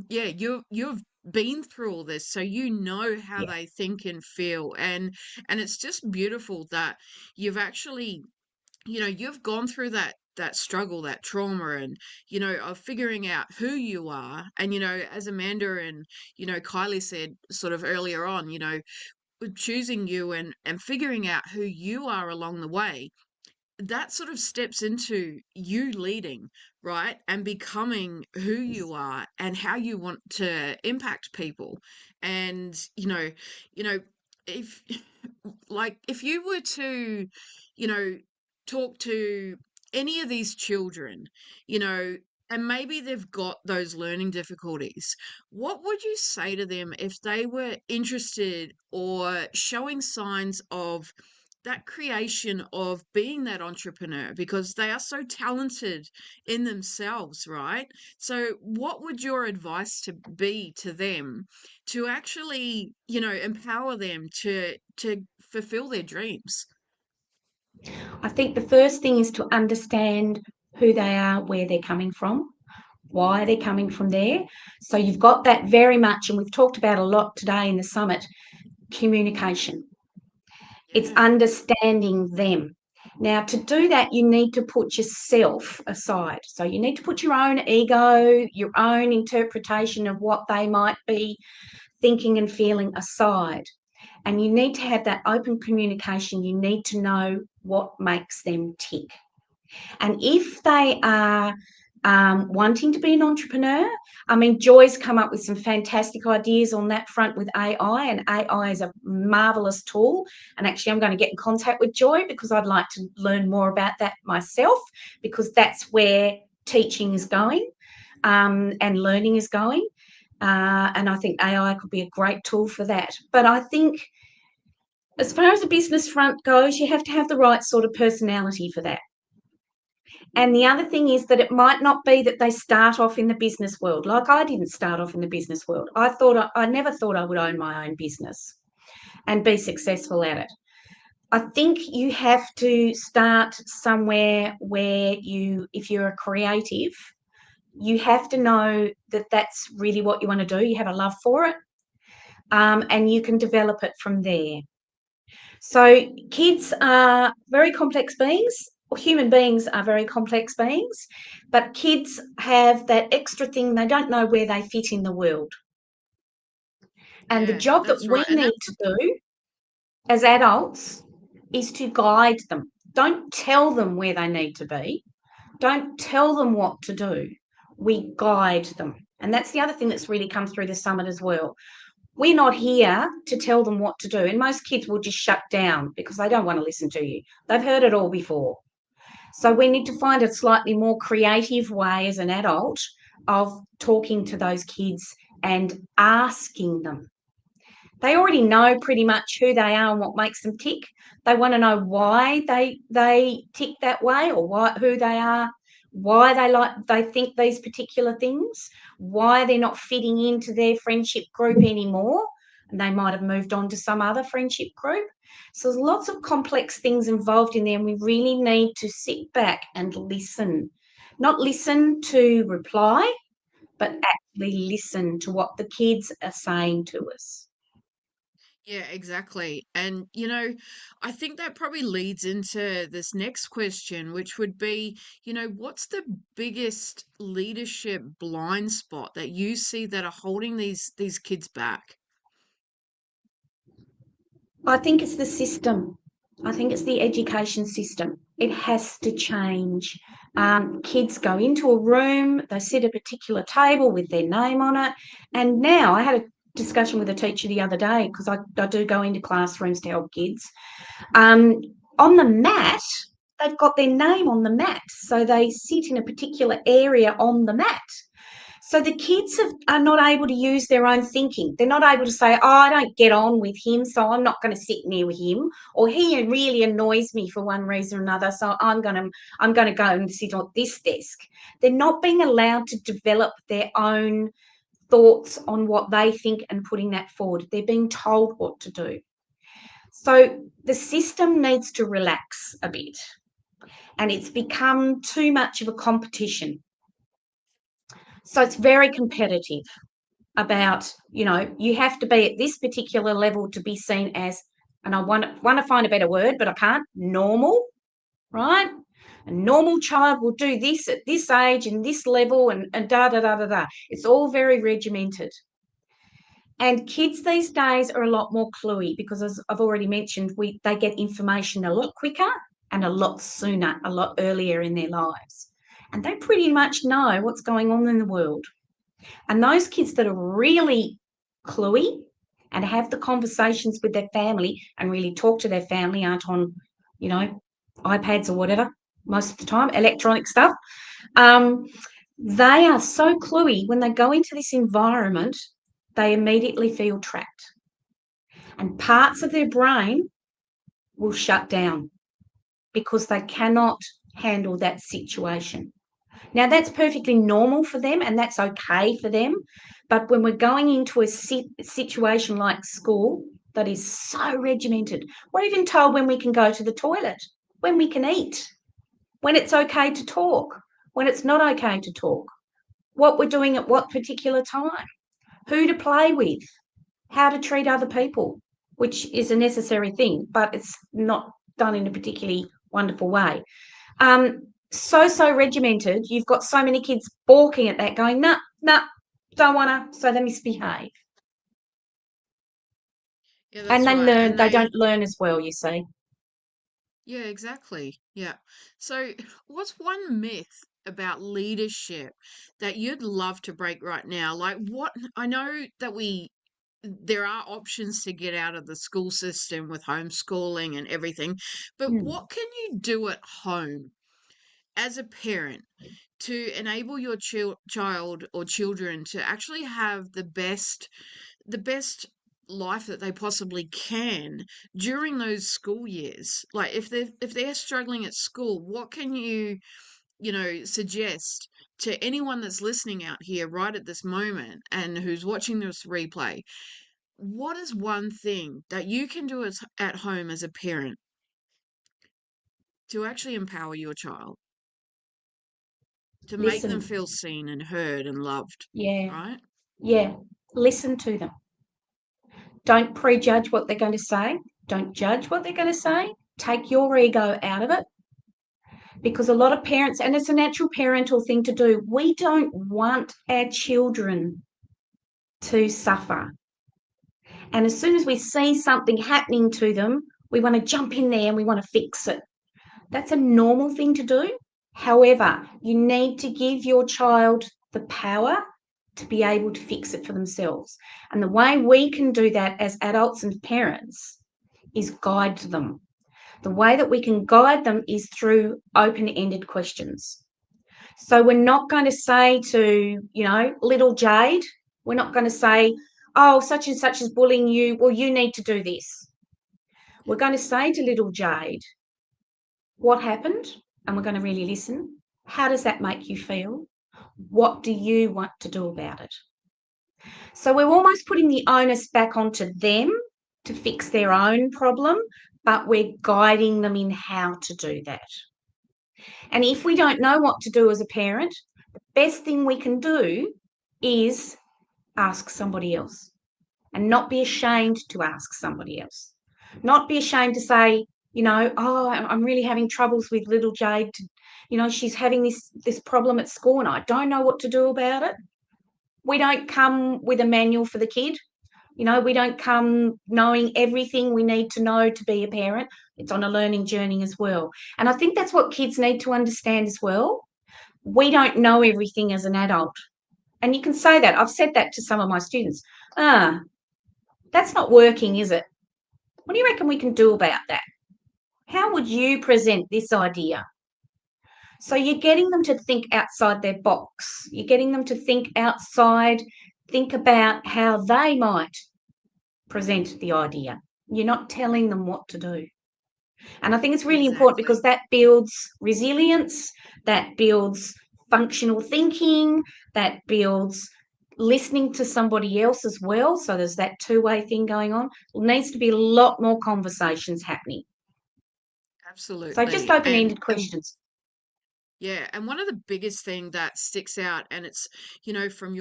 Speaker 4: yeah, you've been through all this, so you know how
Speaker 12: yeah,
Speaker 4: they think and feel, and it's just beautiful that you've actually, you've gone through that struggle, that trauma, and of figuring out who you are, and as Amanda and Kylie said sort of earlier on, with choosing you and figuring out who you are along the way, that sort of steps into you leading, right? And becoming who you are and how you want to impact people. And, you know, if like if you were to, you know, talk to any of these children, you know, and maybe they've got those learning difficulties, what would you say to them if they were interested or showing signs of that creation of being that entrepreneur, because they are so talented in themselves, right? So what would your advice to be to them to actually, empower them to fulfill their dreams?
Speaker 12: I think the first thing is to understand who they are, where they're coming from, why they're coming from there. So you've got that very much, and we've talked about a lot today in the summit, communication. It's
Speaker 4: Yeah.
Speaker 12: understanding them. Now, to do that, you need to put yourself aside. So you need to put your own ego, your own interpretation of what they might be thinking and feeling aside. And you need to have that open communication. You need to know what makes them tick. And if they are wanting to be an entrepreneur, I mean, Joy's come up with some fantastic ideas on that front with AI, and AI is a marvelous tool. And actually, I'm going to get in contact with Joy because I'd like to learn more about that myself, because that's where teaching is going and learning is going. And I think AI could be a great tool for that. But I think as far as the business front goes, you have to have the right sort of personality for that. And the other thing is that it might not be that they start off in the business world. Like I didn't start off in the business world. I never thought I would own my own business and be successful at it. I think you have to start somewhere where if you're a creative, you have to know that that's really what you want to do. You have a love for it, and you can develop it from there. So kids are very complex beings, or human beings are very complex beings, but kids have that extra thing, they don't know where they fit in the world. And the
Speaker 4: Yeah,
Speaker 12: job that
Speaker 4: that's
Speaker 12: we
Speaker 4: right. And
Speaker 12: need to do as adults is to guide them. Don't tell them where they need to be. Don't tell them what to do. We guide them. And that's the other thing that's really come through the summit as well. We're not here to tell them what to do. And most kids will just shut down because they don't want to listen to you. They've heard it all before. So we need to find a slightly more creative way as an adult of talking to those kids and asking them. They already know pretty much who they are and what makes them tick. They want to know why they tick that way, or who they are, why they think these particular things, why they're not fitting into their friendship group anymore, and they might have moved on to some other friendship group. So there's lots of complex things involved in there, and we really need to sit back and listen. Not listen to reply, but actually listen to what the kids are saying to us.
Speaker 4: yeah, exactly. And, I think that probably leads into this next question, which would be, what's the biggest leadership blind spot that you see that are holding these kids back?
Speaker 12: I think it's the system. I think it's the education system. It has to change. Kids go into a room, they sit at a particular table with their name on it. And now I had a discussion with a teacher the other day, because I do go into classrooms to help kids. On the mat, they've got their name on the mat. So they sit in a particular area on the mat. So the kids are not able to use their own thinking. They're not able to say, oh, I don't get on with him, so I'm not going to sit near him, or he really annoys me for one reason or another, so I'm going to go and sit on this desk. They're not being allowed to develop their own thoughts on what they think and putting that forward. They're being told what to do. So the system needs to relax a bit, and it's become too much of a competition. So it's very competitive about, you have to be at this particular level to be seen as, and I want to find a better word, but I can't, normal, right? A normal child will do this at this age and this level and da, da, da, da, da. It's all very regimented. And kids these days are a lot more cluey because, as I've already mentioned, they get information a lot quicker and a lot sooner, a lot earlier in their lives. And they pretty much know what's going on in the world. And those kids that are really cluey and have the conversations with their family and really talk to their family aren't on, iPads or whatever, most of the time, electronic stuff. They are so cluey when they go into this environment, they immediately feel trapped. And parts of their brain will shut down because they cannot handle that situation. Now, that's perfectly normal for them and that's okay for them. But when we're going into a situation like school that is so regimented, we're even told when we can go to the toilet, when we can eat, when it's okay to talk, when it's not okay to talk, what we're doing at what particular time, who to play with, how to treat other people, which is a necessary thing, but it's not done in a particularly wonderful way. So regimented, you've got so many kids balking at that, going, nah, don't want to, so they misbehave.
Speaker 4: Yeah,
Speaker 12: And
Speaker 4: that's
Speaker 12: they
Speaker 4: right.
Speaker 12: learn,
Speaker 4: And
Speaker 12: they don't learn as well, you see.
Speaker 4: Yeah, exactly. Yeah. So, what's one myth about leadership that you'd love to break right now? Like, what I know that there are options to get out of the school system with homeschooling and everything, but what can you do at home as a parent to enable your child or children to actually have the best life that they possibly can during those school years? Like, if they're struggling at school, what can you suggest to anyone that's listening out here right at this moment and who's watching this replay? What is one thing that you can do at home as a parent to actually empower your child, to make them
Speaker 12: Listen.
Speaker 4: feel seen and heard and loved,
Speaker 12: Yeah.
Speaker 4: right?
Speaker 12: Yeah. Listen to them. Don't prejudge what they're going to say. Don't judge what they're going to say. Take your ego out of it. Because a lot of parents, and it's a natural parental thing to do, we don't want our children to suffer. And as soon as we see something happening to them, we want to jump in there and we want to fix it. That's a normal thing to do. However, you need to give your child the power to be able to fix it for themselves. And the way we can do that as adults and parents is guide them. The way that we can guide them is through open-ended questions. So we're not going to say to, little Jade, we're not going to say, oh, such and such is bullying you, well, you need to do this. We're going to say to little Jade, what happened? And we're going to really listen. How does that make you feel? What do you want to do about it? So we're almost putting the onus back onto them to fix their own problem, but we're guiding them in how to do that. And if we don't know what to do as a parent, the best thing we can do is ask somebody else, and not be ashamed to ask somebody else. Not be ashamed to say, oh, I'm really having troubles with little Jade. She's having this problem at school and I don't know what to do about it. We don't come with a manual for the kid. We don't come knowing everything we need to know to be a parent. It's on a learning journey as well. And I think that's what kids need to understand as well. We don't know everything as an adult. And you can say that. I've said that to some of my students. That's not working, is it? What do you reckon we can do about that? How would you present this idea? So you're getting them to think outside their box. You're getting them to think outside, think about how they might present the idea. You're not telling them what to do. And I think it's really important because that builds resilience, that builds functional thinking, that builds listening to somebody else as well. So there's that two-way thing going on. There needs to be a lot more conversations happening.
Speaker 4: Absolutely.
Speaker 12: So just open-ended questions.
Speaker 4: Yeah, and one of the biggest thing that sticks out, and it's, you know, from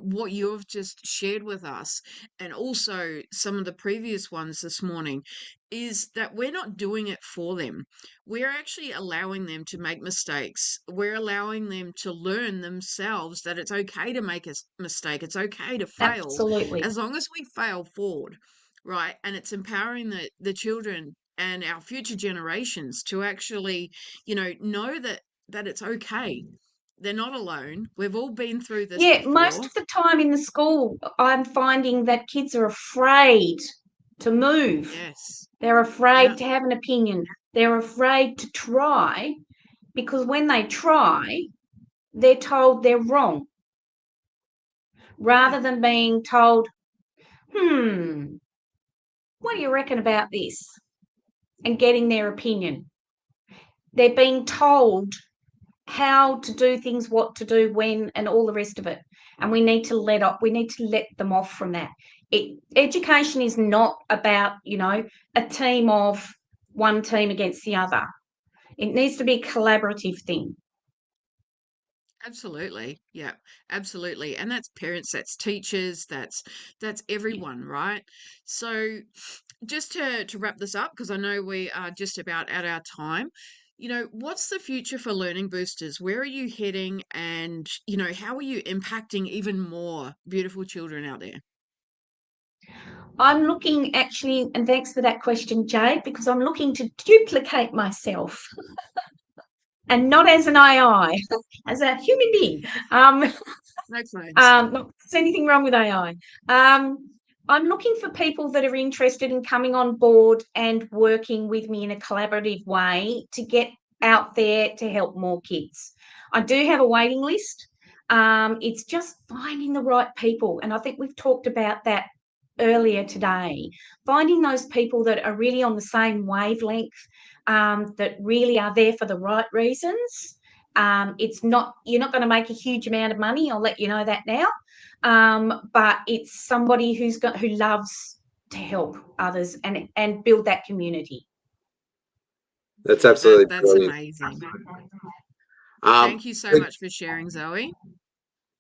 Speaker 4: what you've just shared with us, and also some of the previous ones this morning, is that we're not doing it for them. We're actually allowing them to make mistakes. We're allowing them to learn themselves that it's okay to make a mistake. It's okay to fail,
Speaker 12: Absolutely.
Speaker 4: as long as we fail forward, right? And it's empowering the children and our future generations to actually, you know that it's okay. They're not alone. We've all been through this
Speaker 12: Yeah, most
Speaker 4: before.
Speaker 12: of the time in the school, I'm finding that kids are afraid to move.
Speaker 4: Yes.
Speaker 12: They're afraid
Speaker 4: Yeah.
Speaker 12: to have an opinion. They're afraid to try because when they try, they're told they're wrong rather than being told, what do you reckon about this? And getting their opinion. They're being told how to do things, what to do, when, and all the rest of it. And we need to let them off from that. Education is not about, you know, a team of one team against the other. It needs to be a collaborative thing.
Speaker 4: Absolutely. Yeah, absolutely. And that's parents, that's teachers, that's everyone, right? So just to wrap this up, because I know we are just about at our time, you know, what's the future for Learning Boosters? Where are you heading? And, you know, how are you impacting even more beautiful children out there?
Speaker 12: I'm looking actually, and thanks for that question, Jade, because I'm looking to duplicate myself. And not as an AI, as a human being.
Speaker 4: No phones.
Speaker 12: Not there's anything wrong with AI. I'm looking for people that are interested in coming on board and working with me in a collaborative way to get out there to help more kids. I do have a waiting list. It's just finding the right people. And I think we've talked about that earlier today. Finding those people that are really on the same wavelength, that really are there for the right reasons. It's not, you're not going to make a huge amount of money. I'll let you know that now. But it's somebody who loves to help others and build that community.
Speaker 3: That's absolutely
Speaker 4: That's
Speaker 3: brilliant.
Speaker 4: amazing.
Speaker 3: Um,
Speaker 4: Thank you so much for sharing, Zoe.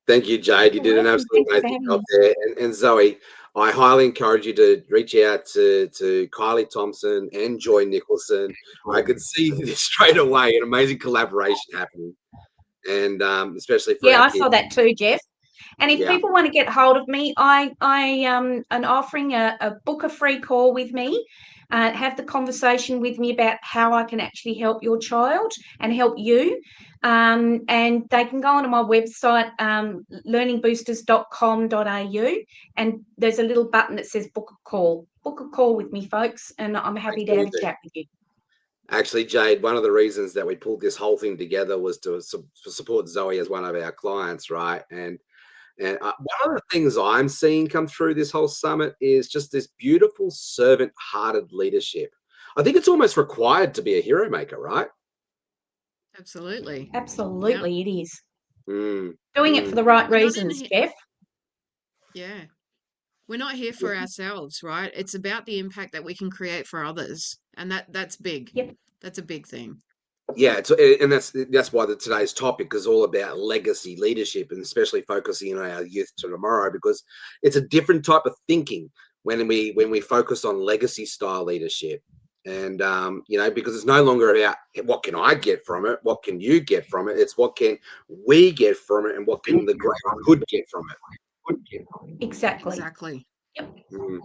Speaker 3: Thank you, Jade. You
Speaker 12: You're
Speaker 3: did an
Speaker 12: welcome.
Speaker 3: absolute
Speaker 12: Thanks for
Speaker 3: amazing
Speaker 12: having
Speaker 3: job
Speaker 12: me.
Speaker 3: there. And Zoe, I highly encourage you to reach out to Kylie Thompson and Joy Nicholson. I could see straight away an amazing collaboration happening, and especially for
Speaker 12: Yeah,
Speaker 3: our
Speaker 12: I
Speaker 3: kids.
Speaker 12: saw that too, Jeff. And if
Speaker 3: Yeah.
Speaker 12: people want to get hold of me, I am offering a book a free call with me, have the conversation with me about how I can actually help your child and help you. And they can go onto my website, learningboosters.com.au, and there's a little button that says book a call. Book a call with me, folks, and I'm happy to have a chat with you.
Speaker 3: Actually, Jade, one of the reasons that we pulled this whole thing together was to support Zoe as one of our clients, right? And one of the things I'm seeing come through this whole summit is just this beautiful servant-hearted leadership. I think it's almost required to be a hero maker, right?
Speaker 4: Absolutely.
Speaker 12: Absolutely, it is.
Speaker 3: Mm,
Speaker 12: Doing it for the right
Speaker 4: We're not in
Speaker 12: reasons,
Speaker 4: he-
Speaker 12: Jeff.
Speaker 4: Yeah. We're not here for ourselves, right? It's about the impact that we can create for others. And that's big.
Speaker 12: Yep.
Speaker 4: That's a big thing.
Speaker 3: Yeah, and that's why today's topic is all about legacy leadership, and especially focusing on our youth to tomorrow, because it's a different type of thinking when we focus on legacy style leadership. And you know, because it's no longer about what can I get from it, what can you get from it. It's what can we get from it, and what can the great good get from it.
Speaker 12: Exactly.
Speaker 4: Exactly.
Speaker 12: Yep.
Speaker 3: Mm.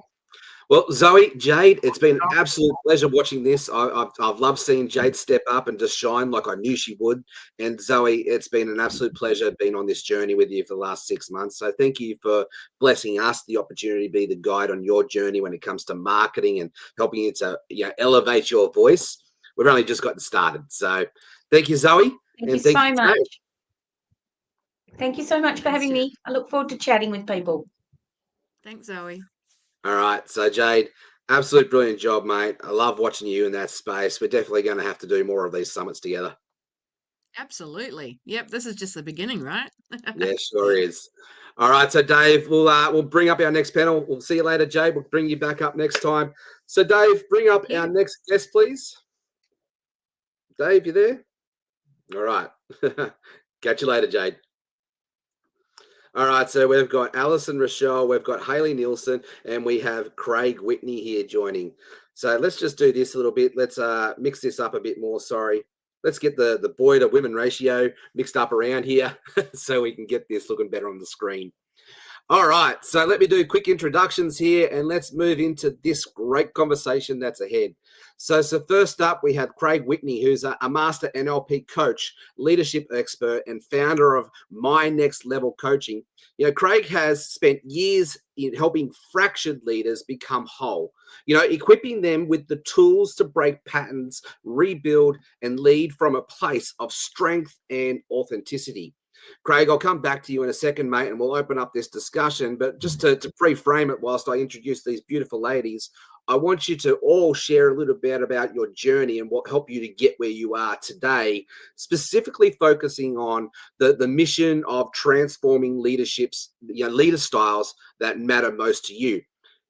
Speaker 3: Well, Zoe, Jade, it's been an absolute pleasure watching this. I've loved seeing Jade step up and just shine like I knew she would. And Zoe, it's been an absolute pleasure being on this journey with you for the last 6 months. So thank you for blessing us the opportunity to be the guide on your journey when it comes to marketing and helping you to elevate your voice. We've only just gotten started. So Thank you, Zoe.
Speaker 12: Thank you
Speaker 3: And thank
Speaker 12: so
Speaker 3: you, Jade.
Speaker 12: much. Thank you so much for having
Speaker 4: Thanks,
Speaker 12: me. I look forward to chatting with people.
Speaker 4: Thanks, Zoe.
Speaker 3: All right. So, Jade, absolute brilliant job, mate. I love watching you in that space. We're definitely going to have to do more of these summits together.
Speaker 4: Absolutely. Yep, this is just the beginning, right?
Speaker 3: Yeah, sure is. All right. So, Dave, we'll bring up our next panel. We'll see you later, Jade. We'll bring you back up next time. So, Dave, bring up
Speaker 12: Thank
Speaker 3: our
Speaker 12: you.
Speaker 3: next guest, please. Dave, you there? All right. Catch you later, Jade. All right, so we've got Alison Rochelle, we've got Hayley Nielsen, and we have Craig Whitney here joining. So let's just do this a little bit. Let's mix this up a bit more. Sorry. Let's get the boy to women ratio mixed up around here so we can get this looking better on the screen. All right, so let me do quick introductions here and let's move into this great conversation that's ahead. So first up, we have Craig Whitney, who's a master NLP coach, leadership expert, and founder of My Next Level Coaching. You know, Craig has spent years in helping fractured leaders become whole, you know, equipping them with the tools to break patterns, rebuild, and lead from a place of strength and authenticity. Craig, I'll come back to you in a second, mate, and we'll open up this discussion. But just to pre-frame it whilst I introduce these beautiful ladies, I want you to all share a little bit about your journey and what helped you to get where you are today, specifically focusing on the mission of transforming leaderships, you know, leader styles that matter most to you.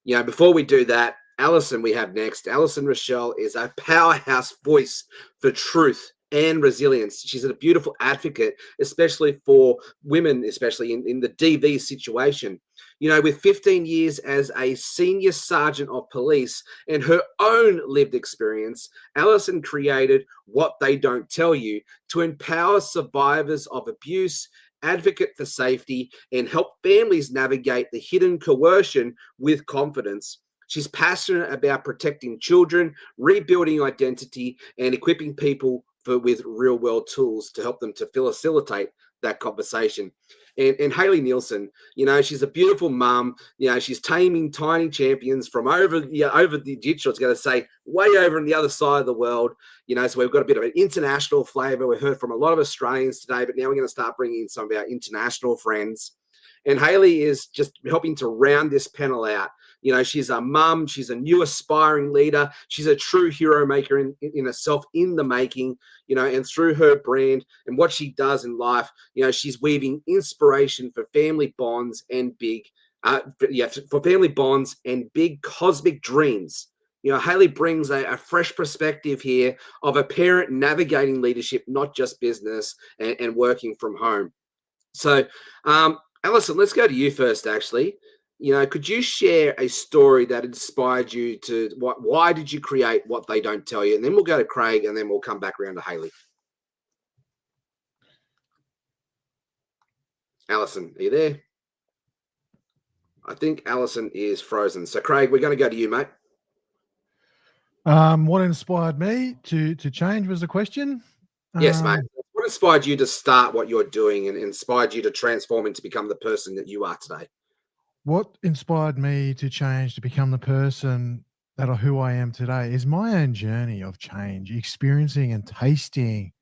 Speaker 3: You know, before we do that, Alison, we have next. Alison Rochelle is a powerhouse voice for truth and resilience. She's a beautiful advocate, especially for women, especially in the DV situation. You know, with 15 years as a senior sergeant of police and her own lived experience, Alison created What They Don't Tell You to empower survivors of abuse, advocate for safety, and help families navigate the hidden coercion with confidence. She's passionate about protecting children, rebuilding identity, and equipping people with real world tools to help them to facilitate that conversation. And Hayley Nielsen, you know, she's a beautiful mum. You know, she's taming tiny champions from over the ditch, I was going to say, way over on the other side of the world. You know, so we've got a bit of an international flavour. We heard from a lot of Australians today, but now we're going to start bringing in some of our international friends. And Hayley is just helping to round this panel out. You know, she's a mum, she's a new aspiring leader, she's a true hero maker in herself, in the making, you know, and through her brand and what she does in life, you know, she's weaving inspiration for family bonds and big, for family bonds and big cosmic dreams. You know, Hayley brings a fresh perspective here of a parent navigating leadership, not just business and working from home. So, Alison, let's go to you first, actually. You know, could you share a story that inspired you to why did you create What They Don't Tell You? And then we'll go to Craig and then we'll come back around to Hayley. Alison, are you there? I think Alison is frozen. So Craig, we're going to go to you, mate.
Speaker 13: What inspired me to change was the question?
Speaker 3: Yes, mate. What inspired you to start what you're doing and inspired you to transform and to become the person that you are today?
Speaker 13: What inspired me to change to become the person who I am today is my own journey of change, experiencing and tasting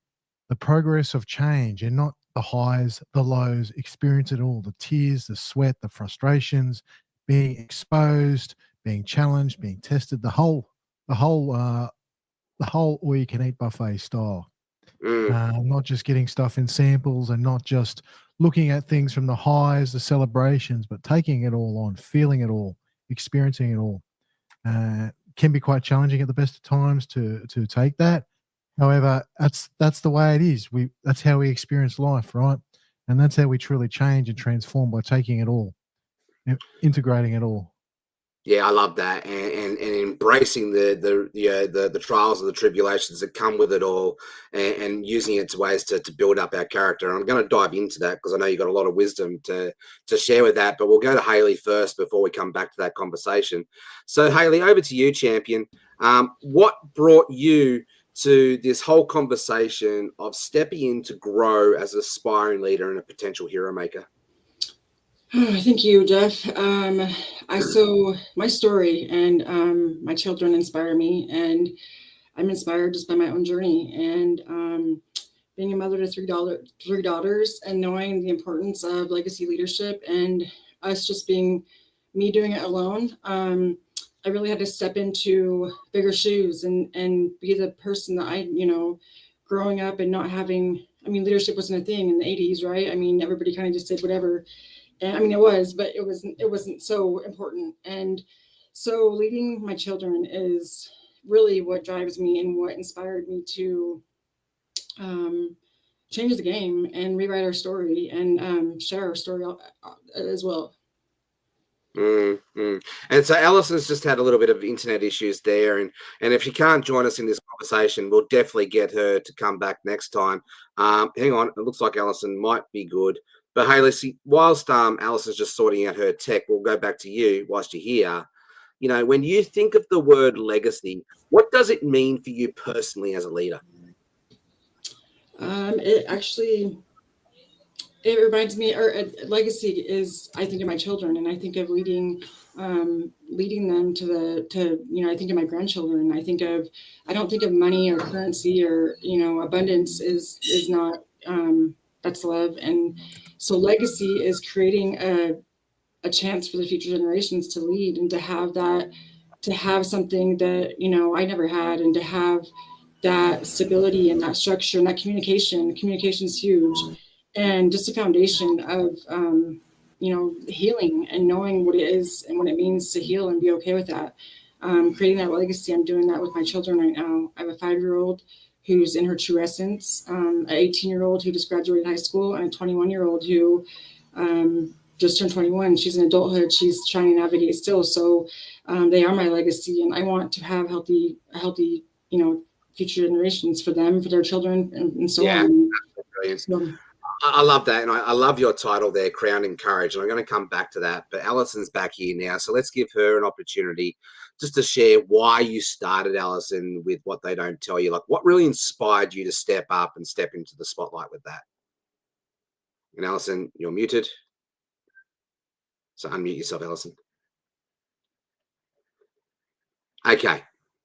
Speaker 13: the progress of change, and not the highs, the lows, experience it all, the tears, the sweat, the frustrations, being exposed, being challenged, being tested, the whole all you can eat buffet style. Not just getting stuff in samples and not just looking at things from the highs, the celebrations, but taking it all on, feeling it all, experiencing it all. Can be quite challenging at the best of times to take that. However, that's the way it is. That's how we experience life, right? And that's how we truly change and transform, by taking it all, integrating it all.
Speaker 3: Yeah, I love that, and embracing the trials and the tribulations that come with it all, and using it to ways to build up our character. And I'm going to dive into that because I know you've got a lot of wisdom to share with that. But we'll go to Hayley first before we come back to that conversation. So Hayley, over to you, champion. What brought you to this whole conversation of stepping in to grow as an aspiring leader and a potential hero maker?
Speaker 14: Thank you, Jeff. So my story and my children inspire me, and I'm inspired just by my own journey. And being a mother to three daughters, and knowing the importance of legacy leadership, and us just being me doing it alone. I really had to step into bigger shoes and be the person that I, growing up and not having, leadership wasn't a thing in the 80s, right? Everybody kind of just did whatever. And it was, but it wasn't so important. And so leading my children is really what drives me and what inspired me to change the game and rewrite our story and share our story as well.
Speaker 3: And so Alison's just had a little bit of internet issues there, and if she can't join us in this conversation, we'll definitely get her to come back next time. Hang on, it looks like Alison might be good, but hey, let's see. Whilst Alison's just sorting out her tech, we'll go back to you whilst you're here. When you think of the word legacy, what does it mean for you personally as a leader?
Speaker 14: It reminds me, or legacy is, I think of my children, and I think of leading them I think of my grandchildren. I don't think of money or currency or, abundance is not, that's love. And so legacy is creating a chance for the future generations to lead and to have something that, I never had, and to have that stability and that structure and that communication. Communication is huge. And just a foundation of, healing and knowing what it is and what it means to heal and be okay with that. Creating that legacy. I'm doing that with my children right now. I have a 5-year-old who's in her true essence, an 18-year-old who just graduated high school, and a 21-year-old who just turned 21. She's in adulthood. She's trying to navigate still. So they are my legacy, and I want to have healthy, future generations for them, for their children, and so on.
Speaker 3: Brilliant. I love that, and I love your title there, Crowned in Courage, and I'm going to come back to that. But Alison's back here now, so let's give her an opportunity just to share why you started, Alison, with What They Don't Tell You. Like, what really inspired you to step up and step into the spotlight with that? And Alison, you're muted, so unmute yourself, Alison. Okay.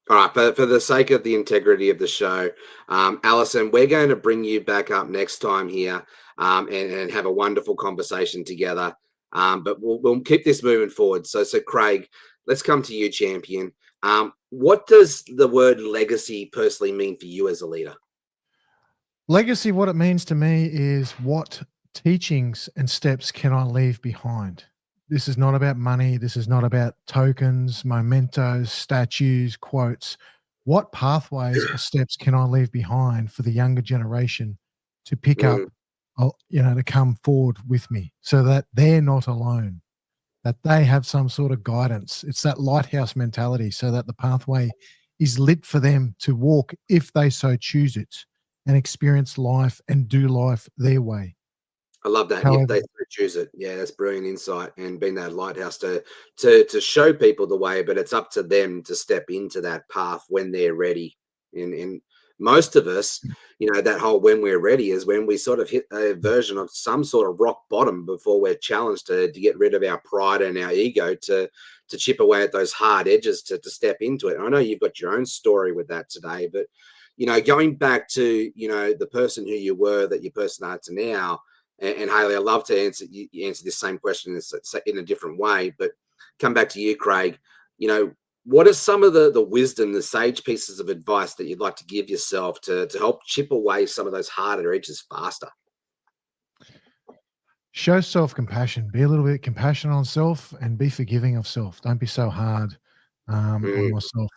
Speaker 3: All right, but for the sake of the integrity of the show, Alison, we're going to bring you back up next time here and have a wonderful conversation together. But we'll keep this moving forward. So Craig, let's come to you, champion. What does the word legacy personally mean for you as a leader?
Speaker 13: Legacy, what it means to me is what teachings and steps can I leave behind? This is not about money. This is not about tokens, mementos, statues, quotes. What pathways or steps can I leave behind for the younger generation to pick up, to come forward with me so that they're not alone, that they have some sort of guidance. It's that lighthouse mentality so that the pathway is lit for them to walk if they so choose it and experience life and do life their way.
Speaker 3: I love that. If they choose it. Yeah, that's brilliant insight, and being that lighthouse to show people the way, but it's up to them to step into that path when they're ready. And most of us, that whole when we're ready is when we sort of hit a version of some sort of rock bottom before we're challenged to get rid of our pride and our ego to chip away at those hard edges to step into it. And I know you've got your own story with that today, but going back to the person who you were, that your person are to now. And Haley, I'd love to answer this same question in a different way, but come back to you, Craig. What are some of the wisdom, the sage pieces of advice that you'd like to give yourself to help chip away some of those harder edges faster?
Speaker 13: Show self-compassion. Be a little bit compassionate on self and be forgiving of self. Don't be so hard on myself.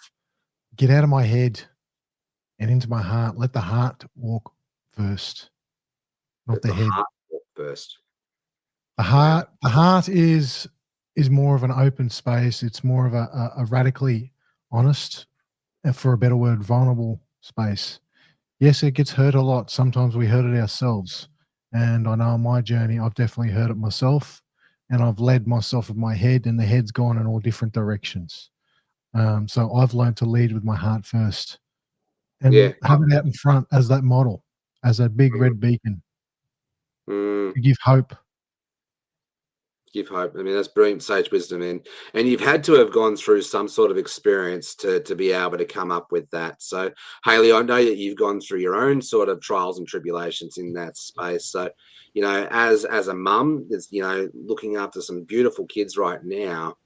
Speaker 13: Get out of my head and into my heart. Let the heart walk first, not the head.
Speaker 3: First.
Speaker 13: The heart is more of an open space. It's more of a radically honest, and for a better word, vulnerable space. Yes, it gets hurt a lot. Sometimes we hurt it ourselves. And I know on my journey, I've definitely hurt it myself, and I've led myself with my head, and the head's gone in all different directions. So I've learned to lead with my heart first and have it out in front as that model, as a big red beacon. To give hope.
Speaker 3: Give hope. I mean, that's brilliant sage wisdom, and you've had to have gone through some sort of experience to be able to come up with that. So, Haley, I know that you've gone through your own sort of trials and tribulations in that space. So, as a mum, that's looking after some beautiful kids right now.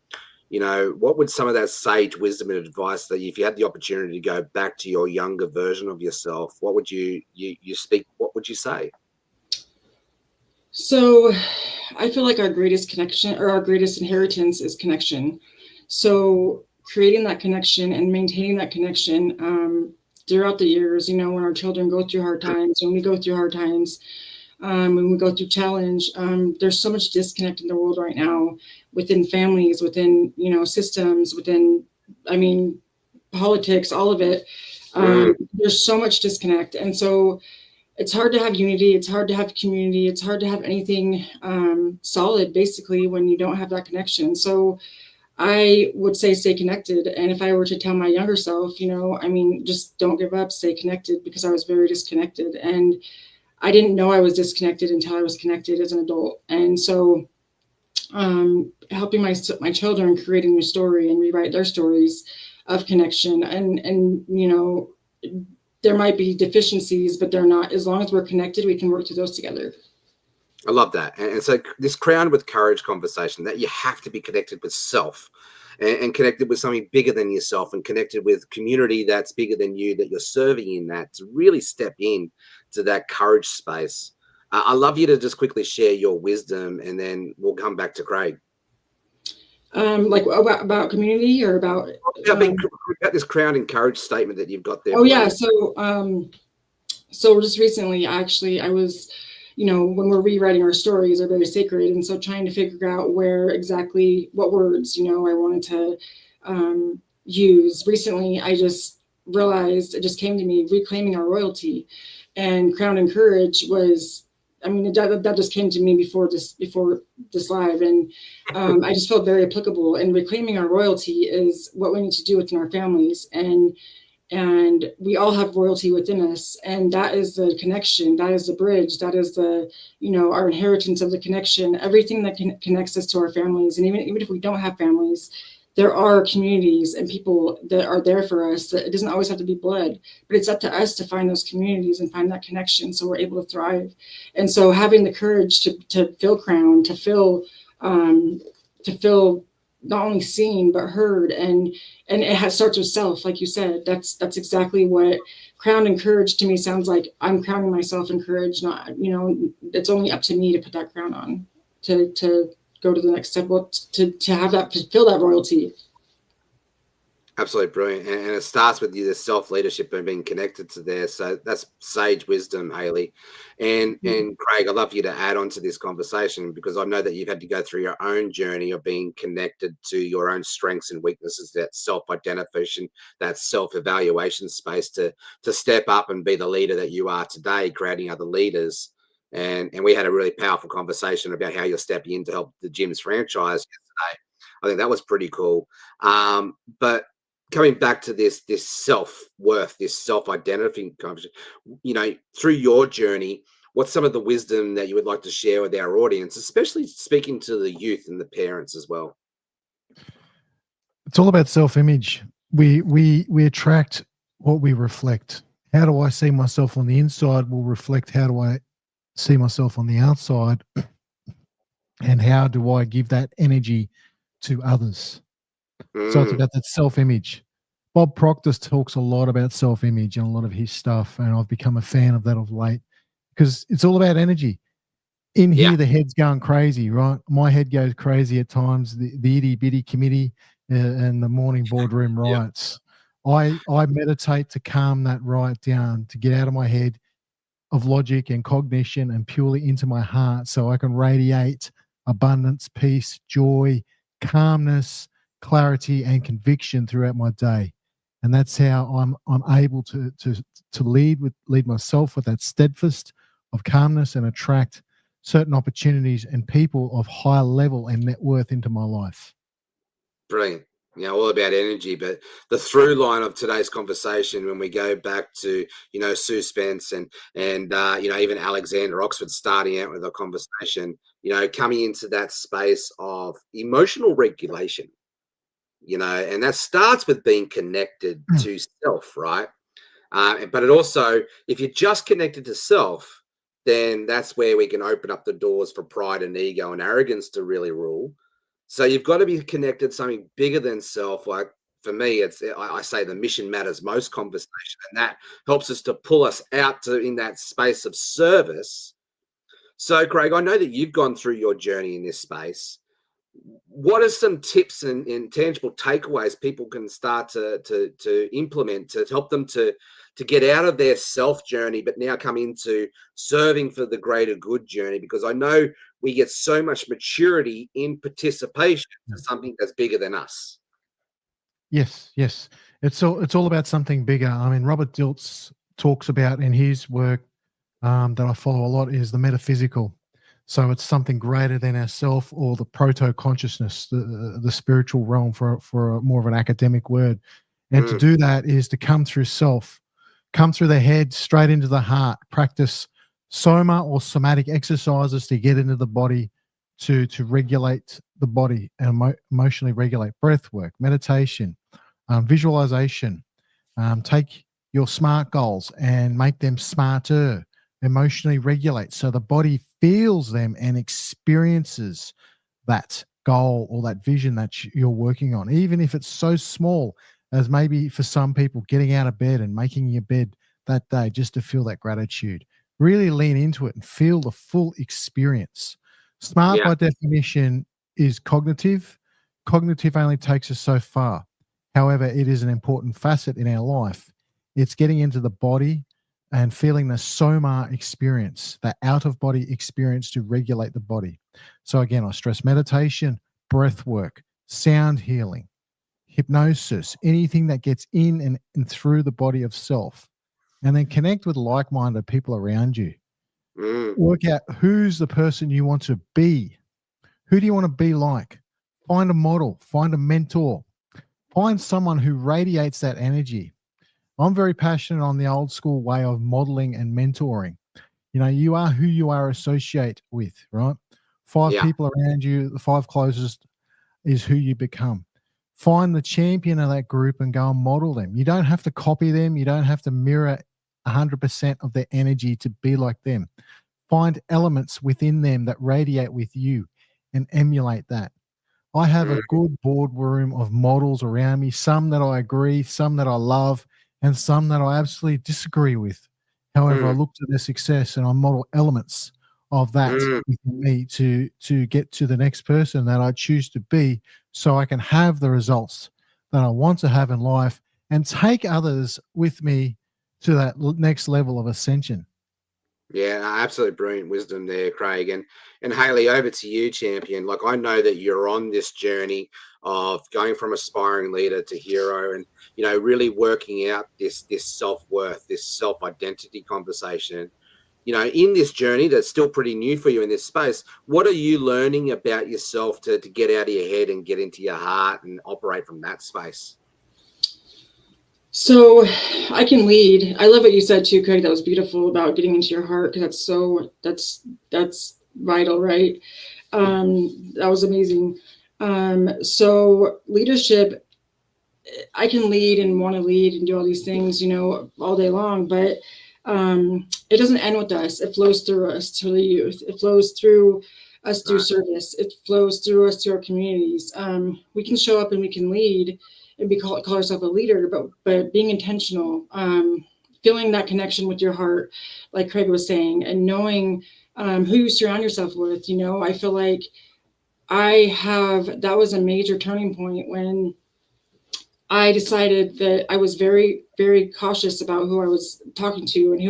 Speaker 3: What would some of that sage wisdom and advice that if you had the opportunity to go back to your younger version of yourself, what would you speak? What would you say?
Speaker 14: So I feel like our greatest connection or our greatest inheritance is connection. So creating that connection and maintaining that connection throughout the years, when our children go through hard times, when we go through hard times, when we go through challenge, there's so much disconnect in the world right now within families, within, systems, within, politics, all of it. There's so much disconnect. And so it's hard to have unity. It's hard to have community. It's hard to have anything solid, basically, when you don't have that connection. So I would say stay connected. And if I were to tell my younger self, just don't give up, stay connected, because I was very disconnected. And I didn't know I was disconnected until I was connected as an adult. And so helping my children create a new story and rewrite their stories of connection. And there might be deficiencies, but they're not. As long as we're connected, we can work through those together.
Speaker 3: I love that. And so this crowned with courage conversation, that you have to be connected with self and connected with something bigger than yourself, and connected with community that's bigger than you, that you're serving in, that to really step in to that courage space. I'd love you to just quickly share your wisdom, and then we'll come back to Craig.
Speaker 14: Like about community or about
Speaker 3: this crowned in courage statement that you've got there.
Speaker 14: Oh yeah. So just recently, actually, I was, when we're rewriting our stories are very sacred. And so trying to figure out what words, I wanted to use. Recently, I just realized, it just came to me, reclaiming our royalty. And crowned in courage was, that just came to me before this live. And I just felt very applicable. And reclaiming our royalty is what we need to do within our families. And we all have royalty within us. And that is the connection. That is the bridge. That is our inheritance of the connection, everything that connects us to our families. And even if we don't have families, there are communities and people that are there for us. It doesn't always have to be blood, but it's up to us to find those communities and find that connection so we're able to thrive. And so having the courage to feel crowned, to feel not only seen but heard, and it starts with self, like you said. That's exactly what crowned in courage to me sounds like. I'm crowning myself in courage. Not, it's only up to me to put that crown on, to go to the next step, to have that, to feel that royalty.
Speaker 3: Absolutely brilliant. And it starts with the self-leadership and being connected to there. So that's sage wisdom, Haley. And Craig, I'd love you to add on to this conversation, because I know that you've had to go through your own journey of being connected to your own strengths and weaknesses, that self-identification, that self-evaluation space to step up and be the leader that you are today, creating other leaders. And we had a really powerful conversation about how you're stepping in to help the gym's franchise yesterday. I think that was pretty cool. But coming back to this self-worth, this self-identity conversation, through your journey, what's some of the wisdom that you would like to share with our audience, especially speaking to the youth and the parents as well?
Speaker 13: It's all about self-image. We attract what we reflect. How do I see myself on the inside will reflect how do I see myself on the outside, and how do I give that energy to others. So it's about that self-image. Bob Proctor talks a lot about self-image and a lot of his stuff, and I've become a fan of that of late, because it's all about energy. In here, the head's going crazy, right? My head goes crazy at times. The itty-bitty committee and the morning boardroom riots. I meditate to calm that riot down, to get out of my head of logic and cognition and purely into my heart, so I can radiate abundance, peace, joy, calmness, clarity, and conviction throughout my day. And that's how I'm able to lead myself with that steadfast of calmness and attract certain opportunities and people of higher level and net worth into my life.
Speaker 3: Brilliant. All about energy. But the through line of today's conversation, when we go back to, Sue Spence and even Alexander Oxford starting out with a conversation, coming into that space of emotional regulation, and that starts with being connected to self, right? But it also, if you're just connected to self, then that's where we can open up the doors for pride and ego and arrogance to really rule. So you've got to be connected to something bigger than self. Like for me, I say the mission matters most conversation, and that helps us to pull us out to in that space of service. So, Craig, I know that you've gone through your journey in this space. What are some tips and tangible takeaways people can start to implement to help them to get out of their self journey, but now come into serving for the greater good journey? Because I know we get so much maturity in participation to something that's bigger than us.
Speaker 13: Yes, yes. It's all about something bigger. I mean, Robert Dilts talks about in his work that I follow a lot is the metaphysical. So it's something greater than ourself, or the proto-consciousness, the spiritual realm, for a more of an academic word. And to do that is to come through self, come through the head, straight into the heart, practice soma or somatic exercises to get into the body, to regulate the body and emotionally regulate, breath work, meditation, visualization. Take your SMART goals and make them smarter, emotionally regulate so the body feels them and experiences that goal or that vision that you're working on, even if it's so small as maybe for some people getting out of bed and making your bed that day just to feel that gratitude. Really lean into it and feel the full experience. SMART by definition is cognitive. Cognitive only takes us so far. However, it is an important facet in our life. It's getting into the body and feeling the soma experience, that out-of-body experience to regulate the body. So again, I stress meditation, breath work, sound healing, hypnosis, anything that gets in and through the body of self. And then connect with like-minded people around you. Work out who's the person you want to be. Who do you want to be like? Find a model, find a mentor, find someone who radiates that energy. I'm very passionate on the old school way of modeling and mentoring. You are who you are associate with, right? 5 people around you, the 5 closest is who you become. Find the champion of that group and go and model them. You don't have to copy them. You don't have to mirror 100% of their energy to be like them. Find elements within them that radiate with you and emulate that. I have a good boardroom of models around me, some that I agree, some that I love, and some that I absolutely disagree with. However, I look to their success and I model elements of that within me to get to the next person that I choose to be, so I can have the results that I want to have in life and take others with me to that next level of ascension.
Speaker 3: Yeah, absolutely brilliant wisdom there, Craig. And Haley, over to you, champion. Like, I know that you're on this journey of going from aspiring leader to hero, and really working out this self-worth, this self-identity conversation. In this journey that's still pretty new for you in this space, what are you learning about yourself to get out of your head and get into your heart and operate from that space?
Speaker 14: So I can lead. I love what you said too, Craig. That was beautiful about getting into your heart, because that's vital, right? That was amazing. So leadership, I can lead and want to lead and do all these things, all day long, but it doesn't end with us. It flows through us to the youth. It flows through us through service. It flows through us to our communities. We can show up and we can lead and call ourselves a leader, but being intentional, feeling that connection with your heart, like Craig was saying, and knowing who you surround yourself with. I feel like that was a major turning point when I decided that I was very, very cautious about who I was talking to and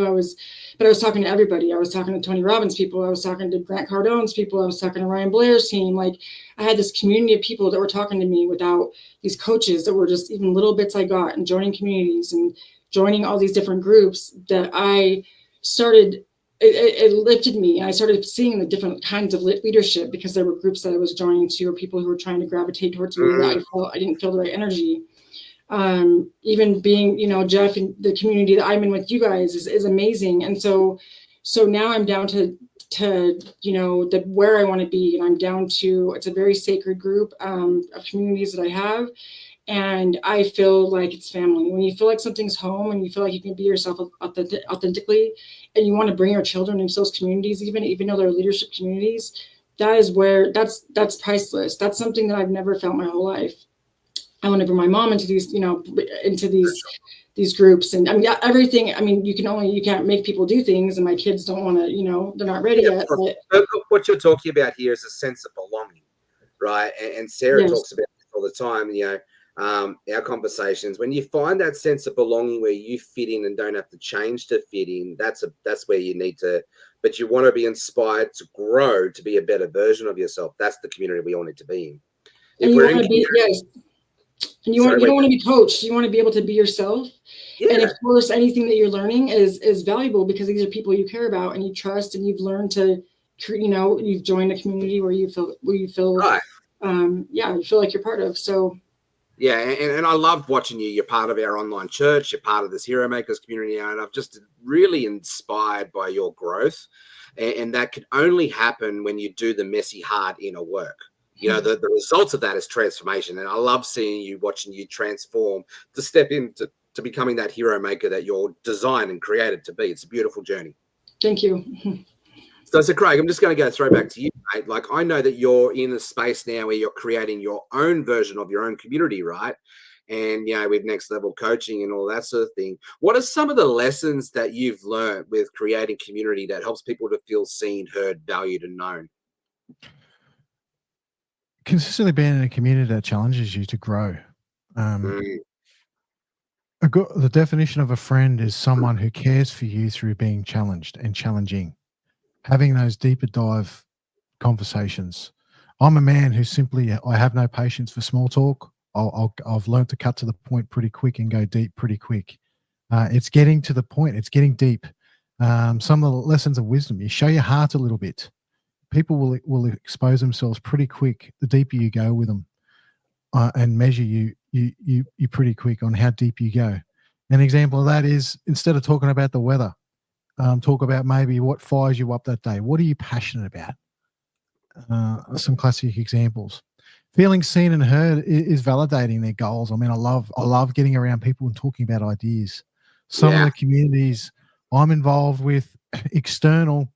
Speaker 14: but I was talking to everybody. I was talking to Tony Robbins people. I was talking to Grant Cardone's people. I was talking to Ryan Blair's team. Like, I had this community of people that were talking to me without these coaches that were just even little bits I got, and joining communities and joining all these different groups that I started. It lifted me, and I started seeing the different kinds of leadership, because there were groups that I was joining to, or people who were trying to gravitate towards me that I didn't feel the right energy. Even being, Jeff, and the community that I'm in with you guys is amazing. And so So now I'm down to where I want to be, and I'm down to, it's a very sacred group of communities that I have, and I feel like it's family. When you feel like something's home and you feel like you can be yourself authentically, and you want to bring your children into those communities, even though they're leadership communities, that's priceless. That's something that I've never felt my whole life. I want to bring my mom into these groups, and I mean everything. I mean, you can't make people do things, and my kids don't want to, they're not ready yet.
Speaker 3: But what you're talking about here is a sense of belonging, right? And Sarah talks about this all the time. Our conversations, when you find that sense of belonging where you fit in and don't have to change to fit in, that's where you need to. But you want to be inspired to grow to be a better version of yourself. That's the community we all need to be in.
Speaker 14: And you want to be, yes. And you don't want to be coached. You want to be able to be yourself. Yeah. And of course, anything that you're learning is valuable, because these are people you care about and you trust, and you've learned to, you've joined a community where you feel right. You feel like you're part of. So.
Speaker 3: Yeah, and I love watching you. You're part of our online church. You're part of this Hero Makers community, and I've just really inspired by your growth. And that can only happen when you do the messy, hard inner work. The results of that is transformation. And I love watching you transform to step into becoming that hero maker that you're designed and created to be. It's a beautiful journey.
Speaker 14: Thank you.
Speaker 3: So Craig, I'm just going to go throw back to you, mate. Like, I know that you're in a space now where you're creating your own version of your own community, right? And, with next level coaching and all that sort of thing. What are some of the lessons that you've learned with creating community that helps people to feel seen, heard, valued, and known?
Speaker 13: Consistently being in a community that challenges you to grow. The definition of a friend is someone who cares for you through being challenged and challenging, having those deeper dive conversations. I'm a man who I have no patience for small talk. I've learned to cut to the point pretty quick and go deep pretty quick. It's getting to the point. It's getting deep. Some of the lessons of wisdom, you show your heart a little bit. People will expose themselves pretty quick the deeper you go with them, and measure you pretty quick on how deep you go. An example of that is, instead of talking about the weather, talk about maybe what fires you up that day. What are you passionate about? Some classic examples. Feeling seen and heard is validating their goals. I mean, I love getting around people and talking about ideas. Some of the communities I'm involved with, external,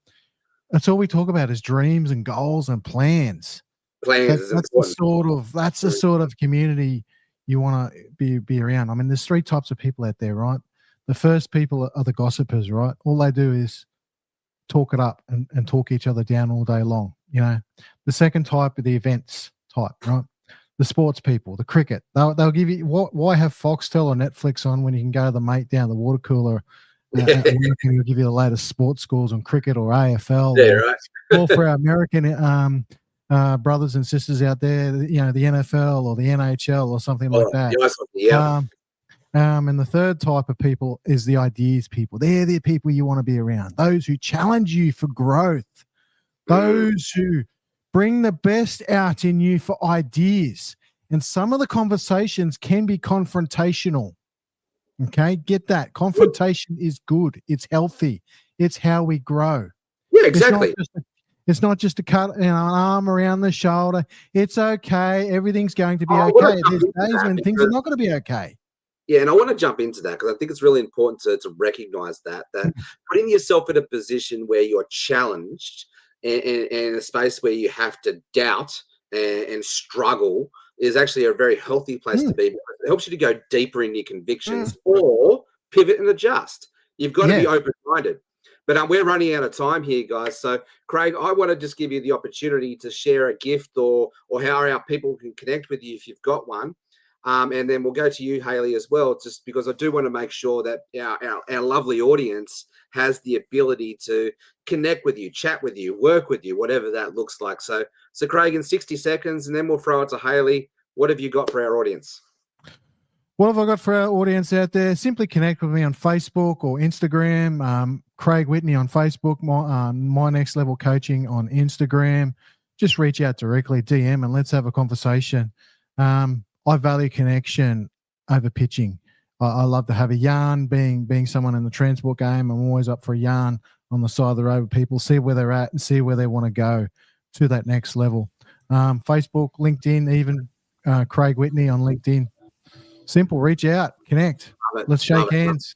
Speaker 13: that's all we talk about is dreams and goals and plans. That's the sort of community you want to be around. I mean, there's three types of people out there, right? The first people are the gossipers, right? All they do is talk it up and talk each other down all day long. The second type are the events type, right? The sports people, the cricket. They'll give you, why have Foxtel or Netflix on when you can go to the mate down the water cooler and he'll give you the latest sports scores on cricket or AFL. Or for our American brothers and sisters out there, the NFL or the NHL or something like that. And the third type of people is the ideas people. They're the people you want to be around. Those who challenge you for growth. Those who bring the best out in you for ideas. And some of the conversations can be confrontational. Okay, get that. Confrontation is good. It's healthy. It's how we grow.
Speaker 3: Yeah, exactly.
Speaker 13: It's not just to cut an arm around the shoulder. It's okay. Everything's going to be okay. There's days when things are not going to be okay.
Speaker 3: Yeah, and I want to jump into that because I think it's really important to recognize that putting yourself in a position where you're challenged and in a space where you have to doubt and struggle is actually a very healthy place to be, because it helps you to go deeper in your convictions or pivot and adjust. You've got to be open-minded. But we're running out of time here, guys. So, Craig, I want to just give you the opportunity to share a gift or how our people can connect with you if you've got one. And then we'll go to you, Hayley, as well, just because I do want to make sure that our lovely audience has the ability to connect with you, chat with you, work with you, whatever that looks like. So Craig, in 60 seconds, and then we'll throw it to Hayley. What have you got for our audience?
Speaker 13: What have I got for our audience out there? Simply connect with me on Facebook or Instagram. Craig Whitney on Facebook, my Next Level Coaching on Instagram. Just reach out directly, DM, and let's have a conversation. I value connection over pitching. I love to have a yarn. Being someone in the transport game, I'm always up for a yarn on the side of the road with people, see where they're at and see where they want to go to that next level. Facebook, LinkedIn, even Craig Whitney on LinkedIn. Simple, reach out, connect.
Speaker 3: Love it.
Speaker 13: Let's shake
Speaker 3: Love it.
Speaker 13: hands.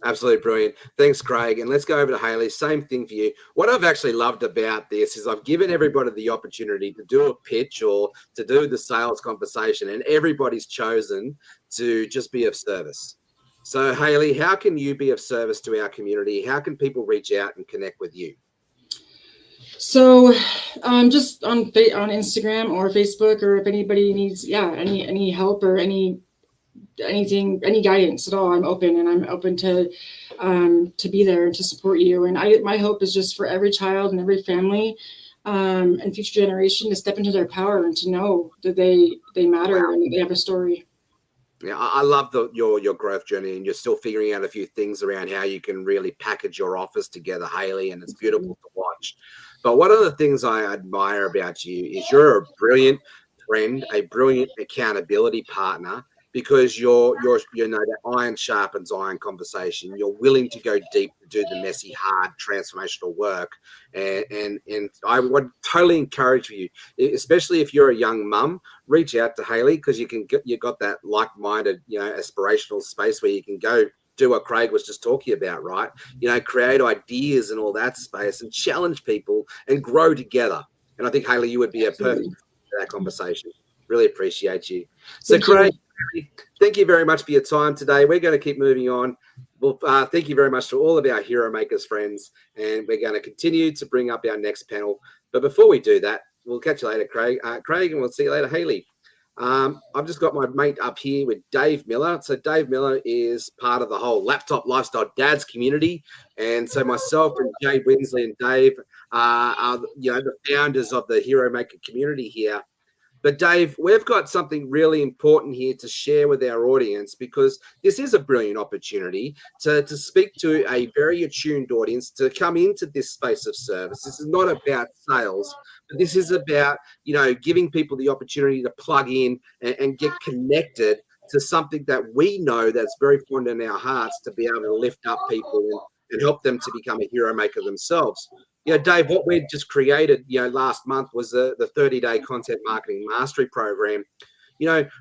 Speaker 3: Absolutely brilliant. Thanks, Craig. And let's go over to Haley. Same thing for you. What I've actually loved about this is I've given everybody the opportunity to do a pitch or to do the sales conversation, and everybody's chosen to just be of service. So, Haley, how can you be of service to our community? How can people reach out and connect with you?
Speaker 14: So just on Instagram or Facebook, or if anybody needs any help or anything, any guidance at all, I'm open, and I'm open to be there and to support you. And my hope is just for every child and every family and future generation to step into their power and to know that they matter and that they have a story.
Speaker 3: Yeah, I love your growth journey, and you're still figuring out a few things around how you can really package your office together, Haley, and it's beautiful to watch. But one of the things I admire about you is you're a brilliant friend, a brilliant accountability partner, because you're that iron sharpens iron conversation. You're willing to go deep to do the messy, hard, transformational work, and I would totally encourage you, especially if you're a young mum, reach out to Haley, because you got that like-minded, aspirational space where you can go do what Craig was just talking about, right? Create ideas and all that space and challenge people and grow together. And I think, Haley, you would be a perfect fit for that conversation. Really appreciate you. So, Craig, thank you very much for your time today. We're going to keep moving on. Well, thank you very much to all of our Hero Makers friends, and we're going to continue to bring up our next panel. But before we do that, we'll catch you later, Craig. Craig, and we'll see you later, Haley. I've just got my mate up here with Dave Miller. So Dave Miller is part of the whole Laptop Lifestyle Dads community. And so myself and Jay Winsley and Dave are the founders of the Hero Maker community here. But Dave, we've got something really important here to share with our audience, because this is a brilliant opportunity to speak to a very attuned audience to come into this space of service. This is not about sales, but this is about, giving people the opportunity to plug in and get connected to something that we know that's very fond in our hearts, to be able to lift up people and help them to become a hero maker themselves. Dave, what we just created, last month was the 30-day content marketing mastery program.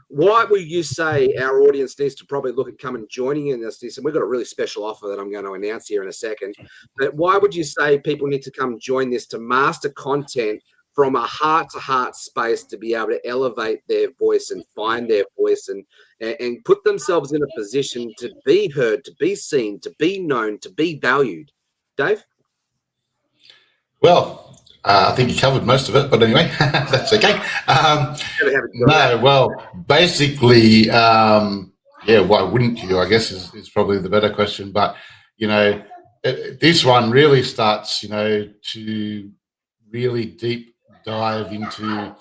Speaker 3: Why would you say our audience needs to probably look at come and joining in this? And we've got a really special offer that I'm going to announce here in a second. But why would you say people need to come join this to master content from a heart-to-heart space, to be able to elevate their voice and find their voice and put themselves in a position to be heard, to be seen, to be known, to be valued? Dave?
Speaker 5: Well, I think you covered most of it, but anyway, that's okay. Basically, why wouldn't you, I guess is probably the better question. But, this one really starts, to really deep dive into,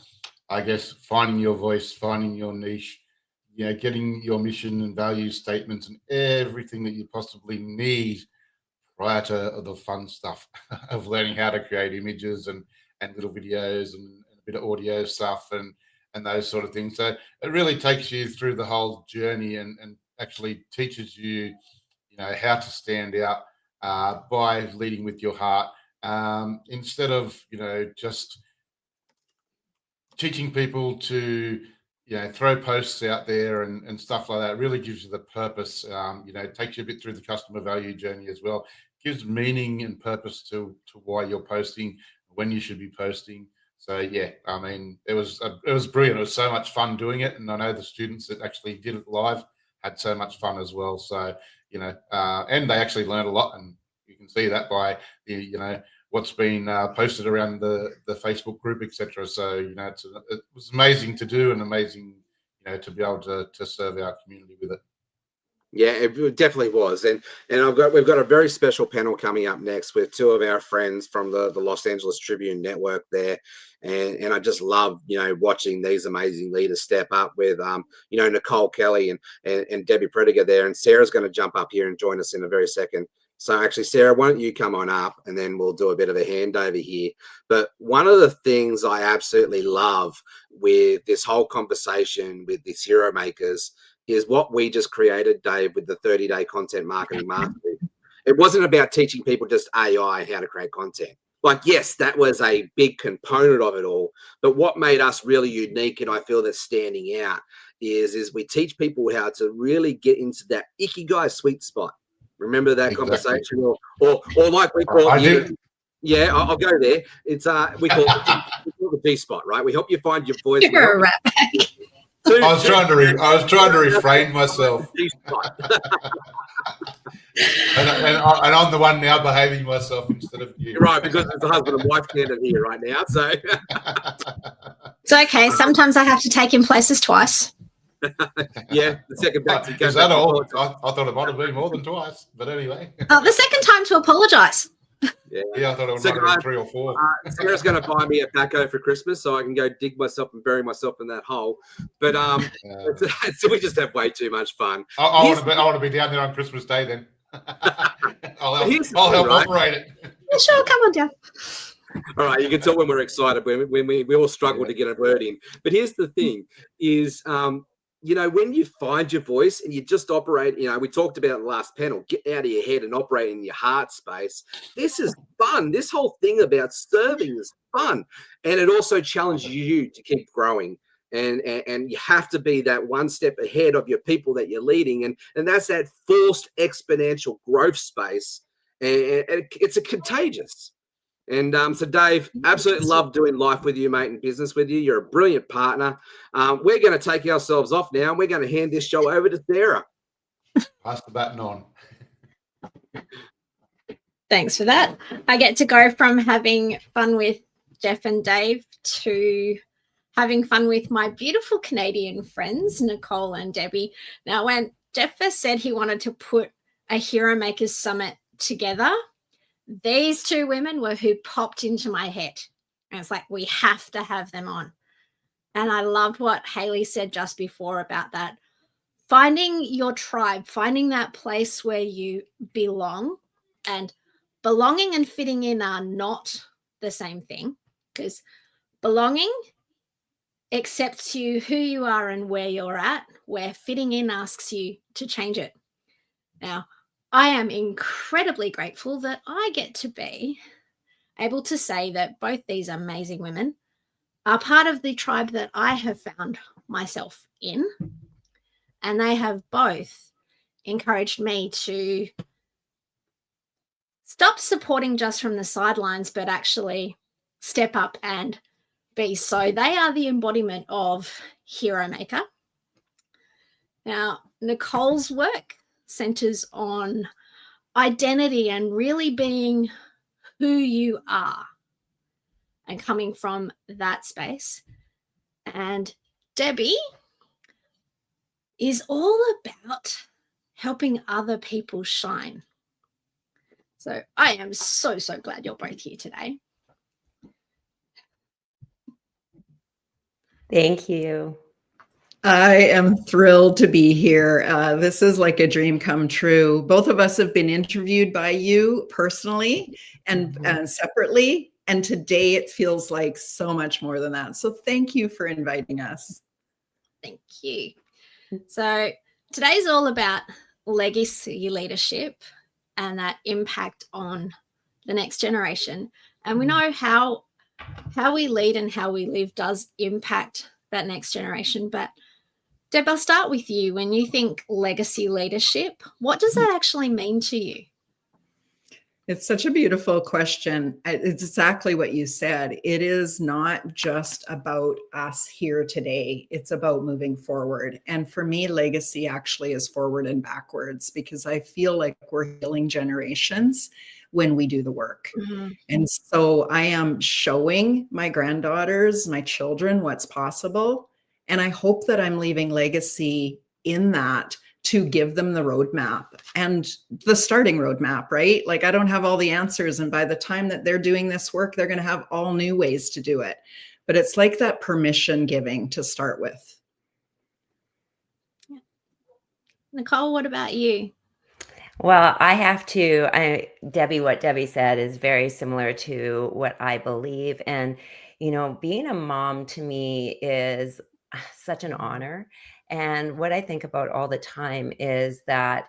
Speaker 5: I guess, finding your voice, finding your niche, getting your mission and value statements and everything that you possibly need prior to the fun stuff of learning how to create images and little videos and a bit of audio stuff and those sort of things. So it really takes you through the whole journey and actually teaches you, how to stand out by leading with your heart, instead of, just teaching people to, throw posts out there and stuff like that. It really gives you the purpose. It takes you a bit through the customer value journey as well. Gives meaning and purpose to why you're posting, when you should be posting. So it was brilliant. It was so much fun doing it, and I know the students that actually did it live had so much fun as well. So and they actually learned a lot, and you can see that by the what's been posted around the Facebook group, etc. So it was amazing to do, and amazing to be able to serve our community with it.
Speaker 3: Yeah, it definitely was. And we've got a very special panel coming up next with two of our friends from the Los Angeles Tribune Network there. And I just love, watching these amazing leaders step up with, Nicole Kelly and Debbie Prediger there. And Sarah's going to jump up here and join us in a very second. So actually, Sarah, why don't you come on up, and then we'll do a bit of a handover here. But one of the things I absolutely love with this whole conversation with these hero makers is what we just created, Dave, with the 30-day content marketing mastery. It wasn't about teaching people just AI how to create content. Like, yes, that was a big component of it all. But what made us really unique, and I feel that's standing out, is we teach people how to really get into that ikigai sweet spot. Remember that conversation, or like we call
Speaker 5: I
Speaker 3: it.
Speaker 5: did.
Speaker 3: Yeah, I'll go there. It's we call it the G spot, right? We help you find your voice.
Speaker 6: You're a rat bag.
Speaker 5: I was trying to refrain myself. And I'm the one now behaving myself instead of you.
Speaker 3: Right, because it's a husband and wife candidate here right now. So
Speaker 6: It's okay. Sometimes I have to take him places twice.
Speaker 3: yeah, the second back.
Speaker 5: Is that all? I thought it might have been more than twice, but anyway.
Speaker 6: The second time to apologise.
Speaker 3: Yeah,
Speaker 5: I thought it might have been 3 or 4.
Speaker 3: Sarah's going to buy me a backhoe for Christmas, so I can go dig myself and bury myself in that hole. But so we just have way too much fun.
Speaker 5: I want to be down there on Christmas Day then. I'll help operate it.
Speaker 6: Yeah, sure, come on down.
Speaker 3: All right, you can tell when we're excited, when we all struggle to get a word in. But here's the thing is, when you find your voice and you just operate, we talked about in the last panel, get out of your head and operate in your heart space. This is fun. This whole thing about serving is fun. And it also challenges you to keep growing. And you have to be that one step ahead of your people that you're leading. And that's that forced exponential growth space. And it's a contagious. And so, Dave, absolutely love doing life with you, mate, and business with you. You're a brilliant partner. We're going to take ourselves off now, and we're going to hand this show over to Sarah.
Speaker 5: Pass the baton on.
Speaker 6: Thanks for that. I get to go from having fun with Jeff and Dave to having fun with my beautiful Canadian friends, Nicole and Debbie. Now, when Jeff first said he wanted to put a Hero Makers Summit together, these two women were who popped into my head. And it's like, we have to have them on. And I loved what Haley said just before about that. Finding your tribe, finding that place where you belong. And belonging and fitting in are not the same thing, because belonging accepts you who you are and where you're at, where fitting in asks you to change it. Now, I am incredibly grateful that I get to be able to say that both these amazing women are part of the tribe that I have found myself in. And they have both encouraged me to stop supporting just from the sidelines, but actually step up and be. So they are the embodiment of Hero Maker. Now, Nicole's work centers on identity and really being who you are and coming from that space. And Debbie is all about helping other people shine. So I am so, so glad you're both here today.
Speaker 15: Thank you.
Speaker 16: I am thrilled to be here. This is like a dream come true. Both of us have been interviewed by you personally and separately. And today it feels like so much more than that. So thank you for inviting us.
Speaker 6: Thank you. So today's all about legacy leadership and that impact on the next generation. And we know how we lead and how we live does impact that next generation. But Deb, I'll start with you. When you think legacy leadership, what does that actually mean to you?
Speaker 16: It's such a beautiful question. It's exactly what you said. It is not just about us here today. It's about moving forward. And for me, legacy actually is forward and backwards, because I feel like we're healing generations when we do the work. Mm-hmm. And so I am showing my granddaughters, my children, what's possible. And I hope that I'm leaving legacy in that, to give them the roadmap and the starting roadmap, right? Like, I don't have all the answers. And by the time that they're doing this work, they're going to have all new ways to do it. But it's like that permission giving to start with.
Speaker 6: Yeah. Nicole, what about you?
Speaker 15: Well, I have to, Debbie, what Debbie said is very similar to what I believe. And, being a mom to me is such an honor. And what I think about all the time is that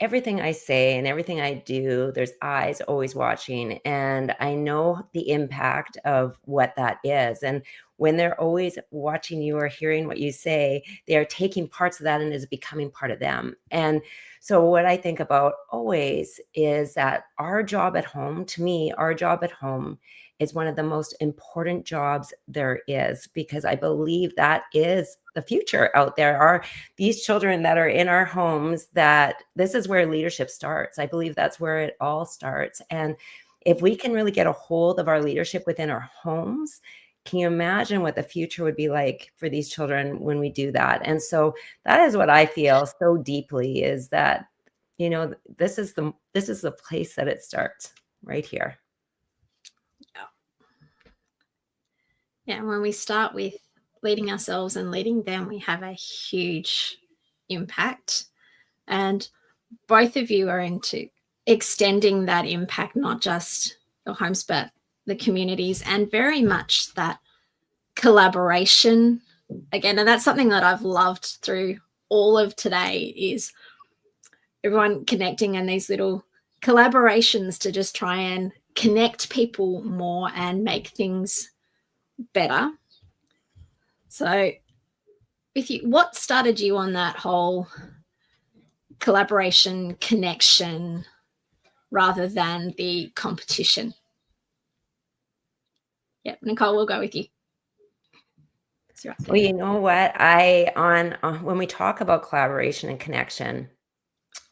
Speaker 15: everything I say and everything I do, there's eyes always watching. And I know the impact of what that is. And when they're always watching you or hearing what you say, they are taking parts of that and is becoming part of them. And so what I think about always is that our job at home, to me, our job at home is one of the most important jobs there is, because I believe that is the future out there. Are these children that are in our homes, that this is where leadership starts. I believe that's where it all starts. And if we can really get a hold of our leadership within our homes, can you imagine what the future would be like for these children when we do that? And so that is what I feel so deeply, is that, you know, this is the place that it starts, right here.
Speaker 6: Yeah, when we start with leading ourselves and leading them, we have a huge impact. And both of you are into extending that impact, not just your homes, but the communities, and very much that collaboration again. And that's something that I've loved through all of today, is everyone connecting and these little collaborations to just try and connect people more and make things better. So with you, what started you on that whole collaboration, connection, rather than the competition? Yeah, Nicole, we'll go with you.
Speaker 15: Well, you know what? When we talk about collaboration and connection,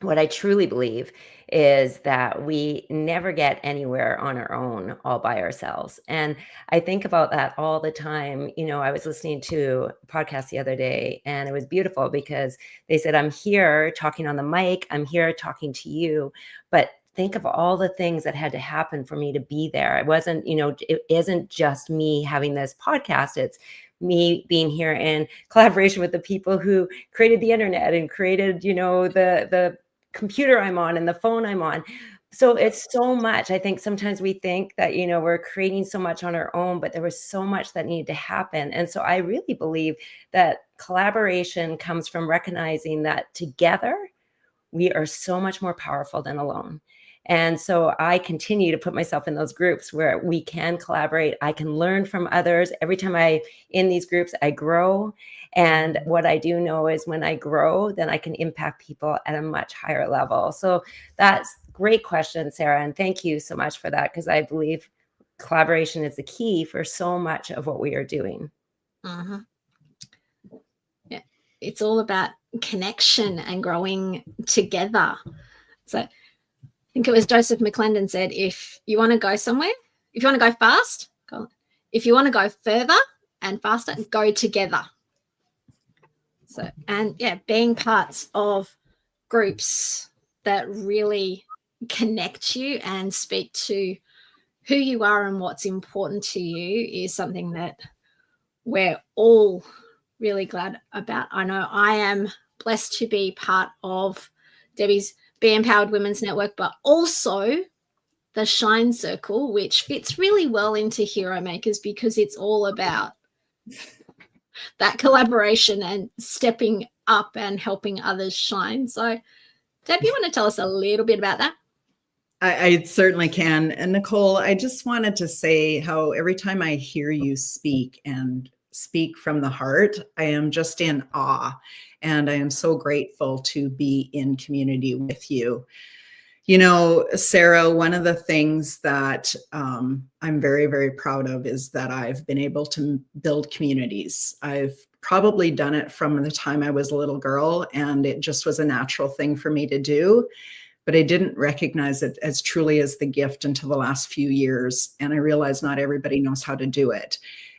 Speaker 15: what I truly believe is that we never get anywhere on our own, all by ourselves. And I think about that all the time. You know, I was listening to a podcast the other day, and it was beautiful because they said, I'm here talking on the mic, I'm here talking to you, but think of all the things that had to happen for me to be there. It wasn't, it isn't just me having this podcast. It's me being here in collaboration with the people who created the internet and created, the computer I'm on and the phone I'm on. So it's so much. I think sometimes we think that, we're creating so much on our own, but there was so much that needed to happen. And so I really believe that collaboration comes from recognizing that together we are so much more powerful than alone. And so I continue to put myself in those groups where we can collaborate. I can learn from others. Every time in these groups, I grow. And what I do know is when I grow, then I can impact people at a much higher level. So that's a great question, Sarah. And thank you so much for that, because I believe collaboration is the key for so much of what we are doing.
Speaker 6: Uh-huh. Yeah, it's all about connection and growing together. So I think it was Joseph McClendon said, if you want to go somewhere, if you want to go fast, go. If you want to go further and faster, go together. So, and yeah, being parts of groups that really connect you and speak to who you are and what's important to you is something that we're all really glad about. I know I am blessed to be part of Debbie's Be Empowered Women's Network, but also the Shine Circle, which fits really well into Hero Makers because it's all about that collaboration and stepping up and helping others shine. So, Deb, you want to tell us a little bit about that?
Speaker 16: I certainly can. And Nicole, I just wanted to say how every time I hear you speak and speak from the heart, I am just in awe. And I am so grateful to be in community with you. You know, Sarah, one of the things that I'm very, very proud of is that I've been able to build communities. I've probably done it from the time I was a little girl, and it just was a natural thing for me to do. But I didn't recognize it as truly as the gift until the last few years. And I realized not everybody knows how to do it.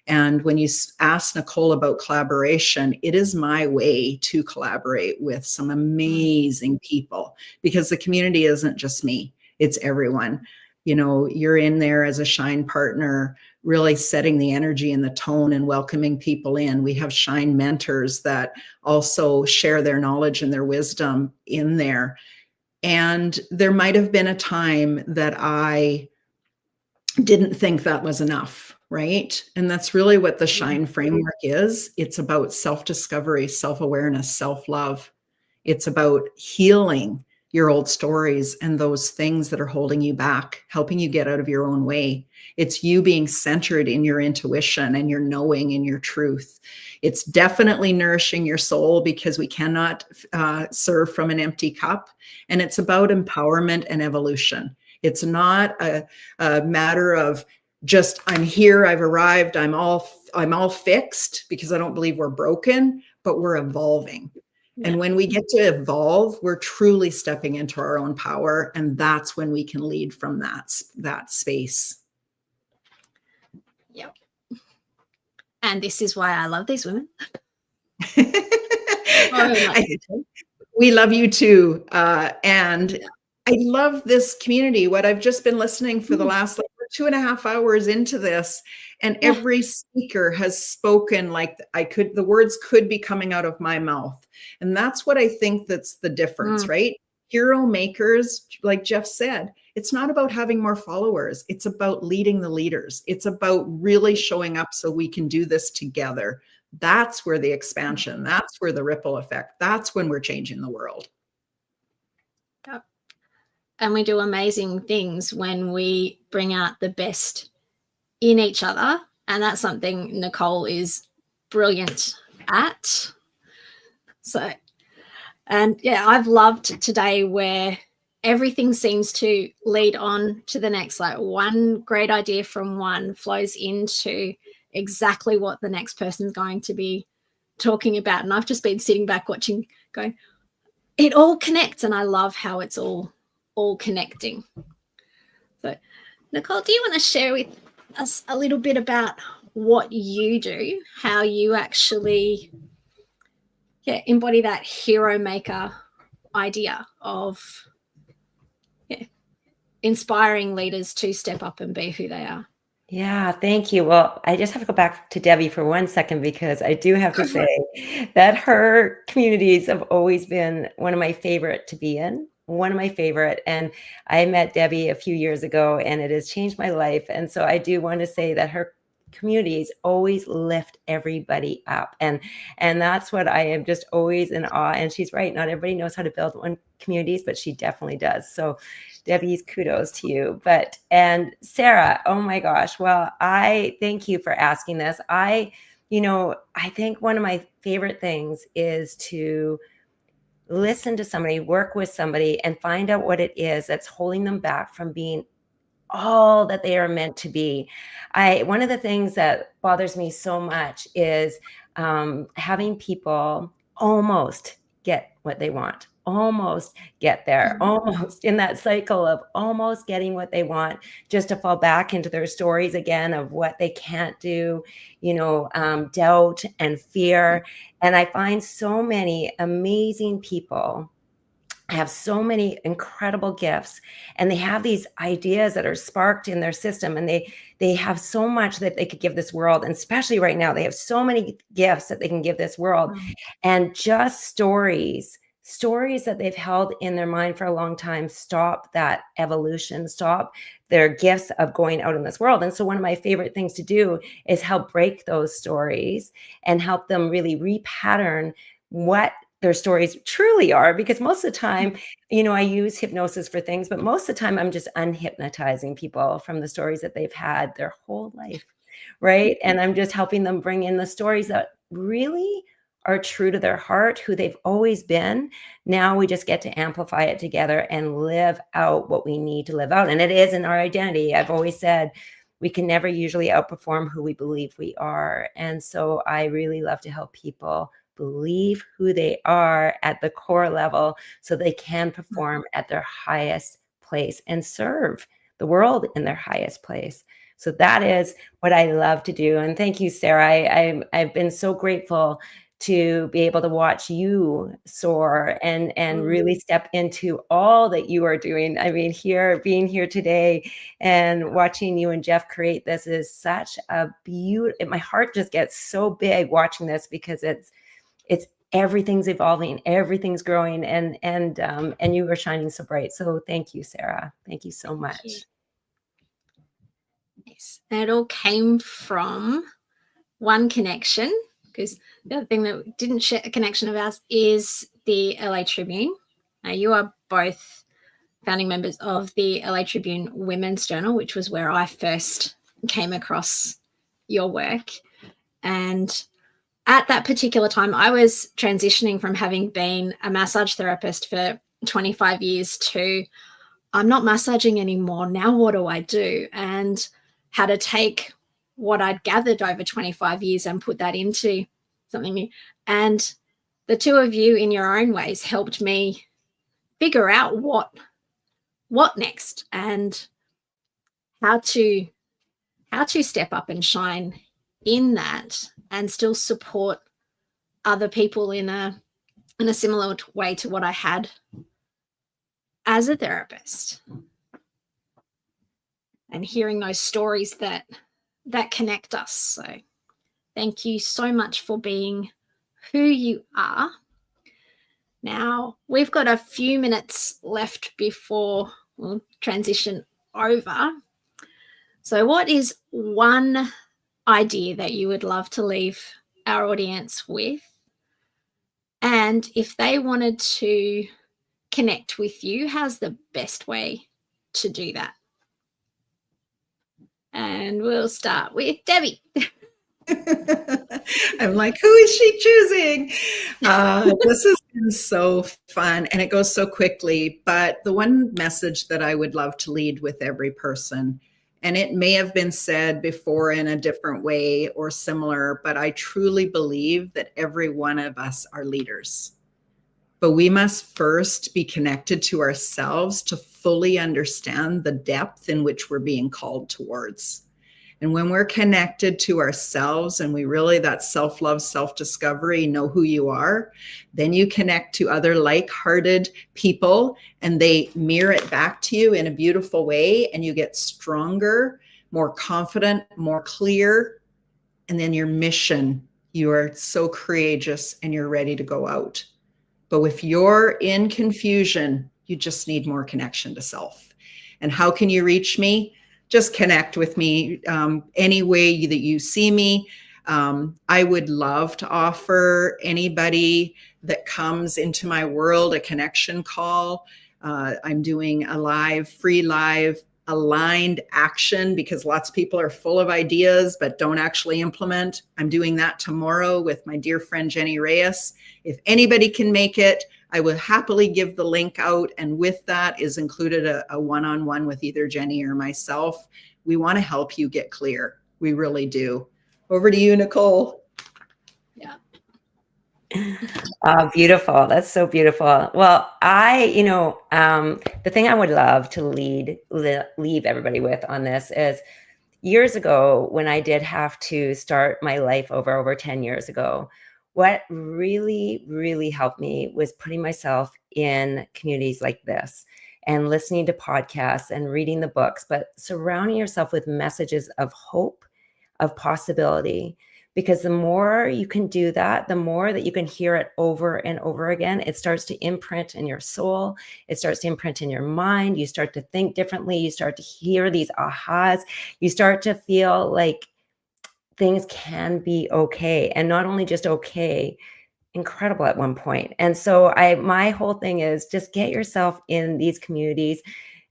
Speaker 16: And when you ask Nicole about collaboration, it is my way to collaborate with some amazing people, because the community isn't just me, it's everyone. You know, you're in there as a Shine partner, really setting the energy and the tone and welcoming people in. We have Shine mentors that also share their knowledge and their wisdom in there. And there might have been a time that I didn't think that was enough, right? And that's really what the Shine framework is. It's about self-discovery, self-awareness, self-love. It's about healing your old stories and those things that are holding you back, helping you get out of your own way. It's you being centered in your intuition and your knowing and your truth. It's definitely nourishing your soul, because we cannot serve from an empty cup. And it's about empowerment and evolution. It's not a matter of just, I'm here, I've arrived, I'm all fixed, because I don't believe we're broken, but we're evolving.
Speaker 6: Yeah.
Speaker 16: And when we get to evolve, we're truly stepping into our own power. And that's when we can lead from that space.
Speaker 6: Yep. And this is why I love these women.
Speaker 16: We love you too. And I love this community. What I've just been listening for the last 2.5 hours into this, and every speaker has spoken like the words could be coming out of my mouth. And that's what I think that's the difference, right? Hero makers, like Jeff said, it's not about having more followers. It's about leading the leaders. It's about really showing up so we can do this together. That's where the expansion, that's where the ripple effect, that's when we're changing the world.
Speaker 6: Yep. And we do amazing things when we bring out the best in each other. And that's something Nicole is brilliant at. So, and yeah, I've loved today where everything seems to lead on to the next. Like one great idea from one flows into exactly what the next person's going to be talking about. And I've just been sitting back watching, going, it all connects. And I love how it's all connecting. So, Nicole, do you want to share with us a little bit about what you do, how you actually embody that hero maker idea of inspiring leaders to step up and be who they are?
Speaker 15: Yeah, thank you. Well, I just have to go back to Debbie for 1 second, because I do have to say that her communities have always been one of my favorite to be in, one of my favorite. And I met Debbie a few years ago, and it has changed my life. And so I do want to say that her communities always lift everybody up, and that's what I am just always in awe. And she's right, not everybody knows how to build one communities, but she definitely does. So Debbie's kudos to you. And Sarah, oh my gosh, well, I thank you for asking this. I think one of my favorite things is to listen to somebody, work with somebody, and find out what it is that's holding them back from being all that they are meant to be. One of the things that bothers me so much is having people almost get what they want, almost get there, almost in that cycle of almost getting what they want, just to fall back into their stories again of what they can't do, doubt and fear. And I find so many amazing people have so many incredible gifts, and they have these ideas that are sparked in their system, and they have so much that they could give this world. And especially right now, they have so many gifts that they can give this world. And just stories that they've held in their mind for a long time stop that evolution, stop their gifts of going out in this world. And so one of my favorite things to do is help break those stories and help them really repattern what their stories truly are, because most of the time, I use hypnosis for things, but most of the time I'm just unhypnotizing people from the stories that they've had their whole life, right? And I'm just helping them bring in the stories that really are true to their heart, who they've always been. Now we just get to amplify it together and live out what we need to live out. And it is in our identity. I've always said we can never usually outperform who we believe we are. And so I really love to help people believe who they are at the core level so they can perform at their highest place and serve the world in their highest place. So that is what I love to do. And thank you, Sarah. I've been so grateful to be able to watch you soar and really step into all that you are doing. I mean, being here today and watching you and Jeff create this is such a beautiful, my heart just gets so big watching this, because it's everything's evolving, everything's growing, and you are shining so bright. So thank you, Sarah. Thank you so much.
Speaker 6: ways. And it all came from one connection, because the other thing that didn't share a connection of ours is the LA Tribune. Now, you are both founding members of the LA Tribune Women's Journal, which was where I first came across your work. And at that particular time, I was transitioning from having been a massage therapist for 25 years to I'm not massaging anymore. Now what do I do? And how to take what I'd gathered over 25 years and put that into something new. And the two of you in your own ways helped me figure out what next and how to step up and shine in that and still support other people in a similar way to what I had as a therapist. And hearing those stories that connect us. So thank you so much for being who you are. Now, we've got a few minutes left before we'll transition over. So what is one idea that you would love to leave our audience with? And if they wanted to connect with you, how's the best way to do that? And we'll start with Debbie.
Speaker 16: I'm like, who is she choosing? This has been so fun and it goes so quickly. But the one message that I would love to lead with every person, and it may have been said before in a different way or similar, but I truly believe that every one of us are leaders. But we must first be connected to ourselves to fully understand the depth in which we're being called towards. And when we're connected to ourselves and we really, that self-love, self-discovery, know who you are, then you connect to other like-hearted people and they mirror it back to you in a beautiful way and you get stronger, more confident, more clear. And then your mission, you are so courageous and you're ready to go out. But if you're in confusion, you just need more connection to self. And how can you reach me? Just connect with me any way that you see me. I would love to offer anybody that comes into my world a connection call. I'm doing a free live aligned action because lots of people are full of ideas but don't actually implement. I'm doing that tomorrow with my dear friend Jenny Reyes. If anybody can make it, I will happily give the link out. And with that is included a one-on-one with either Jenny or myself. We want to help you get clear. We really do. Over to you, Nicole.
Speaker 6: Yeah.
Speaker 15: Oh, beautiful. That's so beautiful. Well, the thing I would love to leave everybody with on this is years ago when I did have to start my life over 10 years ago, what really, really helped me was putting myself in communities like this and listening to podcasts and reading the books, but surrounding yourself with messages of hope, of possibility. Because the more you can do that, the more that you can hear it over and over again, it starts to imprint in your soul. It starts to imprint in your mind. You start to think differently. You start to hear these ahas. You start to feel like things can be okay. And not only just okay, incredible at one point. And so my whole thing is just get yourself in these communities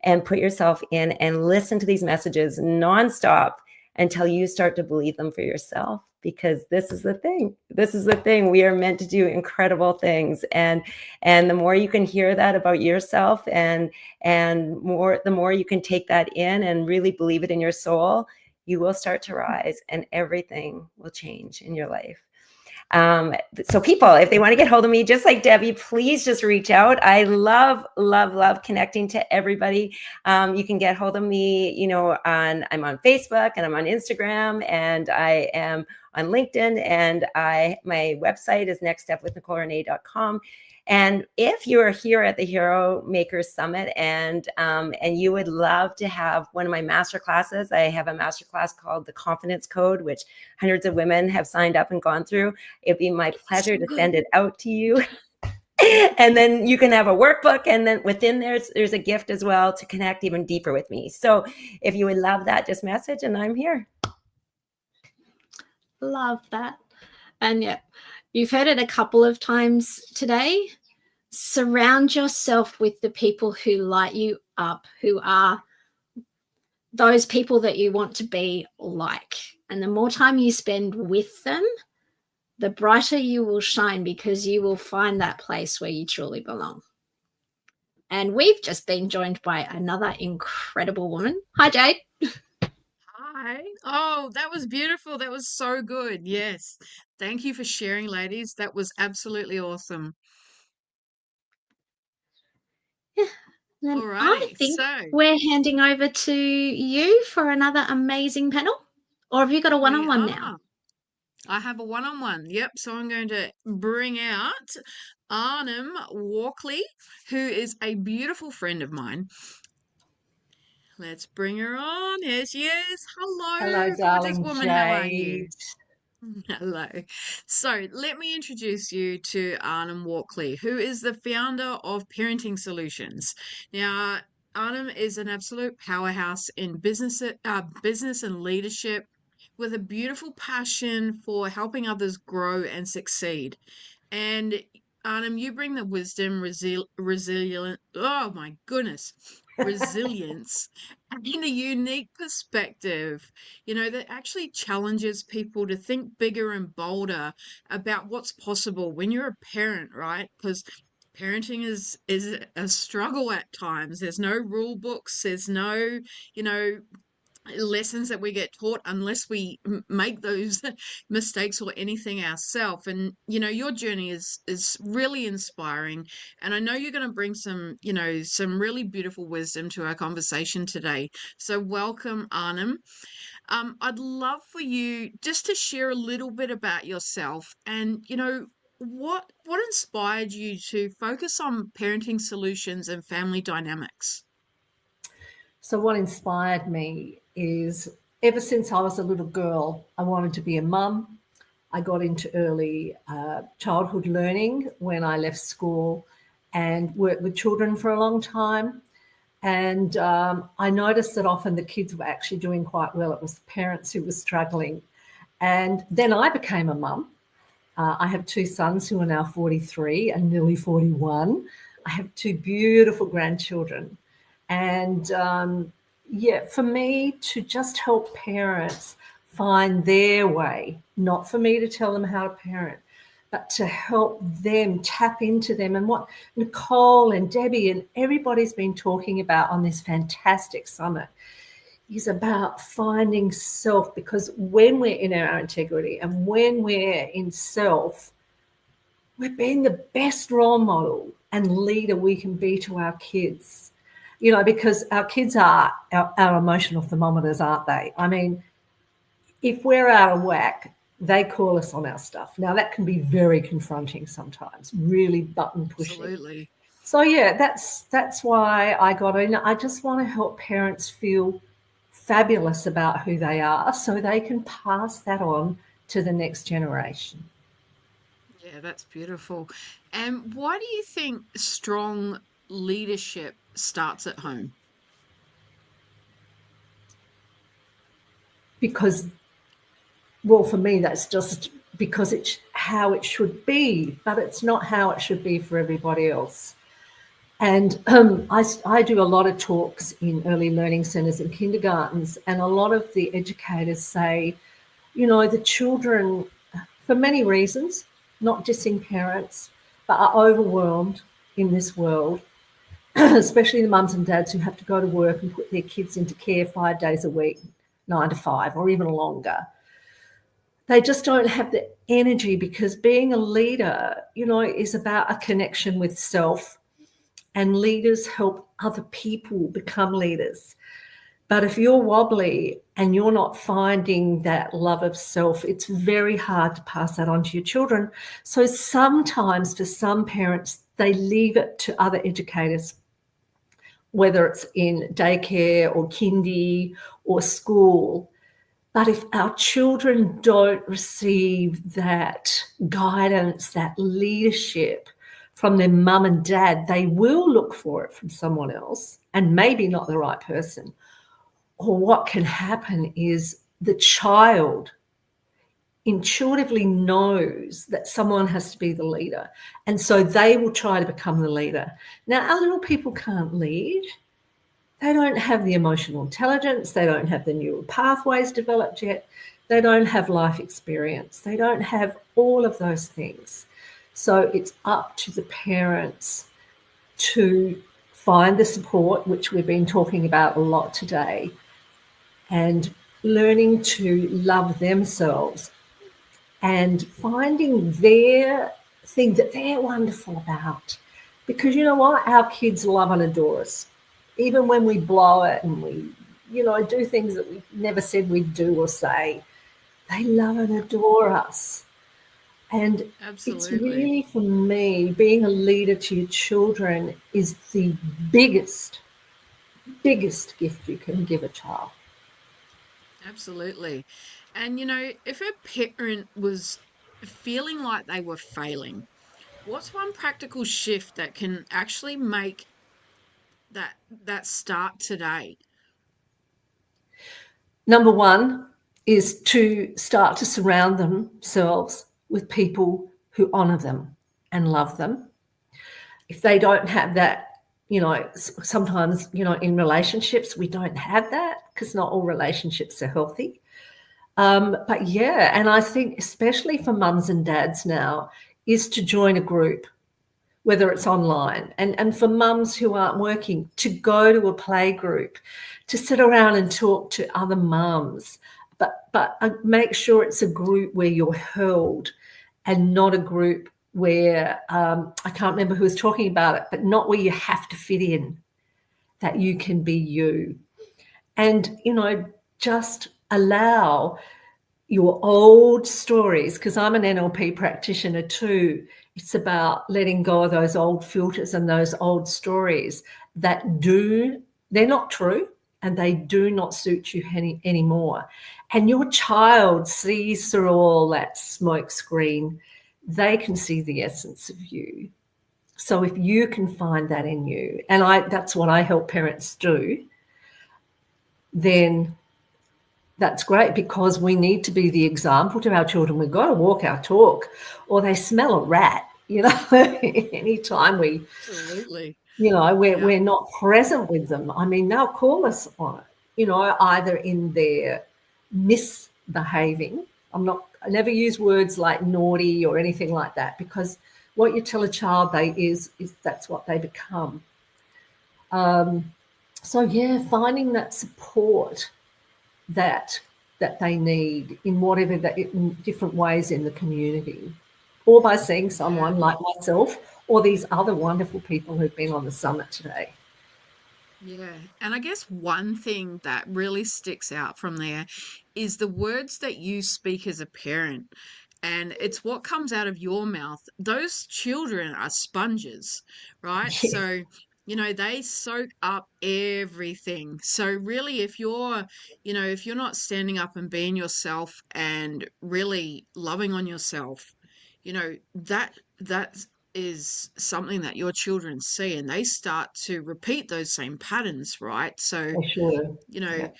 Speaker 15: and put yourself in and listen to these messages nonstop until you start to believe them for yourself. Because this is the thing. This is the thing. We are meant to do incredible things. And the more you can hear that about yourself and the more you can take that in and really believe it in your soul, you will start to rise and everything will change in your life. So people, if they want to get hold of me, just like Debbie, please just reach out. I love, love, love connecting to everybody. You can get hold of me, I'm on Facebook and I'm on Instagram and I am on LinkedIn and my website is nextstepwithnicolerenee.com. And if you are here at the Hero Makers Summit and you would love to have one of my master classes, I have a master class called The Confidence Code, which hundreds of women have signed up and gone through. It'd be my pleasure to send it out to you. And then you can have a workbook, and then within there's a gift as well to connect even deeper with me. So if you would love that, just message and I'm here.
Speaker 6: Love that. And yeah, you've heard it a couple of times today. Surround yourself with the people who light you up, who are those people that you want to be like. And the more time you spend with them, the brighter you will shine, because you will find that place where you truly belong. And we've just been joined by another incredible woman. Hi, Jade.
Speaker 4: Hi. Oh, that was beautiful. That was so good. Yes. Thank you for sharing, ladies. That was absolutely awesome.
Speaker 6: Then
Speaker 4: All
Speaker 6: I
Speaker 4: righty.
Speaker 6: think
Speaker 4: So
Speaker 6: we're handing over to you for another amazing panel. Or have you got a
Speaker 4: we
Speaker 6: one-on-one now?
Speaker 4: are. I have a one-on-one. Yep. So I'm going to bring out Arnhem Walkley, who is a beautiful friend of mine. Let's bring her on. Here she is.
Speaker 17: Hello,
Speaker 4: Hello, gorgeous
Speaker 17: darling
Speaker 4: woman. How are you?
Speaker 17: Jade.
Speaker 4: Hello. So let me introduce you to Arnhem Walkley, who is the founder of Parenting Solutions. Now, Arnhem is an absolute powerhouse in business and leadership, with a beautiful passion for helping others grow and succeed. And Arnhem, you bring the wisdom, resilient. Oh my goodness, resilience, and a unique perspective. That actually challenges people to think bigger and bolder about what's possible when you're a parent, right? Because parenting is a struggle at times. There's no rule books. There's no, you know, lessons that we get taught unless we make those mistakes or anything ourselves. And your journey is really inspiring, and I know you're going to bring some really beautiful wisdom to our conversation today. So welcome, Arnhem. I'd love for you just to share a little bit about yourself, and what inspired you to focus on parenting solutions and family dynamics.
Speaker 17: So, what inspired me is ever since I was a little girl, I wanted to be a mum. I got into early childhood learning when I left school and worked with children for a long time. And I noticed that often the kids were actually doing quite well. It was the parents who were struggling. And then I became a mum. I have two sons who are now 43 and nearly 41. I have two beautiful grandchildren. And for me to just help parents find their way, not for me to tell them how to parent, but to help them tap into them. And what Nicole and Debbie and everybody's been talking about on this fantastic summit is about finding self, because when we're in our integrity and when we're in self, we're being the best role model and leader we can be to our kids. Because our kids are our emotional thermometers, aren't they? I mean, if we're out of whack, they call us on our stuff. Now, that can be very confronting sometimes, really button pushing.
Speaker 4: Absolutely.
Speaker 17: So, yeah, that's why I got in. I just want to help parents feel fabulous about who they are so they can pass that on to the next generation.
Speaker 4: Yeah, that's beautiful. And why do you think strong leadership starts at home?
Speaker 17: Because, well, for me, that's just because it's how it should be, but it's not how it should be for everybody else. And I do a lot of talks in early learning centres and kindergartens, and a lot of the educators say, the children, for many reasons, not dissing parents, but are overwhelmed in this world, especially the mums and dads who have to go to work and put their kids into care 5 days a week, 9 to 5 or even longer. They just don't have the energy, because being a leader, is about a connection with self, and leaders help other people become leaders. But if you're wobbly and you're not finding that love of self, it's very hard to pass that on to your children. So sometimes for some parents, they leave it to other educators, whether it's in daycare or kindy or school. But if our children don't receive that guidance, that leadership from their mum and dad, they will look for it from someone else and maybe not the right person. Or what can happen is the child intuitively knows that someone has to be the leader. And so they will try to become the leader. Now, our little people can't lead. They don't have the emotional intelligence. They don't have the neural pathways developed yet. They don't have life experience. They don't have all of those things. So it's up to the parents to find the support, which we've been talking about a lot today, and learning to love themselves and finding their thing that they're wonderful about. Because you know what? Our kids love and adore us. Even when we blow it and we, do things that we never said we'd do or say, they love and adore us. And it's really, for me, being a leader to your children is the biggest gift you can give a child.
Speaker 4: Absolutely. And if a parent was feeling like they were failing, what's one practical shift that can actually make that start today?
Speaker 17: Number one is to start to surround themselves with people who honor them and love them. If they don't have that, sometimes, in relationships, we don't have that because not all relationships are healthy. But yeah, and I think especially for mums and dads now is to join a group, whether it's online, and for mums who aren't working, to go to a play group, to sit around and talk to other mums, but make sure it's a group where you're held and not a group where, I can't remember who was talking about it, but not where you have to fit in, that you can be you. And, just allow your old stories, because I'm an NLP practitioner too. It's about letting go of those old filters and those old stories that they're not true and they do not suit you anymore. And your child sees through all that smoke screen. They can see the essence of you. So if you can find that in you, and that's what I help parents do, then that's great, because we need to be the example to our children. We've got to walk our talk, or they smell a rat, anytime we,
Speaker 4: Absolutely.
Speaker 17: we're not present with them. I mean, they'll call us on it, either in their misbehaving. I never use words like naughty or anything like that, because what you tell a child is that's what they become. So yeah, finding that support that they need in whatever in different ways in the community, or by seeing someone like myself or these other wonderful people who've been on the summit today.
Speaker 4: Yeah. And I guess one thing that really sticks out from there is the words that you speak as a parent. And it's what comes out of your mouth. Those children are sponges, right?
Speaker 17: Yeah.
Speaker 4: So, they soak up everything. So really, if you're not standing up and being yourself and really loving on yourself, that is something that your children see, and they start to repeat those same patterns, right? So,
Speaker 17: For sure.
Speaker 4: Yeah.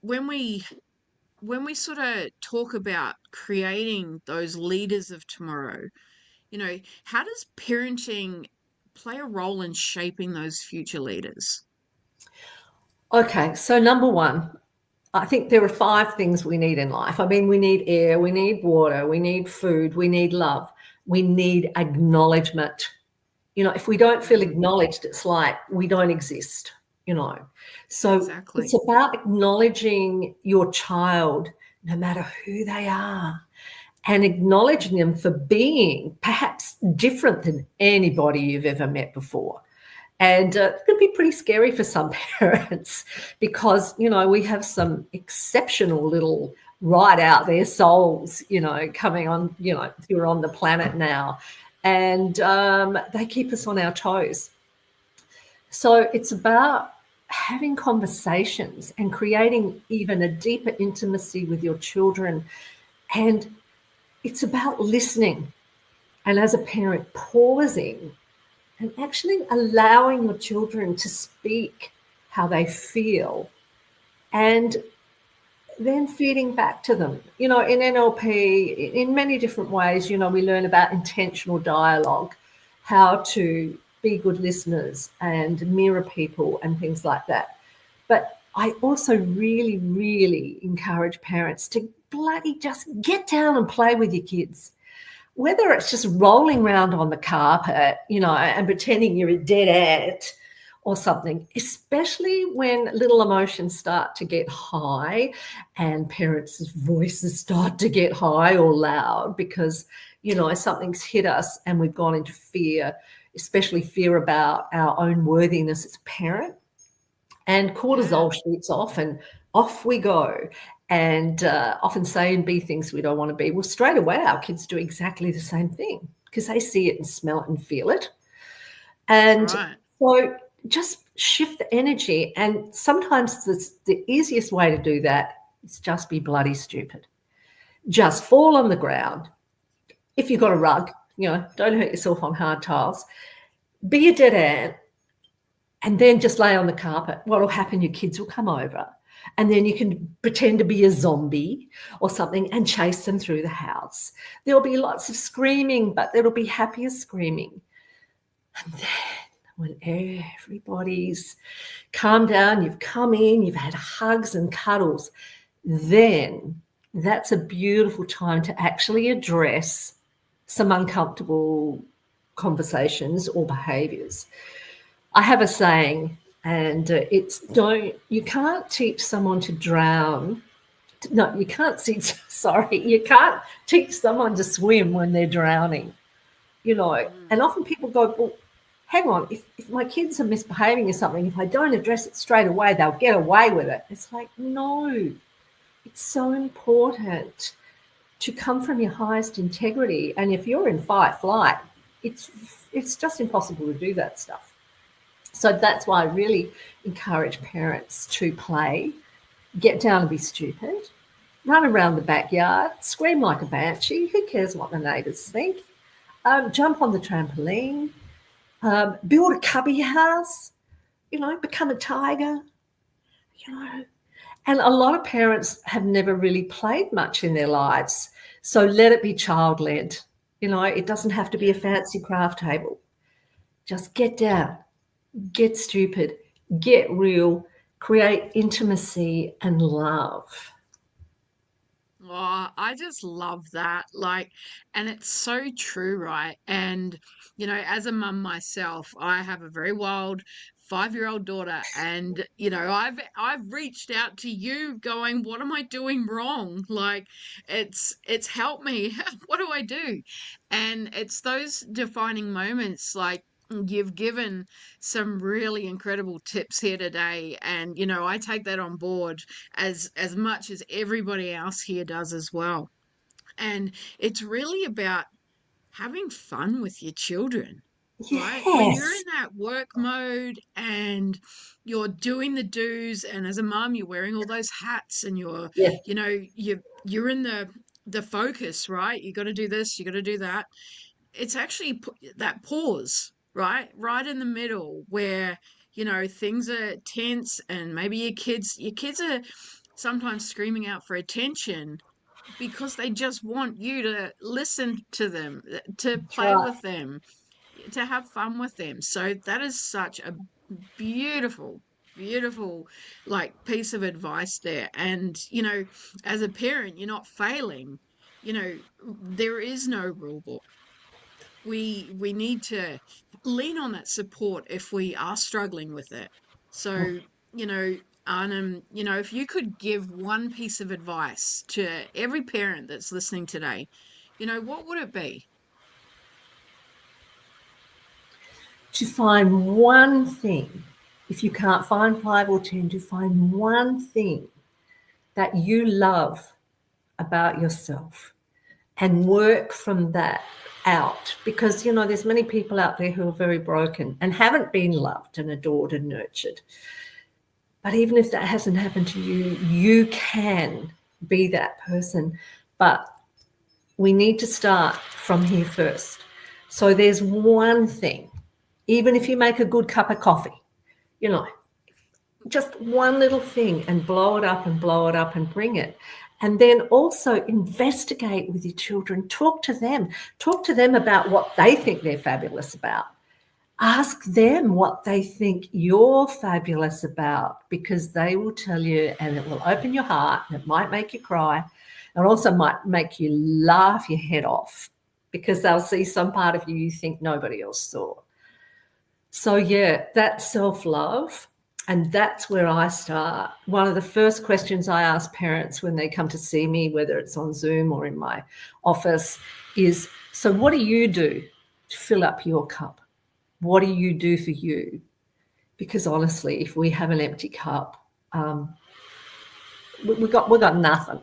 Speaker 4: When we sort of talk about creating those leaders of tomorrow, how does parenting play a role in shaping those future leaders?
Speaker 17: Okay, so number one, I think there are 5 things we need in life. I mean, we need air, we need water, we need food, we need love, we need acknowledgement. If we don't feel acknowledged, it's like we don't exist, So
Speaker 4: Exactly.
Speaker 17: It's about acknowledging your child, no matter who they are, and acknowledging them for being perhaps different than anybody you've ever met before. And it can be pretty scary for some parents, because, we have some exceptional little right out there souls, coming on, who are on the planet now. And they keep us on our toes. So it's about having conversations and creating even a deeper intimacy with your children. And it's about listening. And as a parent, pausing and actually allowing your children to speak how they feel, and then feeding back to them. You know, in NLP, in many different ways, you know, we learn about intentional dialogue, how to be good listeners and mirror people and things like that. But I also really, really encourage parents to bloody just get down and play with your kids. Whether it's just rolling around on the carpet, you know, and pretending you're a dead ant or something, especially when little emotions start to get high and parents' voices start to get high or loud because, you know, something's hit us and we've gone into fear, especially fear about our own worthiness as a parent. And cortisol shoots off and off we go. And often say and be things we don't want to be. Well, straight away, our kids do exactly the same thing because they see it and smell it and feel it. And so just shift the energy. And sometimes the easiest way to do that is just be bloody stupid. Just fall on the ground. If you've got a rug, you know, don't hurt yourself on hard tiles. Be a dead ant and then just lay on the carpet. What will happen? Your kids will come over. And then you can pretend to be a zombie or something and chase them through the house. There'll be lots of screaming, but there'll be happier screaming. And then when everybody's calmed down, you've come in, you've had hugs and cuddles, then that's a beautiful time to actually address some uncomfortable conversations or behaviours. I have a saying, and you can't teach someone to drown. No, you can't teach someone to swim when they're drowning, you know. And often people go, well, hang on, if my kids are misbehaving or something, if I don't address it straight away, they'll get away with it. It's like, no, it's so important to come from your highest integrity. And if you're in fight, flight, it's just impossible to do that stuff. So that's why I really encourage parents to play, get down and be stupid, run around the backyard, scream like a banshee. Who cares what the neighbours think? Jump on the trampoline, build a cubby house, you know, become a tiger, you know. And a lot of parents have never really played much in their lives. So let it be child-led. You know, it doesn't have to be a fancy craft table. Just get down. Get stupid, get real, create intimacy and love.
Speaker 4: Oh, I just love that. Like, and it's so true, right? And, you know, as a mum myself, I have a very wild 5-year-old daughter, and, you know, I've reached out to you going, what am I doing wrong? Like, it's help me. What do I do? And it's those defining moments, like, you've given some really incredible tips here today, and you know I take that on board as much as everybody else here does as well. And it's really about having fun with your children, right? When you're in
Speaker 17: Yes.
Speaker 4: that work mode and you're doing the do's, and as a mom you're wearing all those hats and
Speaker 17: Yeah.
Speaker 4: you know you're in the focus, right? You got to do this, you got to do that. It's actually that pause, right in the middle where you know things are tense, and maybe your kids are sometimes screaming out for attention because they just want you to listen to them, to
Speaker 17: That's
Speaker 4: play
Speaker 17: right.
Speaker 4: with them, to have fun with them. So that is such a beautiful beautiful like piece of advice there. And you know, as a parent, you're not failing. You know, there is no rule book. We need to lean on that support if we are struggling with it. So, you know, Arnhem, you know, if you could give one piece of advice to every parent that's listening today, you know, what would it be?
Speaker 17: To find one thing, if you can't find 5 or 10, to find one thing that you love about yourself and work from that out. Because, you know, there's many people out there who are very broken and haven't been loved and adored and nurtured. But even if that hasn't happened to you, you can be that person. But we need to start from here first. So there's one thing, even if you make a good cup of coffee, you know, just one little thing, and blow it up and blow it up and bring it. And then also investigate with your children. Talk to them about what they think they're fabulous about. Ask them what they think you're fabulous about, because they will tell you, and it will open your heart, and it might make you cry, and also might make you laugh your head off, because they'll see some part of you think nobody else saw. So yeah, that's self-love. And that's where I start. One of the first questions I ask parents when they come to see me, whether it's on Zoom or in my office, is, so what do you do to fill up your cup? What do you do for you? Because honestly, if we have an empty cup, we got nothing.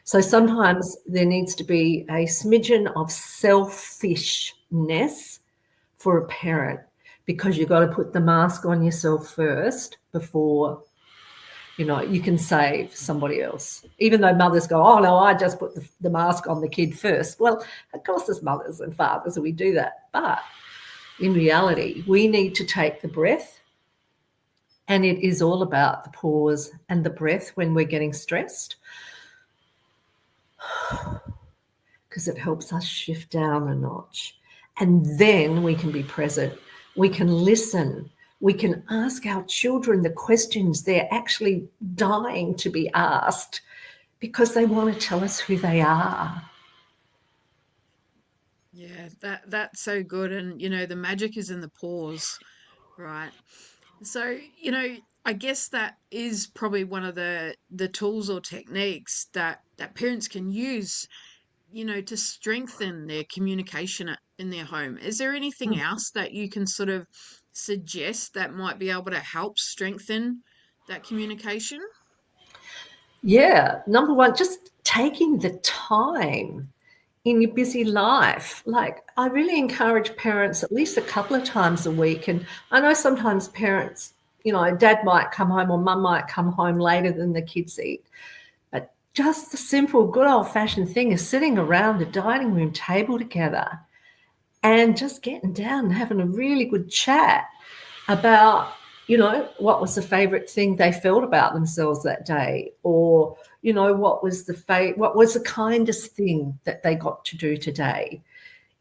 Speaker 17: So sometimes there needs to be a smidgen of selfishness for a parent, because you've got to put the mask on yourself first before, you know, you can save somebody else. Even though mothers go, oh, no, I just put the mask on the kid first. Well, of course, as mothers and fathers, we do that. But in reality, we need to take the breath. And it is all about the pause and the breath when we're getting stressed, because it helps us shift down a notch. And then we can be present. We can listen. We can ask our children the questions they're actually dying to be asked, because they want to tell us who they are.
Speaker 4: Yeah, that's so good. And you know, the magic is in the pause, right? So, you know, I guess that is probably one of the tools or techniques that parents can use, you know, to strengthen their communication in their home. Is there anything else that you can sort of suggest that might be able to help strengthen that communication?
Speaker 17: Yeah, number one, just taking the time in your busy life. Like, I really encourage parents at least a couple of times a week. And I know sometimes parents, you know, dad might come home or mum might come home later than the kids eat. But just the simple, good old-fashioned thing is sitting around the dining room table together and just getting down and having a really good chat about, you know, what was the favorite thing they felt about themselves that day, or, you know, what was the kindest thing that they got to do today.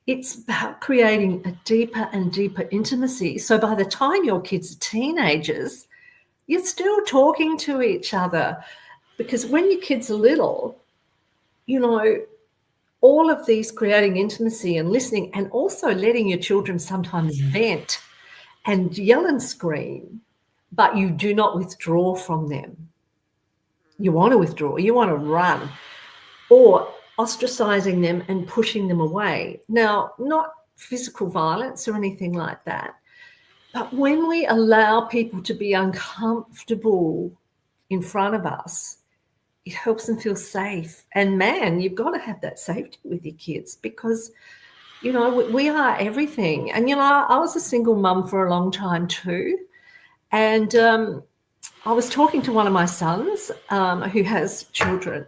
Speaker 17: It's about creating a deeper and deeper intimacy. So by the time your kids are teenagers, you're still talking to each other, because when your kids are little, you know, all of these creating intimacy and listening, and also letting your children sometimes vent and yell and scream, but you do not withdraw from them. You want to withdraw, you want to run, or ostracizing them and pushing them away. Now, not physical violence or anything like that, but when we allow people to be uncomfortable in front of us, it helps them feel safe. And man, you've got to have that safety with your kids, because, you know, we are everything. And, you know, I was a single mum for a long time too. And I was talking to one of my sons who has children,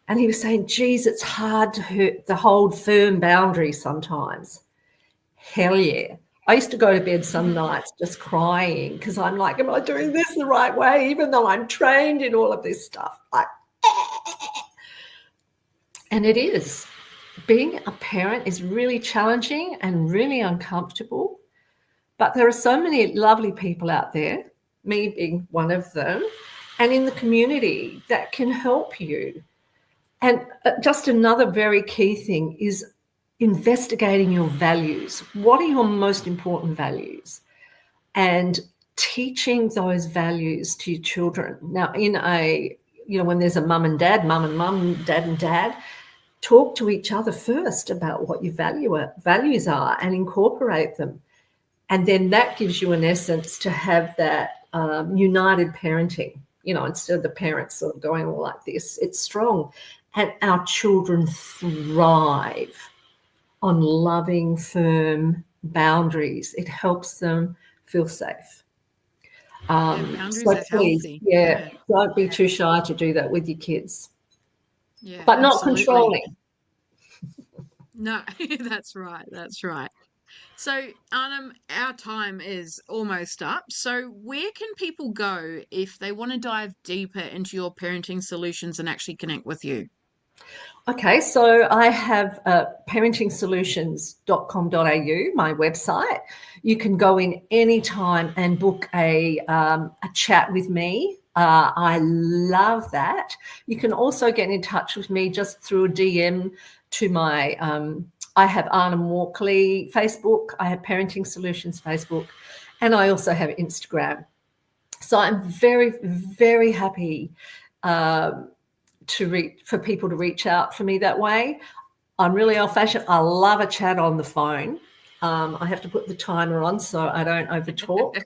Speaker 17: and he was saying, geez, it's hard to hold firm boundaries sometimes. Hell yeah. I used to go to bed some nights just crying, because I'm like, am I doing this the right way? Even though I'm trained in all of this stuff. And it is. Being a parent is really challenging and really uncomfortable. But there are so many lovely people out there, me being one of them, and in the community that can help you. And just another very key thing is investigating your values. What are your most important values? And teaching those values to your children. Now, in a, you know, when there's a mum and dad, mum and mum, dad and dad, talk to each other first about what your values are and incorporate them. And then that gives you an essence to have that united parenting, you know, instead of the parents sort of going all like this. It's strong. And our children thrive on loving, firm boundaries. It helps them feel safe.
Speaker 4: Boundaries
Speaker 17: So
Speaker 4: are
Speaker 17: please,
Speaker 4: healthy.
Speaker 17: yeah, don't be too shy to do that with your kids.
Speaker 4: Yeah,
Speaker 17: But not
Speaker 4: absolutely.
Speaker 17: controlling.
Speaker 4: No, that's right. That's right. So, Arnhem, our time is almost up. So, where can people go if they want to dive deeper into your parenting solutions and actually connect with you?
Speaker 17: Okay, so I have parentingsolutions.com.au, my website. You can go in anytime and book a chat with me. I love that. You can also get in touch with me just through a DM to my, I have Arnhem Walkley Facebook, I have Parenting Solutions Facebook, and I also have Instagram. So I'm very, very happy for people to reach out for me that way. I'm really old-fashioned. I love a chat on the phone. I have to put the timer on so I don't overtalk.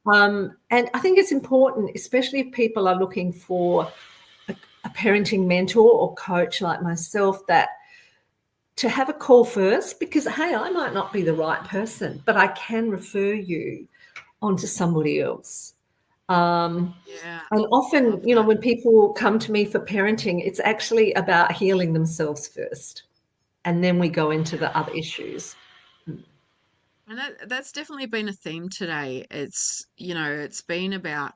Speaker 17: And I think it's important, especially if people are looking for a parenting mentor or coach like myself, that to have a call first, because, hey, I might not be the right person, but I can refer you onto somebody else. And often, you know, when people come to me for parenting, it's actually about healing themselves first, and then we go into the other issues.
Speaker 4: And that's definitely been a theme today. It's, you know, it's been about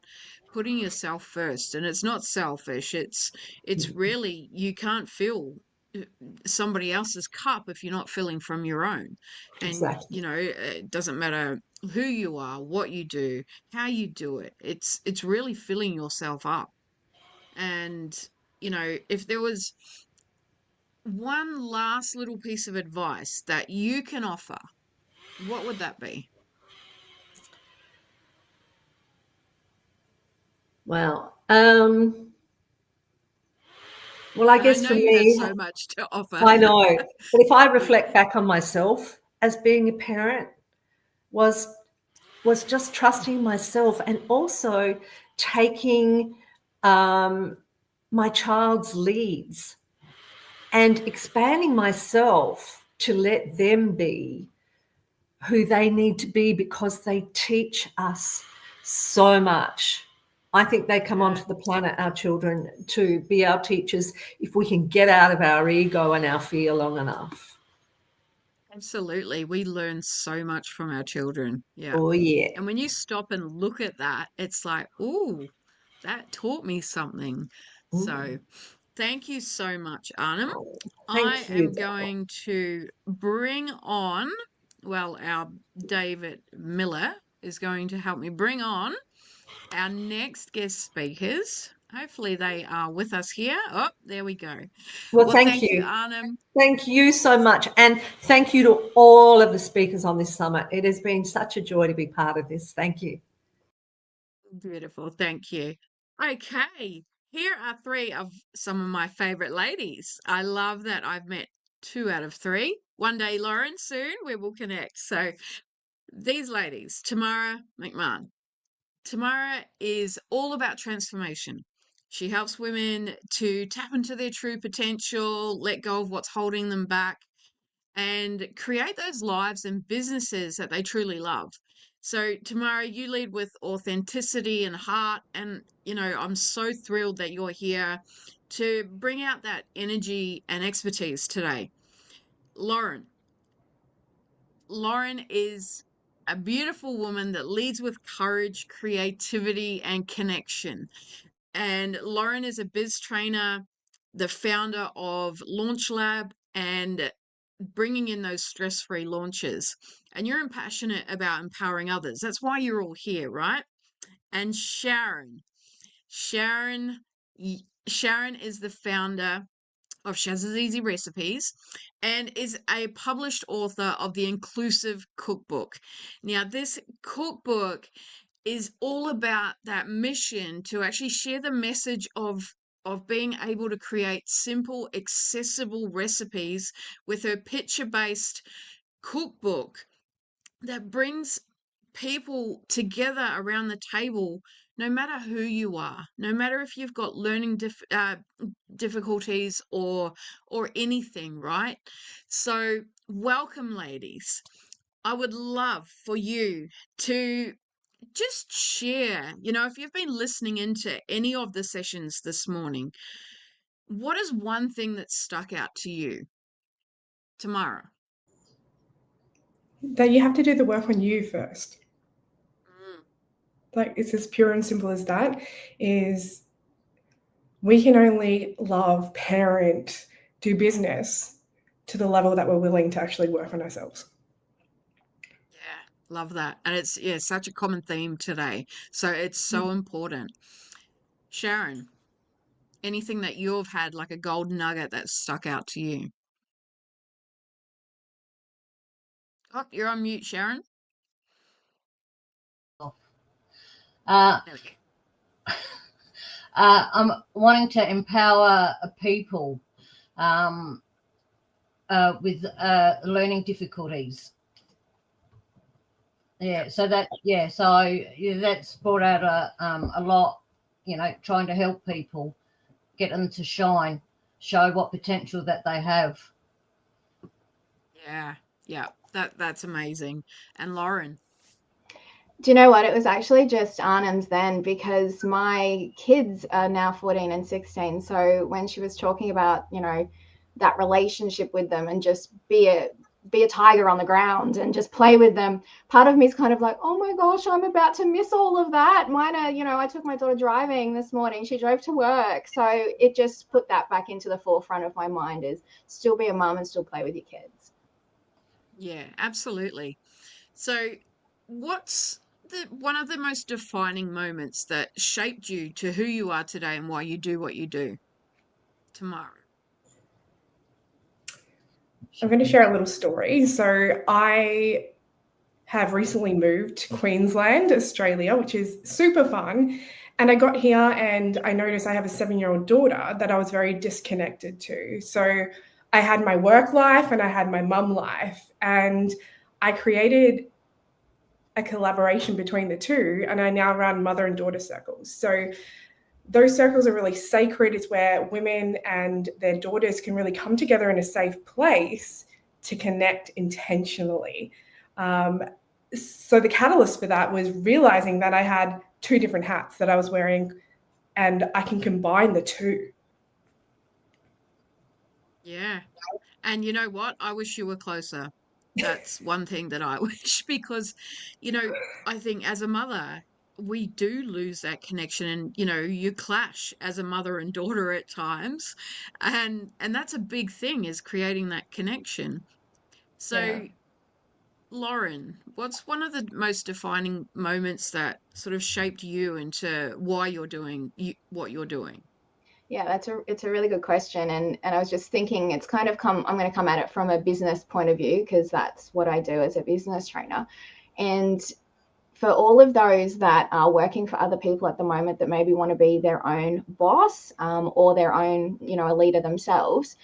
Speaker 4: putting yourself first, and it's not selfish. It's really, you can't fill somebody else's cup if you're not filling from your own. And,
Speaker 17: Exactly.
Speaker 4: you know, it doesn't matter who you are, what you do, how you do it. It's really filling yourself up. And, you know, if there was one last little piece of advice that you can offer, what would that be?
Speaker 17: Well, I
Speaker 4: And I
Speaker 17: guess
Speaker 4: know
Speaker 17: for
Speaker 4: you have
Speaker 17: me,
Speaker 4: so much to offer.
Speaker 17: I know, but if I reflect back on myself as being a parent, was just trusting myself and also taking my child's leads and expanding myself to let them be who they need to be, because they teach us so much. I think they come onto the planet, our children, to be our teachers if we can get out of our ego and our fear long enough.
Speaker 4: Absolutely. We learn so much from our children. Yeah.
Speaker 17: Oh, yeah.
Speaker 4: And when you stop and look at that, it's like, ooh, that taught me something. So thank you so much, Arnhem. I
Speaker 17: Thank you,
Speaker 4: am
Speaker 17: Deborah.
Speaker 4: going to bring on, well, our David Miller is going to help me bring on our next guest speakers. Hopefully they are with us here. Oh, there we go.
Speaker 17: Well,
Speaker 4: Well,
Speaker 17: thank
Speaker 4: thank you,
Speaker 17: you.
Speaker 4: Arnhem.
Speaker 17: Thank you so much. And thank you to all of the speakers on this summit. It has been such a joy to be part of this. Thank you.
Speaker 4: Beautiful. Thank you. Okay. Here are three of some of my favorite ladies. I love that I've met two out of three. One day, Lauren, soon we will connect. So these ladies, Tamara McMahon. Tamara is all about transformation. She helps women to tap into their true potential, let go of what's holding them back, and create those lives and businesses that they truly love. So, Tamara, you lead with authenticity and heart. And, you know, I'm so thrilled that you're here to bring out that energy and expertise today. Lauren. Lauren is a beautiful woman that leads with courage, creativity, and connection. And Lauren is a biz trainer, the founder of Launch Lab, and bringing in those stress-free launches. And you're passionate about empowering others. That's why you're all here, right? And Sharon, Sharon is the founder of Shaz's Easy Recipes and is a published author of the Inclusive Cookbook. Now, this cookbook is all about that mission to actually share the message of being able to create simple, accessible recipes with her picture-based cookbook that brings people together around the table, no matter who you are, no matter if you've got learning difficulties or anything, right? So welcome, ladies. I would love for you to just share, you know, if you've been listening into any of the sessions this morning, what is one thing that stuck out to you? tomorrow?
Speaker 18: That you have to do the work on you first.
Speaker 4: Mm.
Speaker 18: Like, it's as pure and simple as that. Is we can only love, parent, do business to the level that we're willing to actually work on ourselves.
Speaker 4: Yeah, love that. And it's such a common theme today. So it's so important. Sharon, anything that you've had like a gold nugget that stuck out to you? Oh, you're on mute, Sharon.
Speaker 19: Uh,
Speaker 4: There we go.
Speaker 19: I'm wanting to empower people with learning difficulties. So that's brought out a lot, trying to help people, get them to shine, show what potential that they have.
Speaker 4: Yeah, that's amazing. And Lauren?
Speaker 20: Do you know what? It was actually just Arnhem's then, because my kids are now 14 and 16. So when she was talking about, that relationship with them and just be a tiger on the ground and just play with them, part of me is kind of like, oh my gosh, I'm about to miss all of that. Mine are, I took my daughter driving this morning. She drove to work. So it just put that back into the forefront of my mind, is still be a mum and still play with your kids.
Speaker 4: Yeah, absolutely. So what's one of the most defining moments that shaped you to who you are today and why you do what you do? Tomorrow.
Speaker 18: I'm going to share a little story. So I have recently moved to Queensland, Australia, which is super fun. And I got here and I noticed I have a 7-year-old daughter that I was very disconnected to. So I had my work life and I had my mum life. And I created a collaboration between the two. And I now run mother and daughter circles. So those circles are really sacred. It's where women and their daughters can really come together in a safe place to connect intentionally. So the catalyst for that was realizing that I had 2 different hats that I was wearing, and I can combine the 2.
Speaker 4: Yeah. And you know what? I wish you were closer. That's one thing that I wish, because, I think as a mother, we do lose that connection, and, you clash as a mother and daughter at times. And that's a big thing, is creating that connection. So,
Speaker 18: Yeah.
Speaker 4: Lauren, what's one of the most defining moments that sort of shaped you into why you're doing what you're doing?
Speaker 20: Yeah, it's a really good question. And I was just thinking, I'm going to come at it from a business point of view, because that's what I do as a business trainer. And for all of those that are working for other people at the moment that maybe want to be their own boss, or their own, a leader themselves,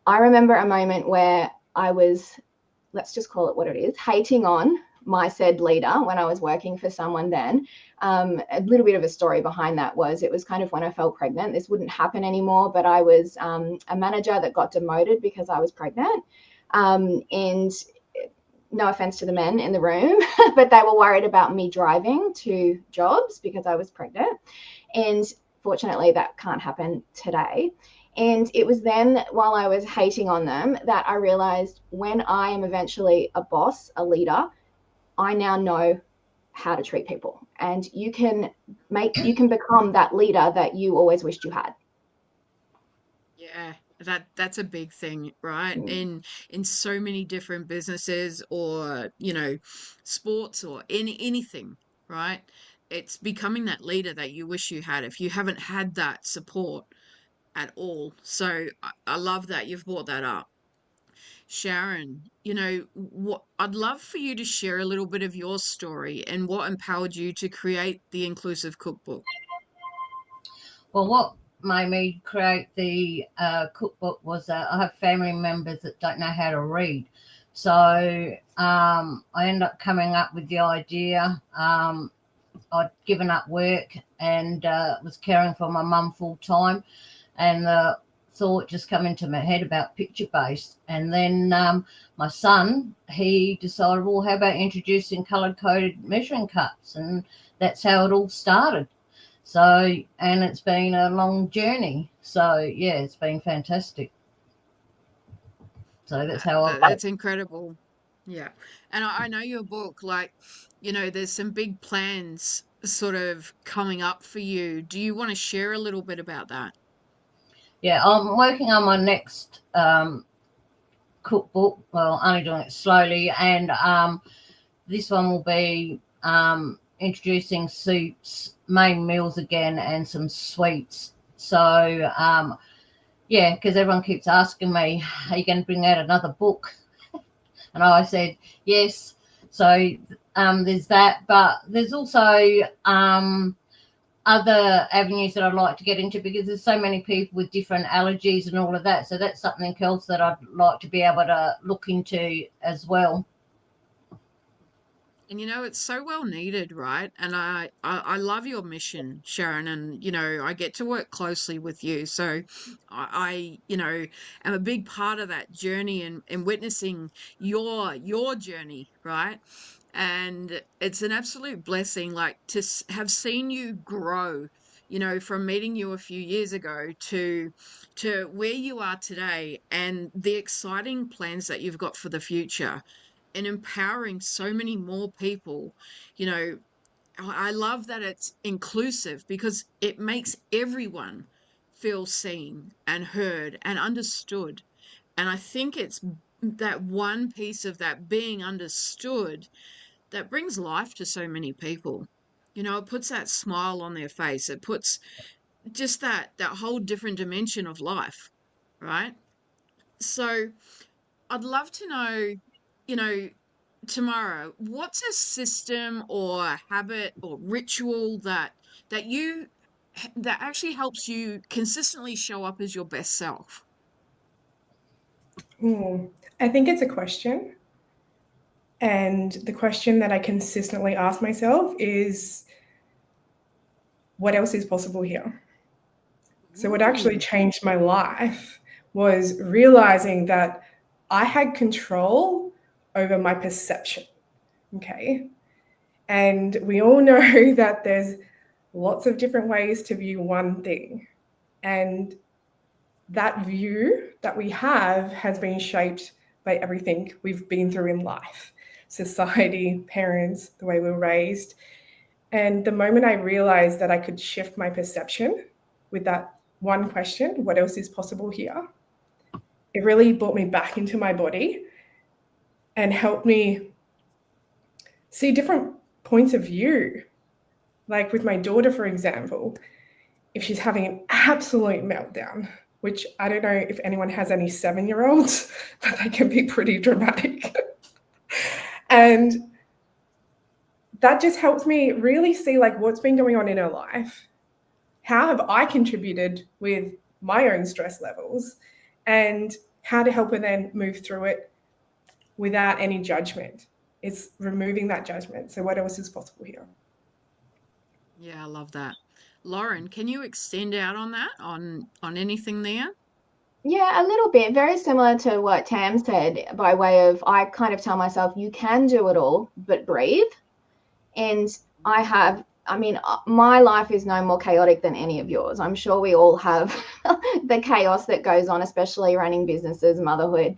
Speaker 20: I remember a moment where I was, let's just call it what it is, hating on my said leader when I was working for someone then. A little bit of a story behind that was, it was kind of when I fell pregnant. This wouldn't happen anymore, but I was a manager that got demoted because I was pregnant. And no offense to the men in the room, but they were worried about me driving to jobs because I was pregnant. And fortunately, that can't happen today. And it was then, while I was hating on them, that I realized, when I am eventually a boss, a leader, I now know how to treat people. And you can become that leader that you always wished you had.
Speaker 4: Yeah, that's a big thing, right? In so many different businesses, or, sports, or anything, right? It's becoming that leader that you wish you had if you haven't had that support at all. So I love that you've brought that up. Sharon, what I'd love for you to share a little bit of your story and what empowered you to create the inclusive cookbook.
Speaker 19: Well, what made me create the cookbook was I have family members that don't know how to read. So I ended up coming up with the idea. I'd given up work and was caring for my mum full time, and the thought just come into my head about picture-based. And then my son, he decided, well, how about introducing colour-coded measuring cups? And that's how it all started. So, and it's been a long journey. So, yeah, it's been fantastic. So that's how I.
Speaker 4: That's incredible. Yeah. And I know your book, like, there's some big plans sort of coming up for you. Do you want to share a little bit about that?
Speaker 19: Yeah, I'm working on my next cookbook. Well, only doing it slowly, and this one will be introducing soups, main meals again, and some sweets. So yeah, because everyone keeps asking me, are you going to bring out another book? And I said yes. So there's that, but there's also other avenues that I'd like to get into, because there's so many people with different allergies and all of that. So that's something else that I'd like to be able to look into as well.
Speaker 4: And it's so well needed, right? And I love your mission, Sharon, and I get to work closely with you. So I am a big part of that journey and witnessing your journey, right? And it's an absolute blessing, like, to have seen you grow, from meeting you a few years ago to where you are today, and the exciting plans that you've got for the future, and empowering so many more people. I love that it's inclusive, because it makes everyone feel seen and heard and understood. And I think it's that one piece of that being understood that brings life to so many people. It puts that smile on their face. It puts just that whole different dimension of life, right? So I'd love to know, you know, tomorrow, what's a system or habit or ritual that actually helps you consistently show up as your best self?
Speaker 18: I think it's a question. And the question that I consistently ask myself is, what else is possible here? So what actually changed my life was realizing that I had control over my perception. Okay. And we all know that there's lots of different ways to view one thing. And that view that we have has been shaped by everything we've been through in life, society, parents, the way we were raised. And the moment I realized that I could shift my perception with that one question, what else is possible here? It really brought me back into my body and helped me see different points of view. Like with my daughter, for example, if she's having an absolute meltdown, which I don't know if anyone has any 7-year-olds, but they can be pretty dramatic. And that just helps me really see like what's been going on in her life. How have I contributed with my own stress levels, and how to help her then move through it without any judgment. It's removing that judgment. So what else is possible here?
Speaker 4: Yeah, I love that. Lauren, can you extend out on that, on anything there?
Speaker 20: Yeah, a little bit. Very similar to what Tam said, by way of, I kind of tell myself, you can do it all, but breathe. And my life is no more chaotic than any of yours. I'm sure we all have the chaos that goes on, especially running businesses, motherhood.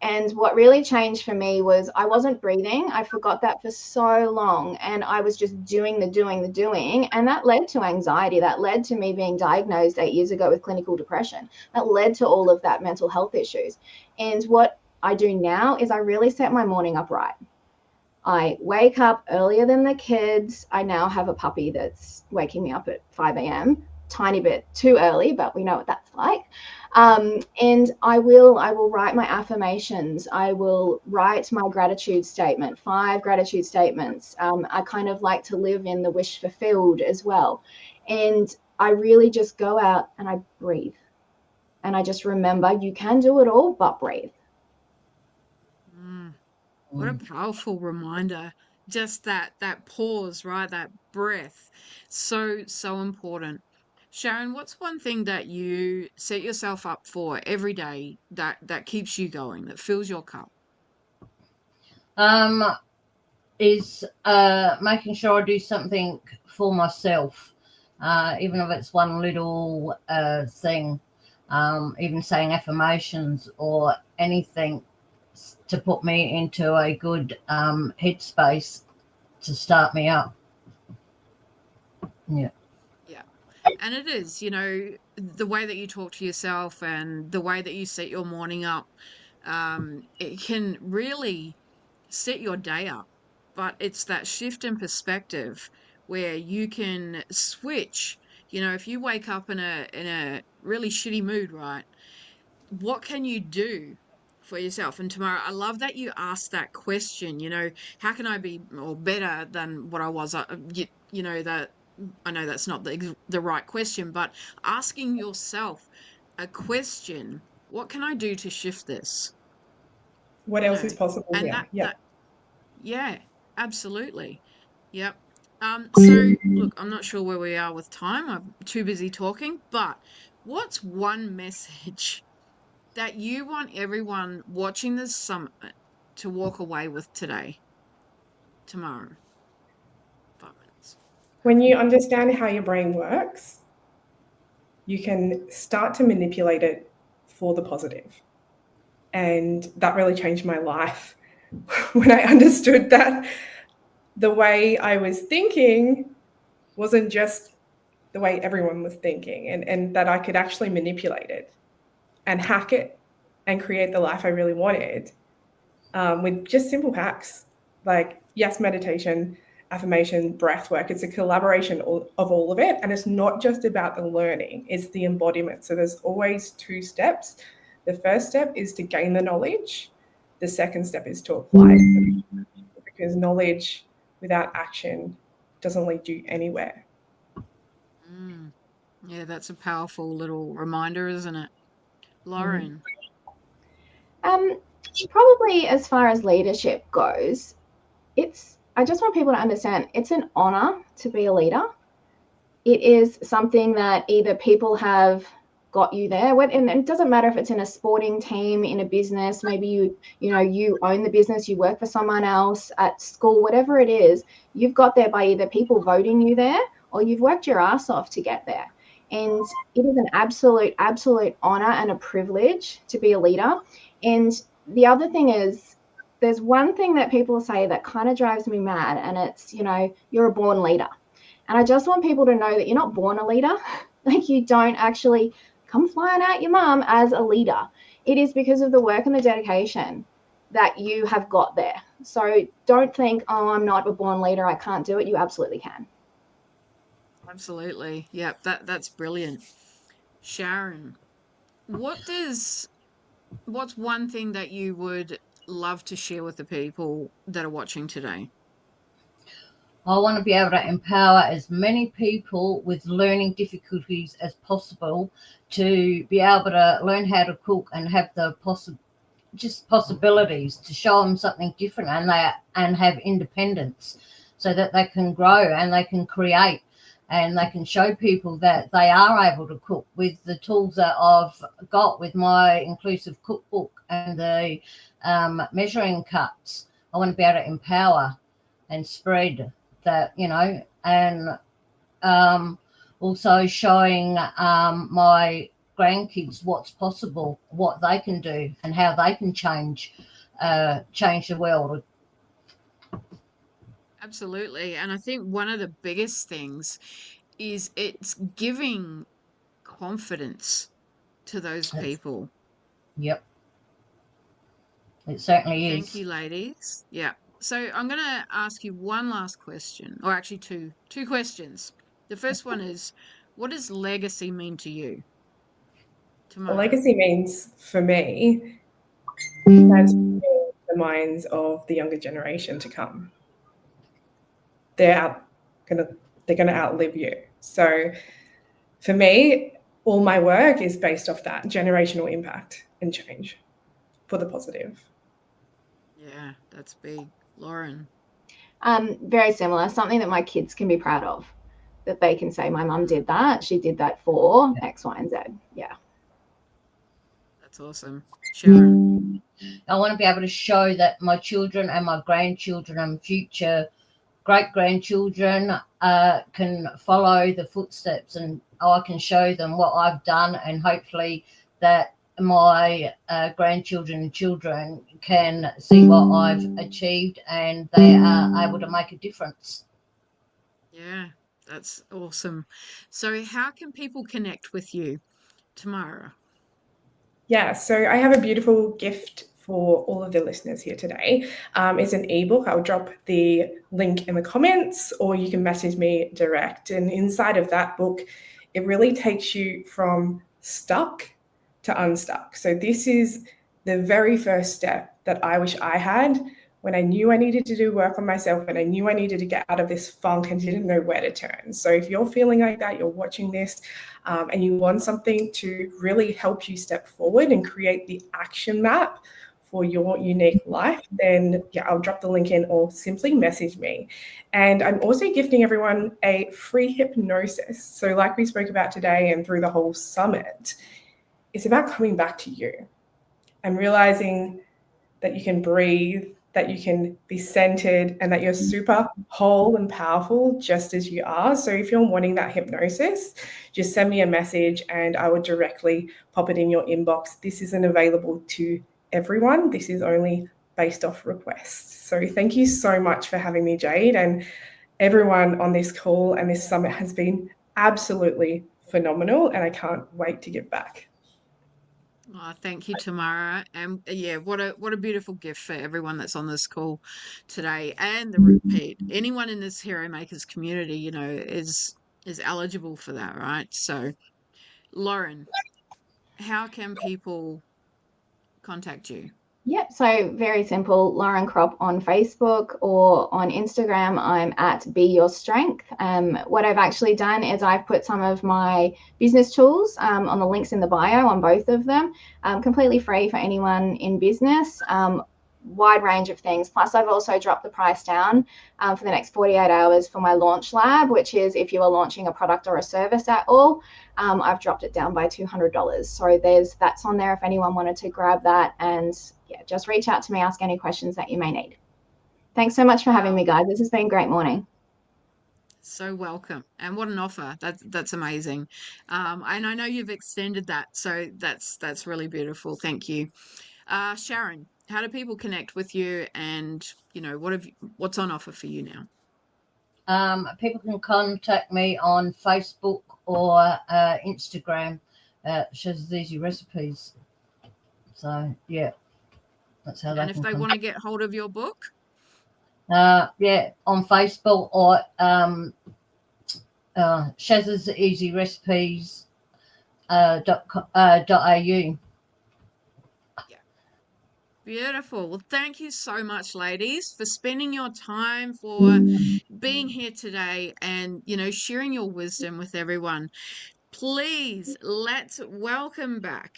Speaker 20: And what really changed for me was I wasn't breathing. I forgot that for so long. And I was just doing the doing. And that led to anxiety. That led to me being diagnosed 8 years ago with clinical depression. That led to all of that mental health issues. And what I do now is I really set my morning up right. I wake up earlier than the kids. I now have a puppy that's waking me up at 5 a.m. Tiny bit too early, but we know what that's like. And I will write my affirmations. I will write my gratitude statement, 5 gratitude statements. I kind of like to live in the wish fulfilled as well. And I really just go out and I breathe. And I just remember, you can do it all, but breathe.
Speaker 4: What a powerful reminder. Just that pause, right? That breath. So important. Sharon, what's one thing that you set yourself up for every day that keeps you going, that fills your cup?
Speaker 19: Is making sure I do something for myself, even if it's one little thing. even saying affirmations or anything to put me into a good headspace to start me up. Yeah.
Speaker 4: Yeah. And it is, you know, the way that you talk to yourself and the way that you set your morning up, it can really set your day up. But it's that shift in perspective where you can switch. You know, if you wake up in a really shitty mood, right? What can you do for yourself? And tomorrow, I love that you asked that question, you know, how can I be or better than what I was? You know, that I know that's not the right question, but asking yourself a question, what can I do to shift this?
Speaker 18: What
Speaker 4: You
Speaker 18: else
Speaker 4: know,
Speaker 18: is possible
Speaker 4: and
Speaker 18: here? Yeah.
Speaker 4: yeah, absolutely. Yep. So look, I'm not sure where we are with time. I'm too busy talking, but what's one message that you want everyone watching this summit to walk away with today, tomorrow? 5 minutes.
Speaker 18: When you understand how your brain works, you can start to manipulate it for the positive. And that really changed my life when I understood that the way I was thinking wasn't just the way everyone was thinking, and that I could actually manipulate it and hack it and create the life I really wanted with just simple hacks like, yes, meditation, affirmation, breath work. It's a collaboration of all of it. And it's not just about the learning, it's the embodiment. So there's always 2 steps. The first step is to gain the knowledge. The second step is to apply it, because knowledge without action doesn't lead you anywhere.
Speaker 4: Yeah, that's a powerful little reminder, isn't it? Lauren.
Speaker 20: Probably as far as leadership goes, I just want people to understand it's an honor to be a leader. It is something that either people have got you there, and it doesn't matter if it's in a sporting team, in a business, maybe you own the business, you work for someone else, at school, whatever it is, you've got there by either people voting you there or you've worked your ass off to get there. And it is an absolute honor and a privilege to be a leader. And the other thing is, there's one thing that people say that kind of drives me mad, and it's, you're a born leader. And I just want people to know that you're not born a leader. Like, you don't actually come flying out your mum as a leader. It is because of the work and the dedication that you have got there. So don't think, oh, I'm not a born leader, I can't do it. You absolutely can.
Speaker 4: Absolutely. Yep, that's brilliant. Sharon, what's one thing that you would love to share with the people that are watching today?
Speaker 19: I want to be able to empower as many people with learning difficulties as possible to be able to learn how to cook and have the possibilities to show them something different, and have independence, so that they can grow and they can create and they can show people that they are able to cook with the tools that I've got with my inclusive cookbook and the measuring cups. I want to be able to empower and spread that, and also showing my grandkids what's possible, what they can do, and how they can change the world.
Speaker 4: Absolutely. And I think one of the biggest things is it's giving confidence to those people.
Speaker 19: Yep. It certainly is.
Speaker 4: Thank you, ladies. Yeah. So I'm going to ask you one last question, or actually two questions. The first one is, what does legacy mean to you?
Speaker 18: A legacy means, for me, transforming the minds of the younger generation to come. They're gonna outlive you. So for me, all my work is based off that generational impact and change for the positive.
Speaker 4: Yeah, that's big. Lauren.
Speaker 20: Very similar, something that my kids can be proud of, that they can say, my mum did that, she did that for X, Y, and Z. Yeah.
Speaker 4: That's awesome. Sharon.
Speaker 19: I want to be able to show that my children and my grandchildren and future great grandchildren can follow the footsteps, and I can show them what I've done, and hopefully that my grandchildren and children can see what I've achieved, and they are able to make a difference.
Speaker 4: Yeah, that's awesome. So how can people connect with you, Tamara?
Speaker 18: Yeah, so I have a beautiful gift for all of the listeners here today. It's an ebook. I'll drop the link in the comments, or you can message me direct. And inside of that book, it really takes you from stuck to unstuck. So this is the very first step that I wish I had when I knew I needed to do work on myself, and I knew I needed to get out of this funk and didn't know where to turn. So if you're feeling like that, you're watching this, and you want something to really help you step forward and create the action map for your unique life, then yeah, I'll drop the link in, or simply message me. And I'm also gifting everyone a free hypnosis. So like we spoke about today and through the whole summit, it's about coming back to you and realizing that you can breathe, that you can be centered, and that you're super whole and powerful just as you are. So if you're wanting that hypnosis, just send me a message and I will directly pop it in your inbox. This isn't available to everyone. This is only based off requests. So thank you so much for having me, Jade, and everyone on this call and this summit has been absolutely phenomenal, and I can't wait to give back.
Speaker 4: Oh, thank you, Tamara. And yeah, what a beautiful gift for everyone that's on this call today, and the repeat. Anyone in this Hero Makers community, is eligible for that, right? So, Lauren, how can people contact you?
Speaker 20: Yep, so very simple. Lauren Crop on Facebook, or on Instagram, I'm at Be Your Strength. What I've actually done is I've put some of my business tools on the links in the bio on both of them, completely free for anyone in business. Wide range of things. Plus, I've also dropped the price down for the next 48 hours for my launch lab, which is if you are launching a product or a service at all. I've dropped it down by $200. So that's on there if anyone wanted to grab that. And yeah, just reach out to me, ask any questions that you may need. Thanks so much for having me, guys. This has been a great morning.
Speaker 4: So welcome, and what an offer. That's amazing. And I know you've extended that, so that's really beautiful. Thank you. Sharon, how do people connect with you, and what's on offer for you now?
Speaker 19: People can contact me on Facebook or Instagram at Shaz's Easy Recipes. So yeah, that's how they
Speaker 4: And if they want to get hold of your book?
Speaker 19: Yeah, on Facebook, or Shaz's Easy Recipes .au.
Speaker 4: Beautiful. Well, thank you so much, ladies, for spending your time, for being here today, and sharing your wisdom with everyone. Please, let's welcome back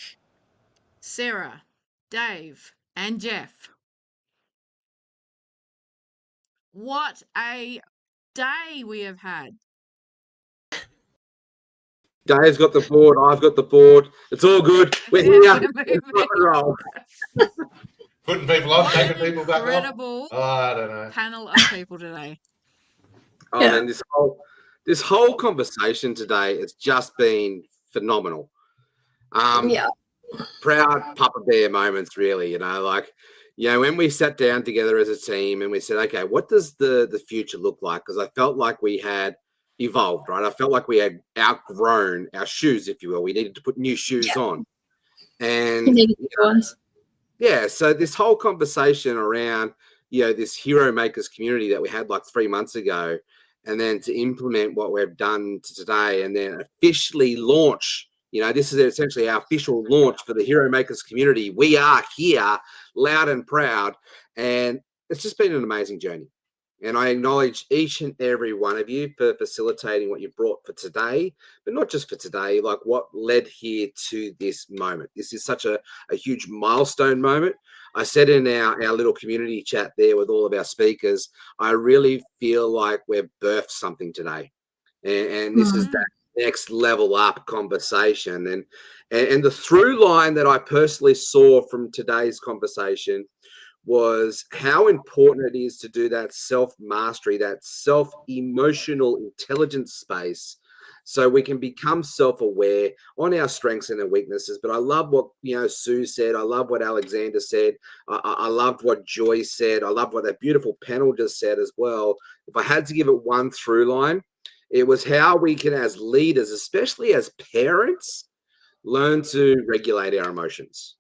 Speaker 4: Sarah, Dave, and Jeff. What a day we have had.
Speaker 3: Dave's got the board. I've got the board. It's all good. We're here. Let's rock and roll.
Speaker 5: Putting people on,
Speaker 4: What
Speaker 5: taking
Speaker 4: an
Speaker 5: people back off.
Speaker 4: incredible
Speaker 5: I don't know.
Speaker 4: panel of people today.
Speaker 3: Oh man, this whole conversation today has just been phenomenal.
Speaker 6: Yeah.
Speaker 3: Proud Papa Bear moments, really. When we sat down together as a team and we said, okay, what does the future look like? Because I felt like we had evolved, right? I felt like we had outgrown our shoes, if you will. We needed to put new shoes on. And so this whole conversation around, this Hero Makers community that we had like 3 months ago, and then to implement what we've done to today, and then officially launch. This is essentially our official launch for the Hero Makers community. We are here, loud and proud, and it's just been an amazing journey. And I acknowledge each and every one of you for facilitating what you brought for today, but not just for today, like what led here to this moment. This is such a huge milestone moment. I said in our little community chat there with all of our speakers, I really feel like we've birthed something today. And this is that next level up conversation. And the through line that I personally saw from today's conversation was how important it is to do that self-mastery, that self-emotional intelligence space, so we can become self-aware on our strengths and our weaknesses. But I love what Sue said. I love what Alexander said. I loved what Joy said. I love what that beautiful panel just said as well. If I had to give it one through line, it was how we can, as leaders, especially as parents, learn to regulate our emotions.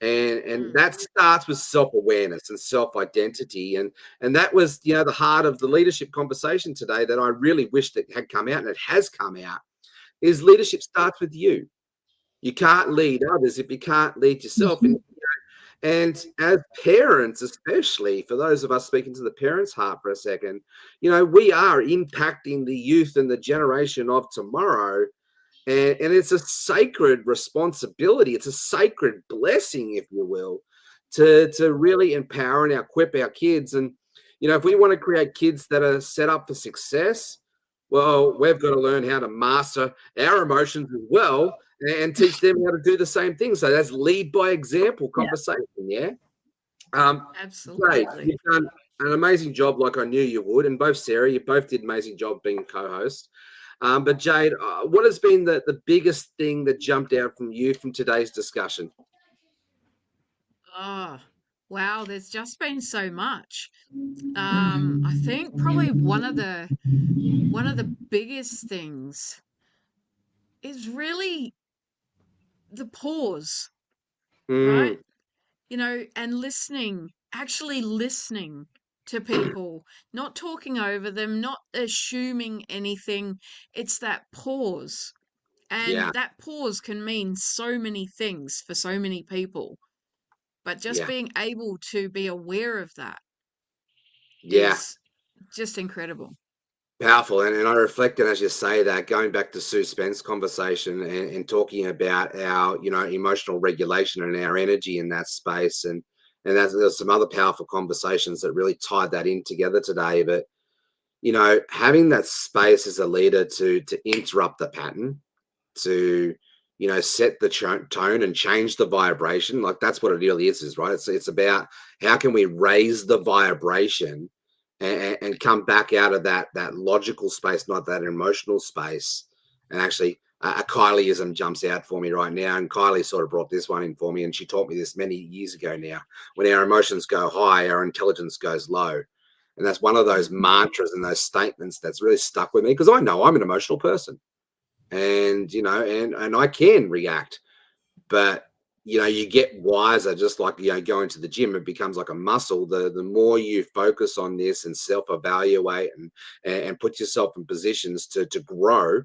Speaker 3: And that starts with self-awareness and self-identity. And that was, the heart of the leadership conversation today that I really wish that had come out, and it has come out, is leadership starts with you. You can't lead others if you can't lead yourself. And as parents, especially for those of us speaking to the parents' heart for a second, we are impacting the youth and the generation of tomorrow. And it's a sacred responsibility. It's a sacred blessing, if you will, to really empower and equip our kids. And, if we want to create kids that are set up for success, well, we've got to learn how to master our emotions as well and teach them how to do the same thing. So that's lead by example conversation. Yeah.
Speaker 4: Absolutely.
Speaker 3: Jade, you've done an amazing job, like I knew you would. And both Sarah, you both did an amazing job being co-host. But Jade, what has been the biggest thing that jumped out from you from today's discussion?
Speaker 4: Oh, wow, there's just been so much. I think probably one of the biggest things is really the pause, right? And listening, actually listening to people, not talking over them, not assuming anything. It's that pause. And that pause can mean so many things for so many people. But just being able to be aware of that is just incredible.
Speaker 3: Powerful. And I reflected as you say that, going back to Sue Spence's conversation and talking about our, emotional regulation and our energy in that space. And there's some other powerful conversations that really tied that in together today. But, having that space as a leader to interrupt the pattern, to, set the tone and change the vibration, like that's what it really is, right? It's about how can we raise the vibration and come back out of that logical space, not that emotional space. And actually, a Kylieism jumps out for me right now. And Kylie sort of brought this one in for me. And she taught me this many years ago now. When our emotions go high, our intelligence goes low. And that's one of those mantras and those statements that's really stuck with me, because I know I'm an emotional person. And, and I can react. But you get wiser, just like, going to the gym, it becomes like a muscle. The more you focus on this and self-evaluate and put yourself in positions to grow,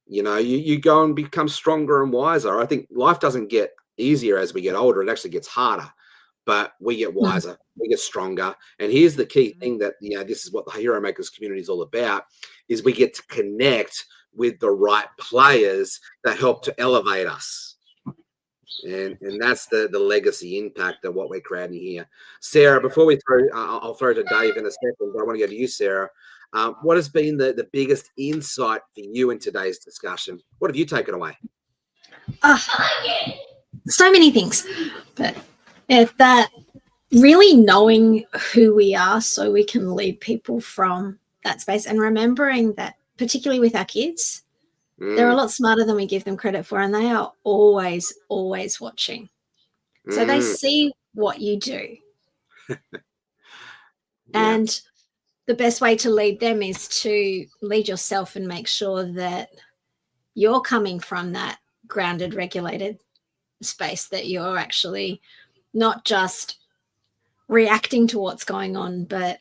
Speaker 3: you go and become stronger and wiser. I think life doesn't get easier as we get older. It actually gets harder, but we get wiser, we get stronger. And here's the key thing that, this is what the Hero Makers community is all about, is we get to connect with the right players that help to elevate us. And that's the legacy impact of what we're creating here. Sarah, before we I'll throw to Dave in a second, but I want to go to you, Sarah. What has been the biggest insight for you in today's discussion? What have you taken away?
Speaker 6: So many things, but that really knowing who we are so we can lead people from that space, and remembering that, particularly with our kids, they're a lot smarter than we give them credit for, and they are always, always watching. So they see what you do. And the best way to lead them is to lead yourself and make sure that you're coming from that grounded, regulated space, that you're actually not just reacting to what's going on, but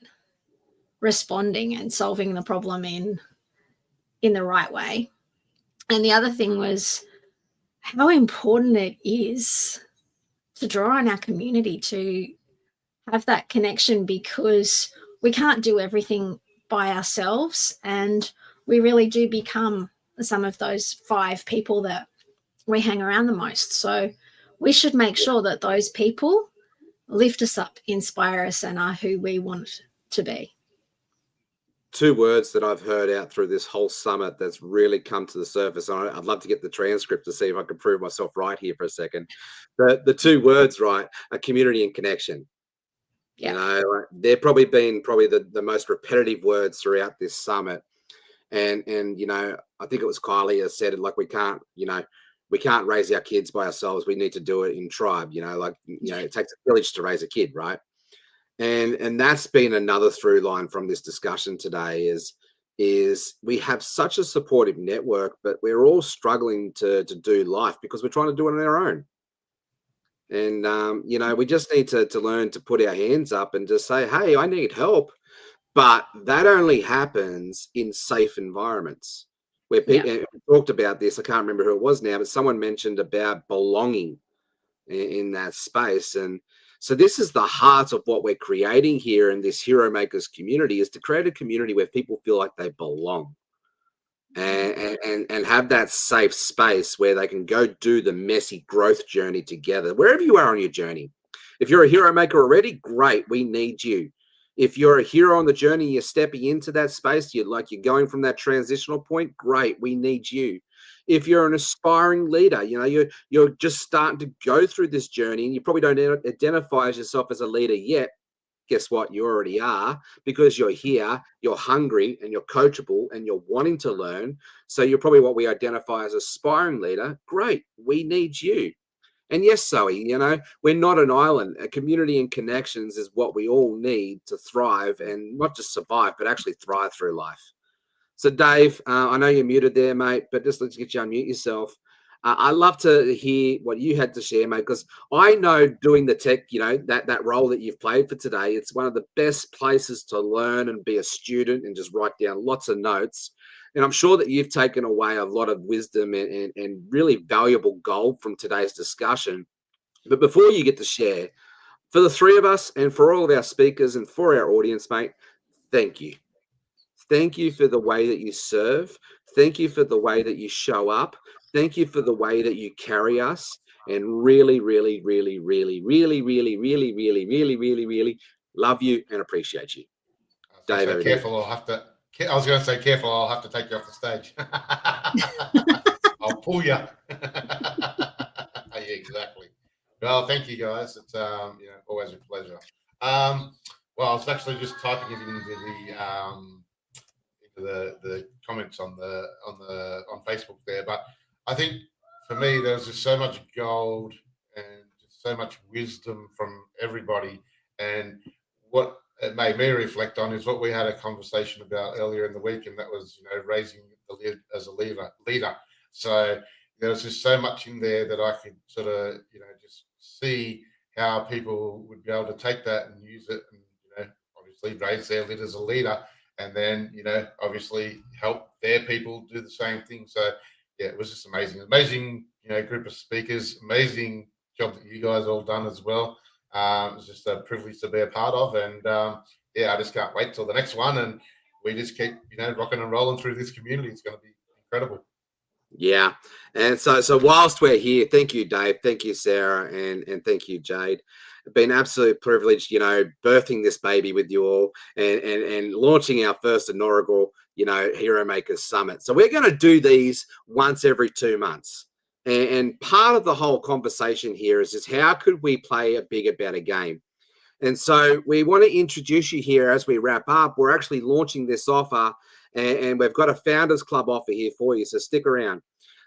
Speaker 6: responding and solving the problem in the right way. And the other thing was how important it is to draw on our community, to have that connection, because we can't do everything by ourselves. And we really do become some of those 5 people that we hang around the most. So we should make sure that those people lift us up, inspire us, and are who we want to be.
Speaker 3: 2 words that I've heard out through this whole summit that's really come to the surface. And I'd love to get the transcript to see if I can prove myself right here for a second. The 2 words, right, are community and connection. You know, they're probably been the most repetitive words throughout this summit. And you know, I think it was Kylie that said it, like, we can't raise our kids by ourselves. We need to do it in tribe, you know, like, you know, it takes a village to raise a kid, right? And that's been another through line from this discussion today is we have such a supportive network, but we're all struggling to do life because we're trying to do it on our own. And you know, we just need to learn to put our hands up and just say, hey, I need help. But that only happens in safe environments where people talked about this. I can't remember who it was now, but someone mentioned about belonging in that space. And so this is the heart of what we're creating here in this Hero Makers community, is to create a community where people feel like they belong and have that safe space where they can go do the messy growth journey together, wherever you are on your journey. If you're a hero maker already, great, we need you. If you're a hero on the journey, you're stepping into that space, you're going from that transitional point, great, we need you. If you're an aspiring leader, you know, you're just starting to go through this journey and you probably don't identify as yourself as a leader yet, guess what? You already are, because you're here, you're hungry and you're coachable and you're wanting to learn. So you're probably what we identify as aspiring leader. Great, we need you. And yes, Zoe, you know, we're not an island. A community and connections is what we all need to thrive, and not just survive, but actually thrive through life. So Dave, I know you're muted there, mate, but just let's get you unmute yourself. I'd love to hear what you had to share, mate, because I know doing the tech, you know, that role that you've played for today, it's one of the best places to learn and be a student and just write down lots of notes. And I'm sure that you've taken away a lot of wisdom and really valuable gold from today's discussion. But before you get to share, for the three of us and for all of our speakers and for our audience, mate, thank you. Thank you for the way that you serve. Thank you for the way that you show up. Thank you for the way that you carry us. And really, really, really, really, really, really, really, really, really, really, really love you and appreciate you. Dave,
Speaker 5: so careful, I was going to say careful, I'll have to take you off the stage. I'll pull you. Yeah, exactly. Well, thank you guys. It's you know, always a pleasure. Well, I was actually just typing it into the comments on Facebook there, but I think for me there was just so much gold and just so much wisdom from everybody, and what it made me reflect on is what we had a conversation about earlier in the week, and that was, you know, raising as a leader. So there was just so much in there that I could sort of, you know, just see how people would be able to take that and use it, and, you know, obviously raise their lead as a leader, and then, you know, obviously help their people do the same thing. So yeah, it was just amazing, you know, group of speakers, amazing job that you guys all done as well. It was just a privilege to be a part of, and yeah, I just can't wait till the next one, and we just keep, you know, rocking and rolling through this community. It's going to be incredible.
Speaker 3: Yeah. And so whilst we're here, thank you, Dave. Thank you, Sarah. And thank you, Jade. It's been an absolute privilege, you know, birthing this baby with you all and launching our first inaugural, you know, Hero Makers Summit. So we're going to do these once every 2 months. And part of the whole conversation here is how could we play a bigger, better game? And so we want to introduce you here as we wrap up. We're actually launching this offer, and we've got a Founders Club offer here for you, so stick around.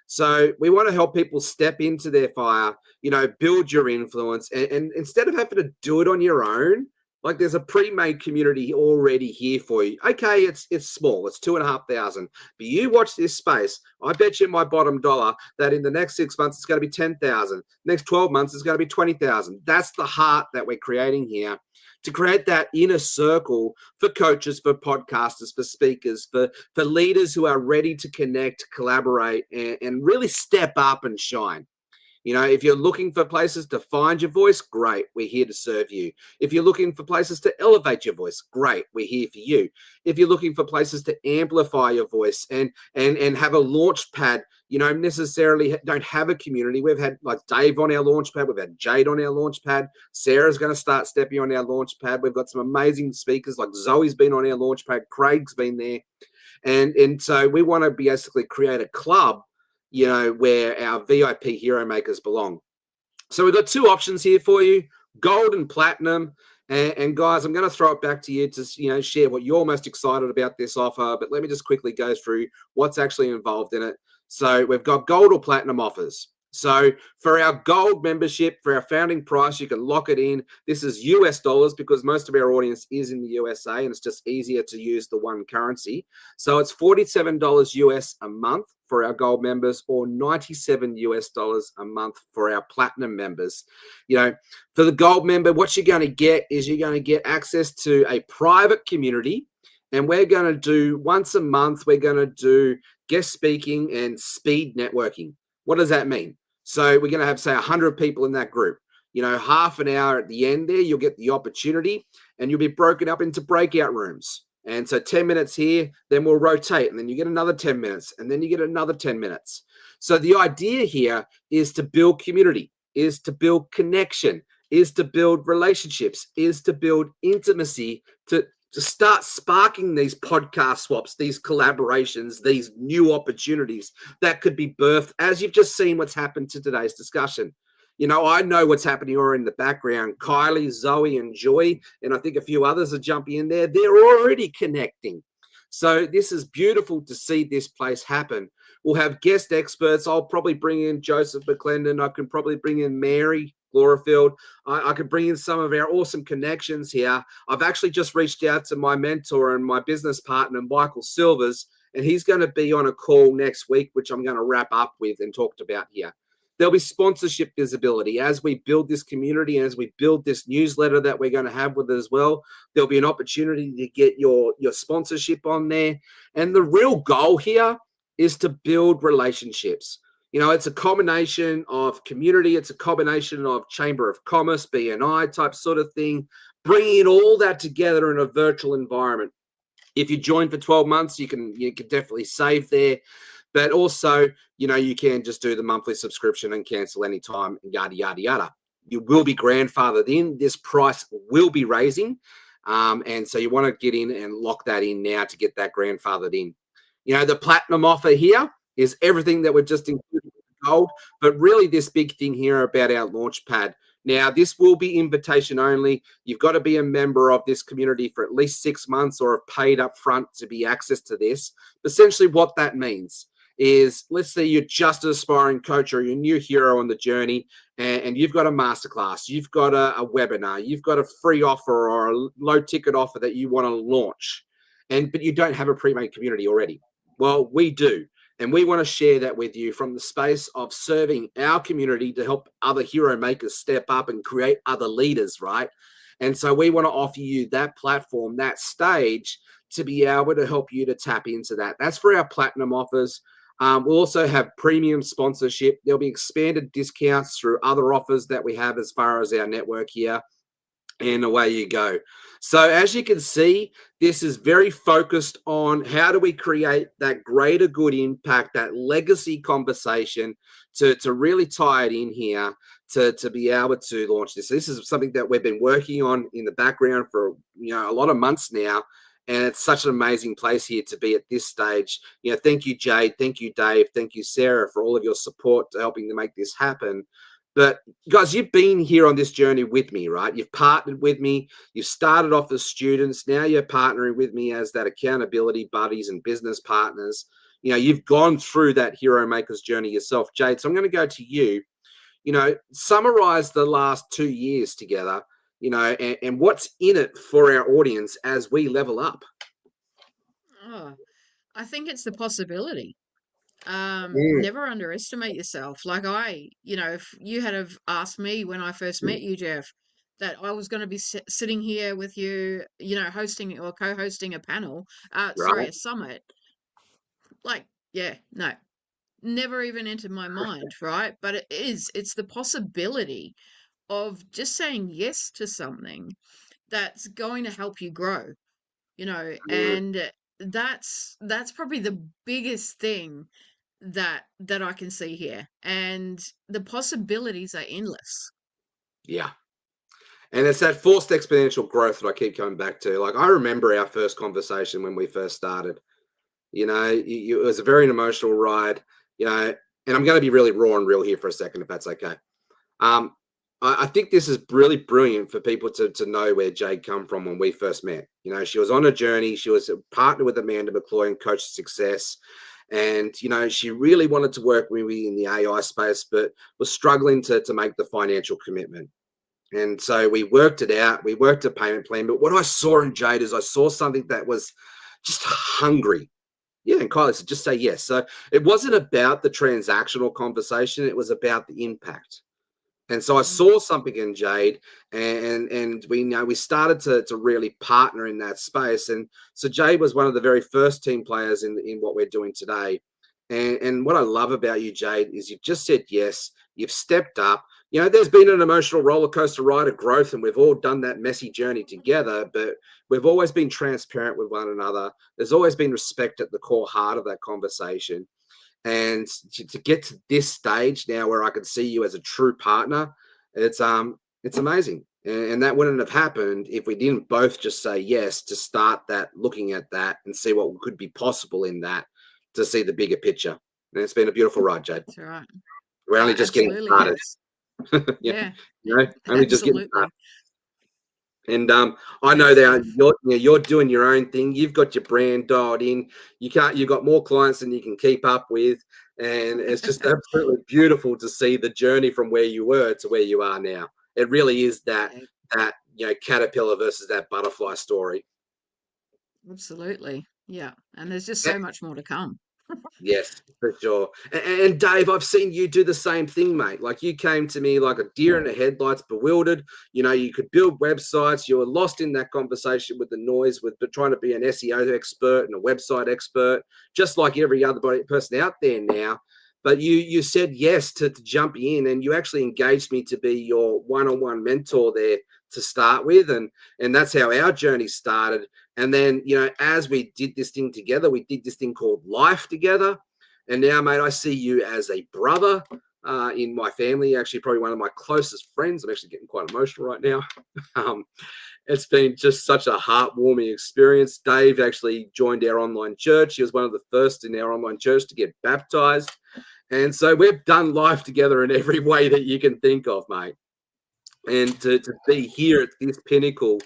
Speaker 3: So we want to help people step into their fire, you know, build your influence, and instead of having to do it on your own, like there's a pre-made community already here for you. Okay, it's small, it's 2,500, but you watch this space. I bet you my bottom dollar that in the next 6 months it's going to be 10,000. Next 12 months it's going to be 20,000. That's the heart that we're creating here, to create that inner circle for coaches, for podcasters, for speakers, for leaders who are ready to connect, collaborate, and really step up and shine. You know, if you're looking for places to find your voice, great, we're here to serve you. If you're looking for places to elevate your voice, great, we're here for you. If you're looking for places to amplify your voice and have a launch pad, you know, necessarily don't have a community. We've had like Dave on our launch pad. We've had Jade on our launch pad. Sarah's going to start stepping on our launch pad. We've got some amazing speakers, like Zoe's been on our launch pad. Craig's been there. And so we want to basically create a club, you know, where our VIP hero makers belong. So we've got two options here for you, gold and platinum. And guys, I'm going to throw it back to you to share what you're most excited about this offer. But let me just quickly go through what's actually involved in it. So we've got gold or platinum offers. So for our gold membership, for our founding price, you can lock it in. This is US dollars because most of our audience is in the USA and it's just easier to use the one currency. So it's $47 US a month for our gold members or $97 US a month for our platinum members. For the gold member, what you're going to get is you're going to get access to a private community. And we're going to do once a month, we're going to do guest speaking and speed networking. What does that mean? So we're going to have, say, 100 people in that group. Half an hour at the end there, you'll get the opportunity and you'll be broken up into breakout rooms. And so 10 minutes here, then we'll rotate and then you get another 10 minutes and then you get another 10 minutes. So the idea here is to build community, is to build connection, is to build relationships, is to build intimacy, to start sparking these podcast swaps, these collaborations, these new opportunities that could be birthed, as you've just seen what's happened to today's discussion. I know what's happening or in the background. Kylie, Zoe, and Joy, and I think a few others are jumping in there. They're already connecting. So this is beautiful to see this place happen. We'll have guest experts. I'll probably bring in Joseph McClendon. I can probably bring in Mary Glorifield. I could bring in some of our awesome connections here. I've actually just reached out to my mentor and my business partner, Michael Silvers, and he's going to be on a call next week, which I'm going to wrap up with and talked about here. There'll be sponsorship visibility as we build this community, as we build this newsletter that we're going to have with it as well. There'll be an opportunity to get your sponsorship on there. And the real goal here is to build relationships. It's a combination of community. It's a combination of Chamber of Commerce, BNI type sort of thing, bringing all that together in a virtual environment. If you join for 12 months, you can definitely save there. But also, you can just do the monthly subscription and cancel anytime, yada, yada, yada. You will be grandfathered in. This price will be raising. And so you want to get in and lock that in now to get that grandfathered in. The platinum offer here is everything that we've just included with gold, but really this big thing here about our launch pad. Now, this will be invitation only. You've got to be a member of this community for at least 6 months or have paid up front to be access to this. Essentially what that means is, let's say you're just an aspiring coach or you're a new hero on the journey and you've got a masterclass, you've got a webinar, you've got a free offer or a low ticket offer that you want to launch, but you don't have a pre-made community already. Well, we do. And we want to share that with you from the space of serving our community to help other hero makers step up and create other leaders, right? And so we want to offer you that platform, that stage to be able to help you to tap into that. That's for our platinum offers. We'll also have premium sponsorship. There'll be expanded discounts through other offers that we have as far as our network here. And away you go. So as you can see, this is very focused on how do we create that greater good impact, that legacy conversation to really tie it in here to be able to launch this. This is something that we've been working on in the background for a lot of months now. And it's such an amazing place here to be at this stage. Thank you, Jade. Thank you, Dave. Thank you, Sarah, for all of your support to helping to make this happen. But guys, you've been here on this journey with me, right? You've partnered with me. You've started off as students. Now you're partnering with me as that accountability buddies and business partners. You've gone through that hero makers journey yourself, Jade. So I'm going to go to you. Summarize the last 2 years together, and what's in it for our audience as we level up.
Speaker 4: Oh, I think it's the possibility.
Speaker 3: Mm.
Speaker 4: Never underestimate yourself. Like if you had have asked me when I first met you, Jeff, that I was going to be sitting here with you, hosting or co-hosting a panel, sorry,
Speaker 3: Right.
Speaker 4: a summit. Like, yeah, no, never even entered my mind, right? But it's the possibility of just saying yes to something that's going to help you grow,
Speaker 3: Mm.
Speaker 4: and that's probably the biggest thing that I can see here, and the possibilities are endless.
Speaker 3: Yeah. And it's that forced exponential growth that I keep coming back to. Like, I remember our first conversation when we first started. It was a very emotional ride, and I'm going to be really raw and real here for a second, if that's okay. I think this is really brilliant for people to know where Jade come from when we first met. You know, she was on a journey. She was a partner with Amanda McCloy and Coach Success. And, you know, she really wanted to work with me in the AI space, but was struggling to make the financial commitment. And so we worked it out. We worked a payment plan. But what I saw in Jade is I saw something that was just hungry. Yeah, and Kylie said, just say yes. So it wasn't about the transactional conversation. It was about the impact. And so I saw something in Jade, and we started to really partner in that space. And so Jade was one of the very first team players in what we're doing today. And what I love about you, Jade, is you've just said yes. You've stepped up. You know, there's been an emotional roller coaster ride of growth, and we've all done that messy journey together. But we've always been transparent with one another. There's always been respect at the core heart of that conversation. And to get to this stage now where I can see you as a true partner, it's amazing. And that wouldn't have happened if we didn't both just say yes to start that, looking at that and see what could be possible in that, to see the bigger picture. And it's been a beautiful ride, Jade.
Speaker 4: That's right.
Speaker 3: We're only just getting started.
Speaker 4: Yeah.
Speaker 3: You know, only just getting
Speaker 4: Absolutely.
Speaker 3: started. And I know that you're doing your own thing. You've got your brand dialed in. You've got more clients than you can keep up with. And it's just absolutely beautiful to see the journey from where you were to where you are now. It really is that caterpillar versus that butterfly story.
Speaker 4: Absolutely. Yeah. And there's just so much more to come.
Speaker 3: Yes, for sure. And Dave, I've seen you do the same thing, mate. Like, you came to me like a deer in the headlights, bewildered. You know, you could build websites. You were lost in that conversation with the noise, with trying to be an SEO expert and a website expert, just like every other person out there now. But you said yes to jump in, and you actually engaged me to be your one-on-one mentor there to start with, and that's how our journey started. And then, you know, as we did this thing together, we did this thing called life together. And now, mate, I see you as a brother in my family, actually probably one of my closest friends. I'm actually getting quite emotional right now. It's been just such a heartwarming experience. Dave actually joined our online church. He was one of the first in our online church to get baptized. And so we've done life together in every way that you can think of, mate. And to be here at this pinnacle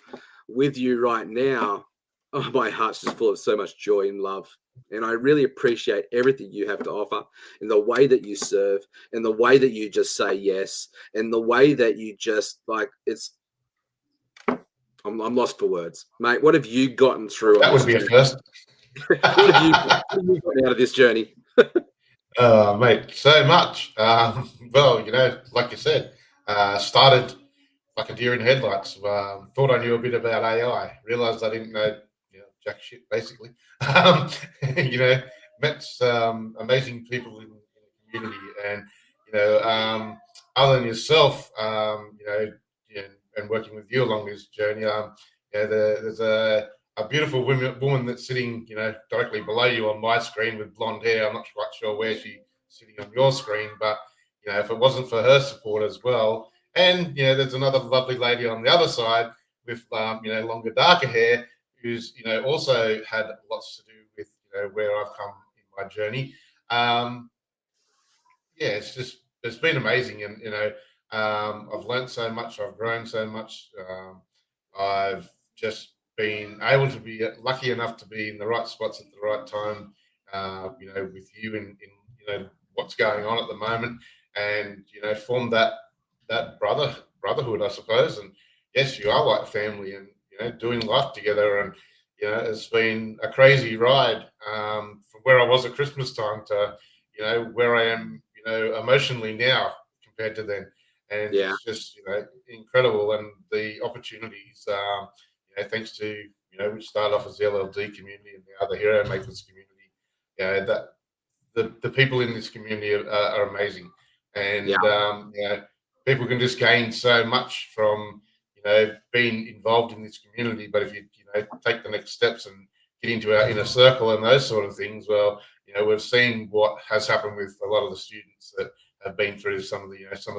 Speaker 3: with you right now, oh, my heart's just full of so much joy and love. And I really appreciate everything you have to offer, in the way that you serve, in the way that you just say yes, and the way that you just, like, I'm lost for words, mate. What have you gotten through?
Speaker 5: That would be a first.
Speaker 3: What have you gotten out of this journey?
Speaker 5: Mate, so much. Well, you know, like you said, started like a deer in headlights. Thought I knew a bit about AI. Realized I didn't know, jack shit, basically. You know, met some amazing people in the community, and other than yourself, and working with you along this journey, there's a beautiful woman that's sitting, directly below you on my screen with blonde hair. I'm not quite sure where she's sitting on your screen, but if it wasn't for her support as well, and there's another lovely lady on the other side with longer, darker hair, who's also had lots to do with where I've come in my journey. It's been amazing, and I've learned so much, I've grown so much. I've just been able to be lucky enough to be in the right spots at the right time, with you in what's going on at the moment, and form that brotherhood, I suppose. And yes, you are like family, and doing life together, and it's been a crazy ride, from where I was at Christmas time to where I am emotionally now compared to then. And it's just incredible, and the opportunities, thanks to we started off as the LLD community and now the Hero Makers community. That the people in this community are amazing, and people can just gain so much from being involved in this community. But if you take the next steps and get into our inner circle and those sort of things, well, we've seen what has happened with a lot of the students that have been through some of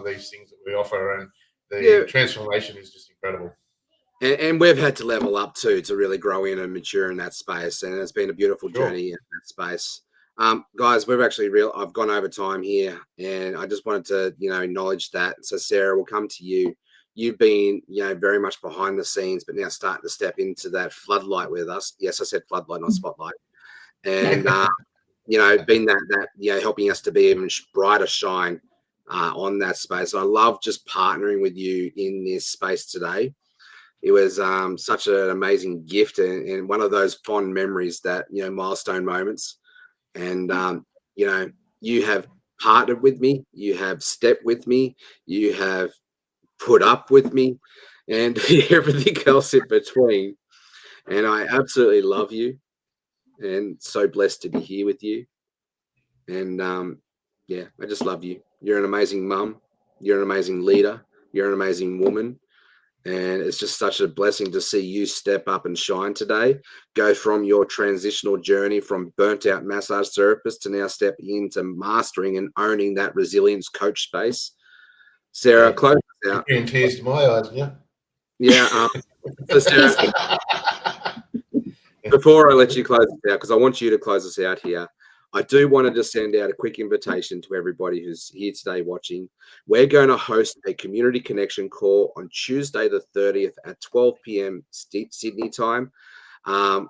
Speaker 5: these things that we offer, and the transformation is just incredible.
Speaker 3: And we've had to level up too, to really grow in and mature in that space, and it's been a beautiful journey in that space. Guys, we've actually I've gone over time here, and I just wanted to, acknowledge that. So Sarah, we'll come to you. You've been, very much behind the scenes, but now starting to step into that floodlight with us. Yes, I said floodlight, not spotlight. And, being that, helping us to be even brighter shine on that space. I love just partnering with you in this space today. It was such an amazing gift and one of those fond memories that, milestone moments. And, you have partnered with me, you have stepped with me, you have put up with me, and everything else in between. And I absolutely love you and so blessed to be here with you. And I just love you. You're an amazing mum. You're an amazing leader. You're an amazing woman. And it's just such a blessing to see you step up and shine today, go from your transitional journey from burnt out massage therapist to now step into mastering and owning that resilience coach space. Sarah, close us out.
Speaker 5: You're in tears to my eyes, yeah.
Speaker 3: Yeah. So Sarah, before I let you close us out, because I want you to close us out here, I do want to just send out a quick invitation to everybody who's here today watching. We're going to host a community connection call on Tuesday the 30th at 12 p.m. Sydney time.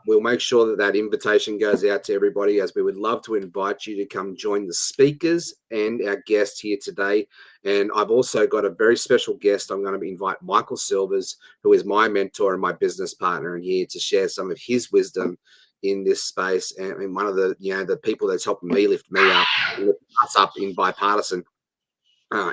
Speaker 3: We'll make sure that invitation goes out to everybody, as we would love to invite you to come join the speakers and our guests here today. And I've also got a very special guest. I'm going to invite Michael Silvers, who is my mentor and my business partner, in here to share some of his wisdom in this space, and one of the the people that's helping me lift me up, lift us up in bipartisan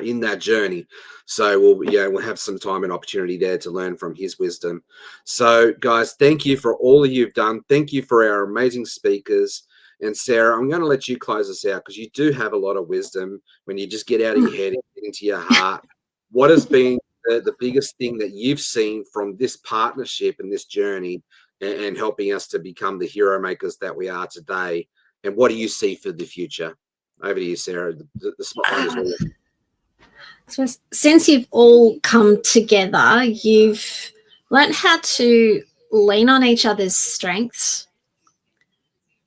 Speaker 3: in that journey. So we'll have some time and opportunity there to learn from his wisdom. So guys, thank you for all that you've done. Thank you for our amazing speakers. And Sarah, I'm going to let you close us out, because you do have a lot of wisdom when you just get out of your head and get into your heart. What has been the biggest thing that you've seen from this partnership and this journey, and helping us to become the hero makers that we are today? And what do you see for the future? Over to you, Sarah. The spotlight is all.
Speaker 6: So since you've all come together, you've learned how to lean on each other's strengths.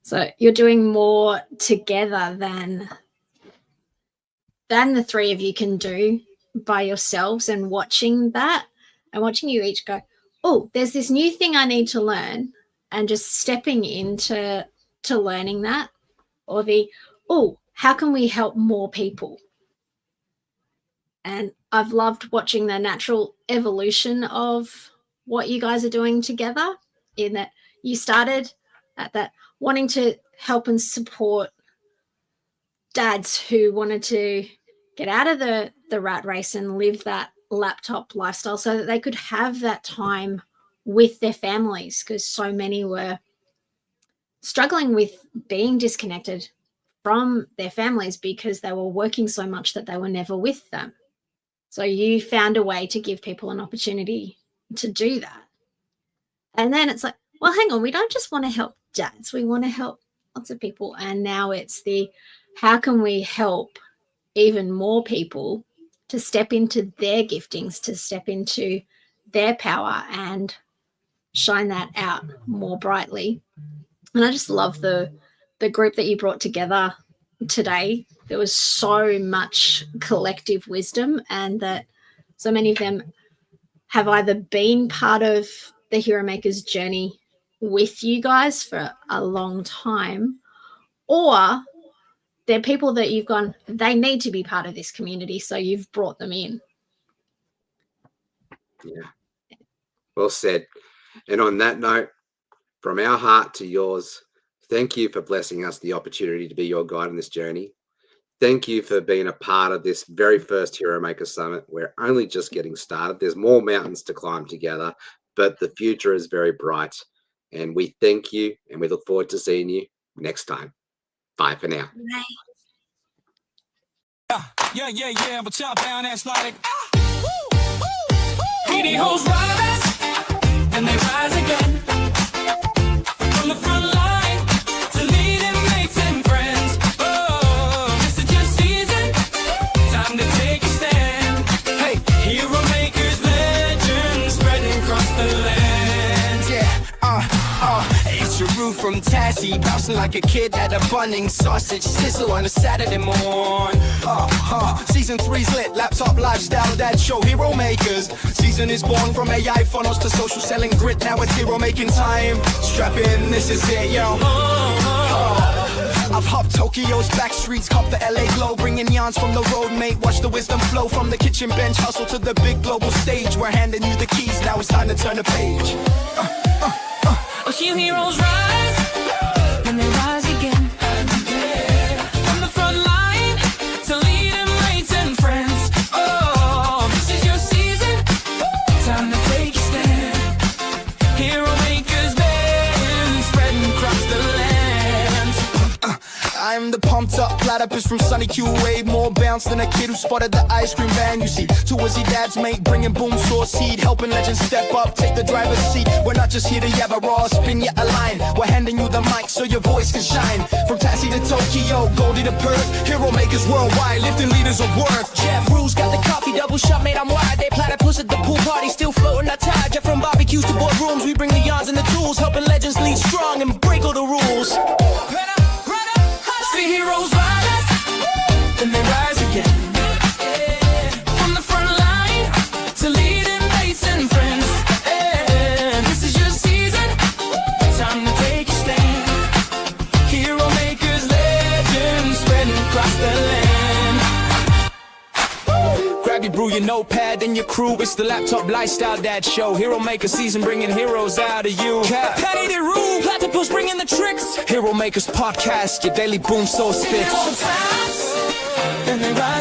Speaker 6: So you're doing more together than the three of you can do by yourselves, and watching that and watching you each go, oh, there's this new thing I need to learn, and just stepping into learning that, or how can we help more people? And I've loved watching the natural evolution of what you guys are doing together, in that you started at that wanting to help and support dads who wanted to get out of the rat race and live that laptop lifestyle, so that they could have that time with their families, because so many were struggling with being disconnected from their families because they were working so much that they were never with them. So you found a way to give people an opportunity to do that. And then it's like, well, hang on, we don't just want to help dads, we want to help lots of people. And now it's how can we help even more people to step into their giftings, to step into their power and shine that out more brightly. And I just love the group that you brought together today. There was so much collective wisdom, and that so many of them have either been part of the Hero Makers journey with you guys for a long time, or they're people that you've gone, they need to be part of this community, so you've brought them in.
Speaker 3: Yeah, well said. And on that note, from our heart to yours, thank you for blessing us the opportunity to be your guide on this journey. Thank you for being a part of this very first Hero Maker Summit. We're only just getting started. There's more mountains to climb together, but the future is very bright. And we thank you, and we look forward to seeing you next time. Bye for now.
Speaker 1: Yeah, but y'all down that's like PD hoes rise, and they rise again. From the front line to leading mates and friends. Oh, this is your season, time to take a stand. Hey, hero makers, legends spreading across the land.
Speaker 2: Yeah, it's your roof from Tassie, bouncing like a kid at a Bunning, sausage sizzle on a Saturday morn. Season 3's lit, laptop lifestyle, dad show, hero makers. Season is born from AI funnels to social selling grit, now it's hero making time. Strap in, this is it, yo. I've hopped Tokyo's back streets, cop the LA glow, bringing yarns from the road, mate. Watch the wisdom flow from the kitchen bench, hustle to the big global stage. We're handing you the keys, now it's time to turn the page.
Speaker 1: A few heroes rise, and they rise again. From the front line to leading mates and friends. Oh, this is your season, time to take a stand. Hero makers band spreading across the land.
Speaker 2: I'm the pumped up platypus from Sunny Q, way more bounce than a kid who spotted the ice cream van. You see, two Wizzy dads, mate, bringing boom source seed, helping legends step up, take the driver's seat. We're not just here to yab a raw, spin ya a line. We're handing you the mic so your voice can shine. From Tassie to Tokyo, Goldie to Perth, hero makers worldwide, lifting leaders of worth. Jeff Rule's got the coffee double shot, mate, I'm wide. They platypus at the pool party, still floating our tide. Jeff from barbecues to boardrooms, we bring the yarns and the tools, helping legends lead strong and break all the rules.
Speaker 1: See heroes rise, then they rise again. From the front line to leading mates and friends. And this is your season, time to take a stand. Hero makers, legends spreading across the land.
Speaker 2: Grab your brew, your notepad, and your crew. It's the laptop lifestyle dad show. Hero maker season, bringing heroes out of you. Patty the rule, platypus bringing the tricks. Hero makers podcast, your daily boom source fix.
Speaker 1: Then they rise.